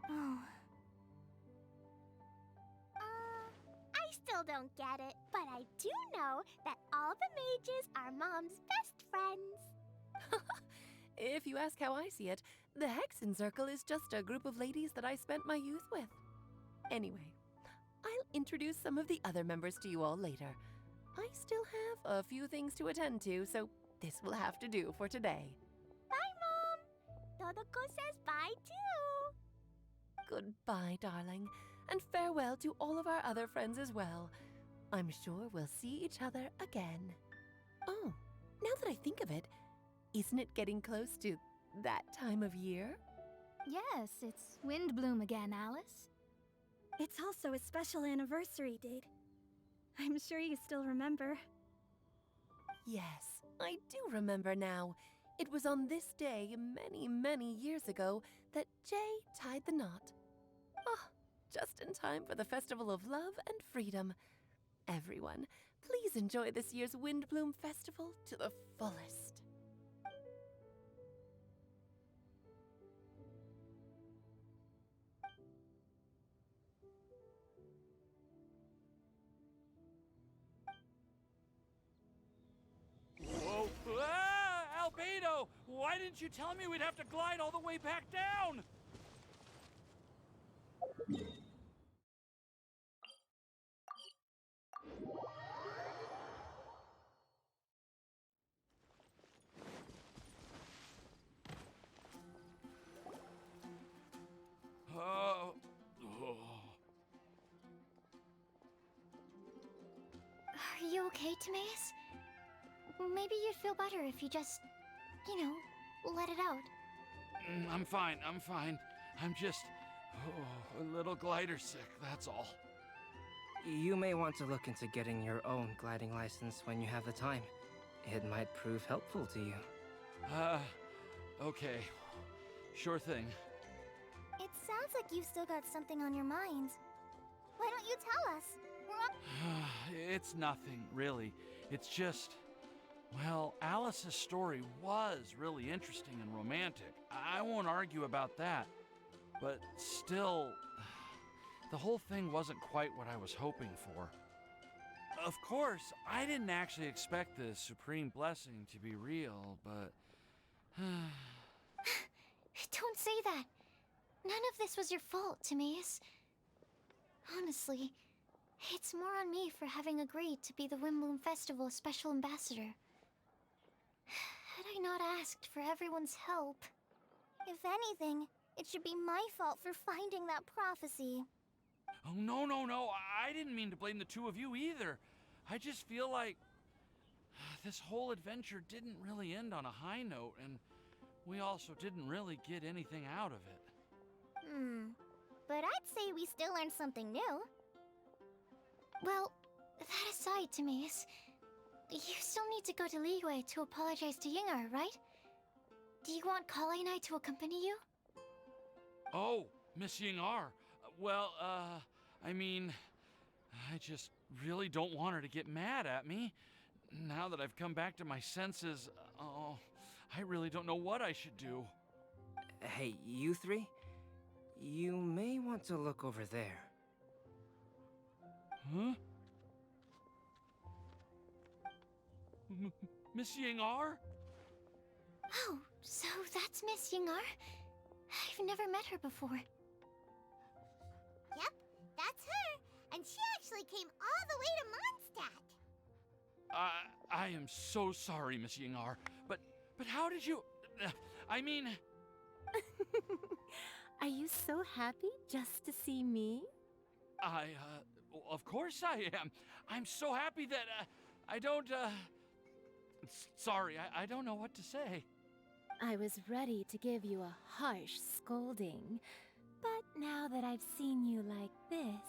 [SPEAKER 17] Oh.
[SPEAKER 2] I still don't get it, but I do know that all the mages are Mom's best friends.
[SPEAKER 18] If you ask how I see it, the Hexen Circle is just a group of ladies that I spent my youth with. Anyway, I'll introduce some of the other members to you all later. I still have a few things to attend to, so this will have to do for today.
[SPEAKER 2] Bye, Mom! Todoko says bye, too!
[SPEAKER 18] Goodbye, darling, and farewell to all of our other friends as well. I'm sure we'll see each other again. Oh, now that I think of it, isn't it getting close to that time of year?
[SPEAKER 14] Yes, it's Windbloom again, Alice.
[SPEAKER 16] It's also a special anniversary date. I'm sure you still remember.
[SPEAKER 18] Yes, I do remember now. It was on this day many, many years ago that Jay tied the knot. Ah, just in time for the Festival of Love and Freedom. Everyone, please enjoy this year's Windbloom Festival to the fullest.
[SPEAKER 13] Whoa! Ah! Albedo! Why didn't you tell me we'd have to glide all the way back down? Oh.
[SPEAKER 3] Are you okay, Timaeus? Maybe you'd feel better if you just, let it out.
[SPEAKER 13] I'm fine, I'm fine. I'm just a little glider sick, that's all.
[SPEAKER 7] You may want to look into getting your own gliding license when you have the time. It might prove helpful to you.
[SPEAKER 13] Okay. Sure thing.
[SPEAKER 17] It sounds like you've still got something on your mind. Why don't you tell us?
[SPEAKER 13] It's nothing, really. It's just... Well, Alice's story was really interesting and romantic. I won't argue about that. But still, the whole thing wasn't quite what I was hoping for. Of course, I didn't actually expect the supreme blessing to be real, but...
[SPEAKER 3] Don't say that. None of this was your fault, Timaeus. Honestly, it's more on me for having agreed to be the Windbloom Festival Special Ambassador. Had I not asked for everyone's help...
[SPEAKER 17] If anything, it should be my fault for finding that prophecy.
[SPEAKER 13] Oh, no, no, no. I didn't mean to blame the two of you either. I just feel like this whole adventure didn't really end on a high note, and we also didn't really get anything out of it.
[SPEAKER 17] But I'd say we still learned something new.
[SPEAKER 3] Well, that aside, Timaeus, you still need to go to Liyue to apologize to Yingar, right? Do you want Kale and I to accompany you?
[SPEAKER 13] Oh, Miss Yingar. Well, I mean, I just really don't want her to get mad at me. Now that I've come back to my senses, I really don't know what I should do.
[SPEAKER 7] Hey, you three? You may want to look over there.
[SPEAKER 13] Huh? Miss Yingar?
[SPEAKER 3] Oh, so that's Miss Yingar? I've never met her before.
[SPEAKER 2] Yep, that's her. And she actually came all the way to Mondstadt.
[SPEAKER 13] I am so sorry, Miss Yingar. But how did you... I mean...
[SPEAKER 10] Are you so happy just to see me?
[SPEAKER 13] Of course I am. I'm so happy that, I don't, sorry, I don't know what to say.
[SPEAKER 10] I was ready to give you a harsh scolding, but now that I've seen you like this,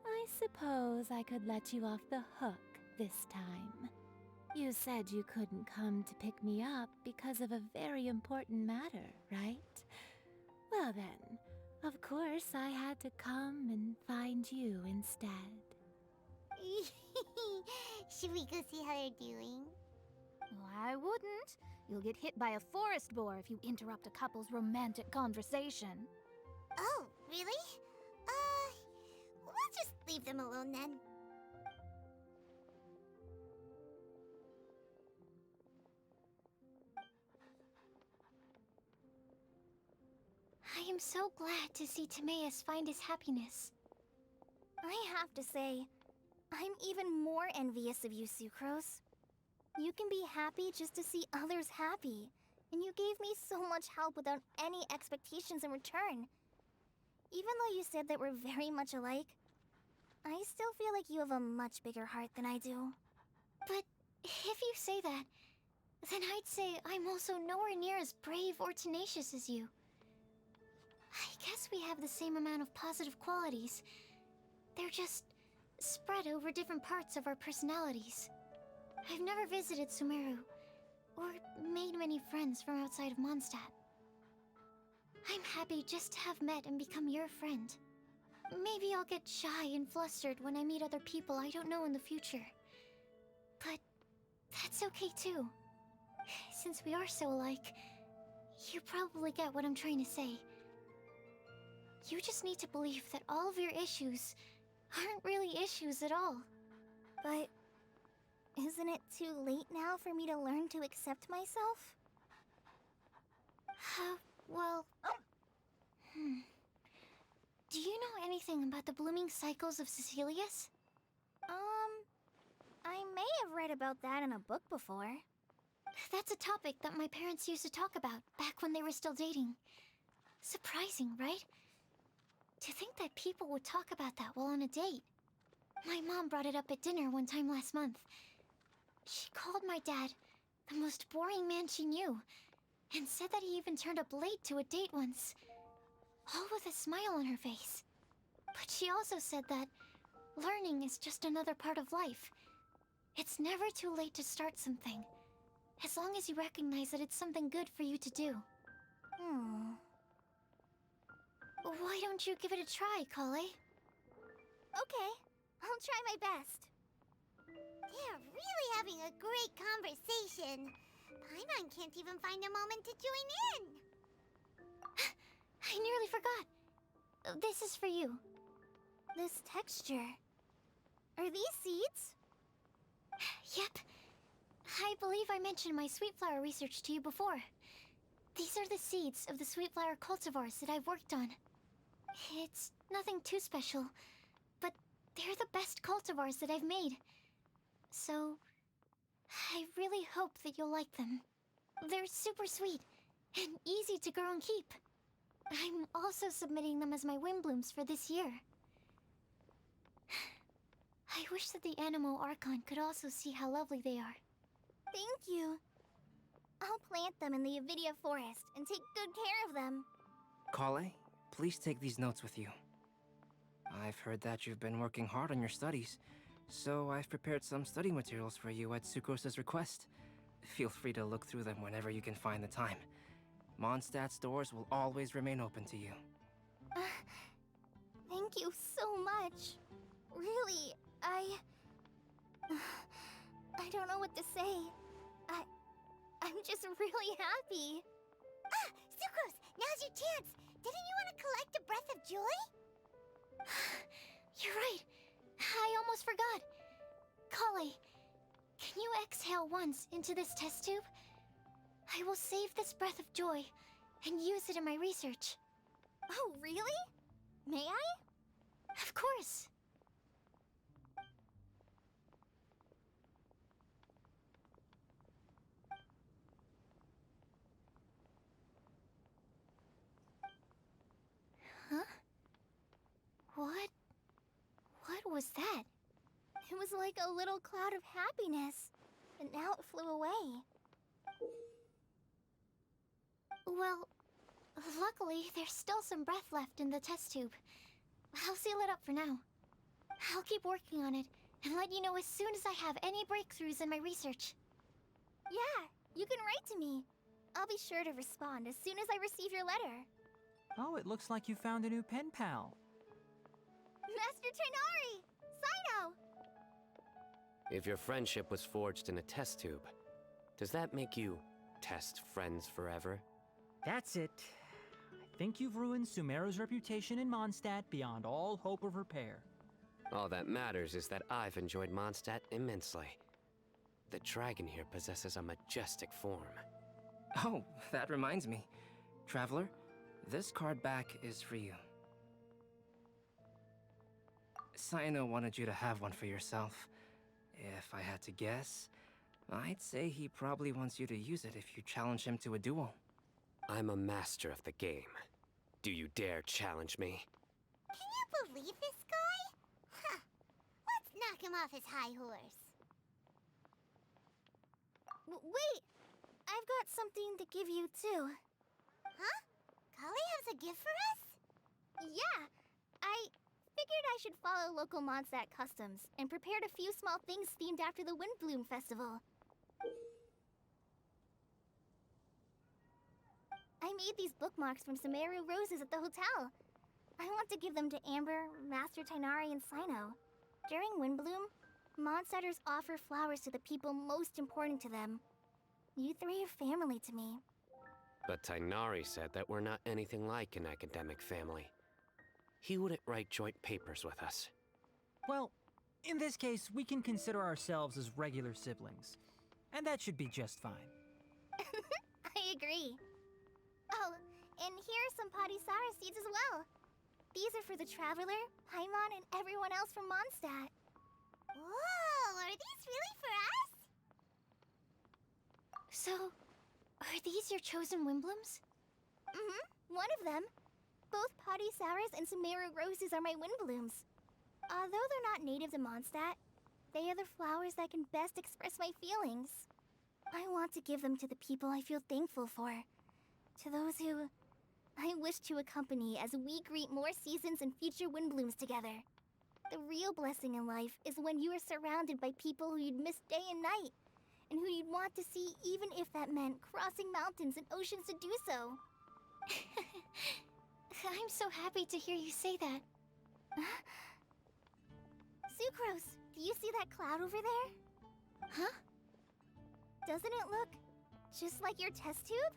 [SPEAKER 10] I suppose I could let you off the hook this time. You said you couldn't come to pick me up because of a very important matter, right? Well then, of course I had to come and find you instead.
[SPEAKER 2] Should we go see how they're doing?
[SPEAKER 14] I wouldn't. You'll get hit by a forest boar if you interrupt a couple's romantic conversation.
[SPEAKER 2] Oh, really? We'll just leave them alone then.
[SPEAKER 3] I am so glad to see Timaeus find his happiness.
[SPEAKER 17] I have to say, I'm even more envious of you, Sucrose. You can be happy just to see others happy, and you gave me so much help without any expectations in return. Even though you said that we're very much alike, I still feel like you have a much bigger heart than I do.
[SPEAKER 3] But if you say that, then I'd say I'm also nowhere near as brave or tenacious as you. I guess we have the same amount of positive qualities. They're just spread over different parts of our personalities. I've never visited Sumeru, or made many friends from outside of Mondstadt. I'm happy just to have met and become your friend. Maybe I'll get shy and flustered when I meet other people I don't know in the future. But that's okay too. Since we are so alike, you probably get what I'm trying to say. You just need to believe that all of your issues aren't really issues at all.
[SPEAKER 17] But isn't it too late now for me to learn to accept myself?
[SPEAKER 3] Well... Do you know anything about the blooming cycles of Cecilius?
[SPEAKER 17] I may have read about that in a book before.
[SPEAKER 3] That's a topic that my parents used to talk about back when they were still dating. Surprising, right? To think that people would talk about that while on a date. My mom brought it up at dinner one time last month. She called my dad the most boring man she knew, and said that he even turned up late to a date once, all with a smile on her face. But she also said that learning is just another part of life. It's never too late to start something, as long as you recognize that it's something good for you to do. Why don't you give it a try, Kale?
[SPEAKER 2] Okay, I'll try my best. They're really having a great conversation. Paimon can't even find a moment to join in.
[SPEAKER 3] I nearly forgot. This is for you.
[SPEAKER 17] This texture. Are these seeds?
[SPEAKER 3] Yep. I believe I mentioned my sweet flower research to you before. These are the seeds of the sweet flower cultivars that I've worked on. It's nothing too special, but they're the best cultivars that I've made. So, I really hope that you'll like them. They're super sweet and easy to grow and keep. I'm also submitting them as my Windblooms for this year. I wish that the Animo Archon could also see how lovely they are.
[SPEAKER 17] Thank you. I'll plant them in the Avidia forest and take good care of them.
[SPEAKER 7] Kale, please take these notes with you. I've heard that you've been working hard on your studies, so I've prepared some study materials for you at Sucrose's request. Feel free to look through them whenever you can find the time. Mondstadt's doors will always remain open to you.
[SPEAKER 17] Thank you so much. Really, I don't know what to say. I'm just really happy.
[SPEAKER 2] Ah, Sucrose, now's your chance. Didn't you want to collect a breath of joy?
[SPEAKER 3] You're right. I almost forgot. Kale, can you exhale once into this test tube? I will save this breath of joy and use it in my research.
[SPEAKER 17] Oh, really? May I?
[SPEAKER 3] Of course. Huh? What was that?
[SPEAKER 17] It was like a little cloud of happiness, but now it flew away.
[SPEAKER 3] Well, luckily, there's still some breath left in the test tube. I'll seal it up for now. I'll keep working on it and let you know as soon as I have any breakthroughs in my research.
[SPEAKER 17] Yeah, you can write to me. I'll be sure to respond as soon as I receive your letter.
[SPEAKER 6] Oh, it looks like you found a new pen pal.
[SPEAKER 17] Master Trinari! Sino!
[SPEAKER 5] If your friendship was forged in a test tube, does that make you test friends forever?
[SPEAKER 6] That's it. I think you've ruined Sumeru's reputation in Mondstadt beyond all hope of repair.
[SPEAKER 5] All that matters is that I've enjoyed Mondstadt immensely. The dragon here possesses a majestic form.
[SPEAKER 7] Oh, that reminds me. Traveler, this card back is for you. Sino wanted you to have one for yourself. If I had to guess, I'd say he probably wants you to use it if you challenge him to a duel.
[SPEAKER 5] I'm a master of the game. Do you dare challenge me?
[SPEAKER 2] Can you believe this guy? Huh. Let's knock him off his high horse.
[SPEAKER 17] Wait! I've got something to give you, too.
[SPEAKER 2] Huh? Kale has a gift for us?
[SPEAKER 17] Yeah! I figured I should follow local Mondstadt customs and prepared a few small things themed after the Windbloom Festival. I made these bookmarks from Sumeru roses at the hotel. I want to give them to Amber, Master Tainari, and Sino. During Windbloom, Mondstadters offer flowers to the people most important to them. You three are family to me.
[SPEAKER 5] But Tainari said that we're not anything like an academic family. He wouldn't write joint papers with us.
[SPEAKER 6] Well, in this case, we can consider ourselves as regular siblings. And that should be just fine.
[SPEAKER 17] I agree. Oh, and here are some Padisara seeds as well. These are for the Traveler, Paimon, and everyone else from Mondstadt.
[SPEAKER 2] Whoa, are these really for us?
[SPEAKER 17] So, are these your chosen Windblooms? Mm-hmm, one of them. Both Padisaras and Sumeru roses are my Windblooms. Although they're not native to Mondstadt, they are the flowers that can best express my feelings. I want to give them to the people I feel thankful for. To those who I wish to accompany as we greet more seasons and future Windblooms together. The real blessing in life is when you are surrounded by people who you'd miss day and night, and who you'd want to see even if that meant crossing mountains and oceans to do so.
[SPEAKER 3] I'm so happy to hear you say that.
[SPEAKER 17] Sucrose, do you see that cloud over there?
[SPEAKER 3] Huh?
[SPEAKER 17] Doesn't it look just like your test tube?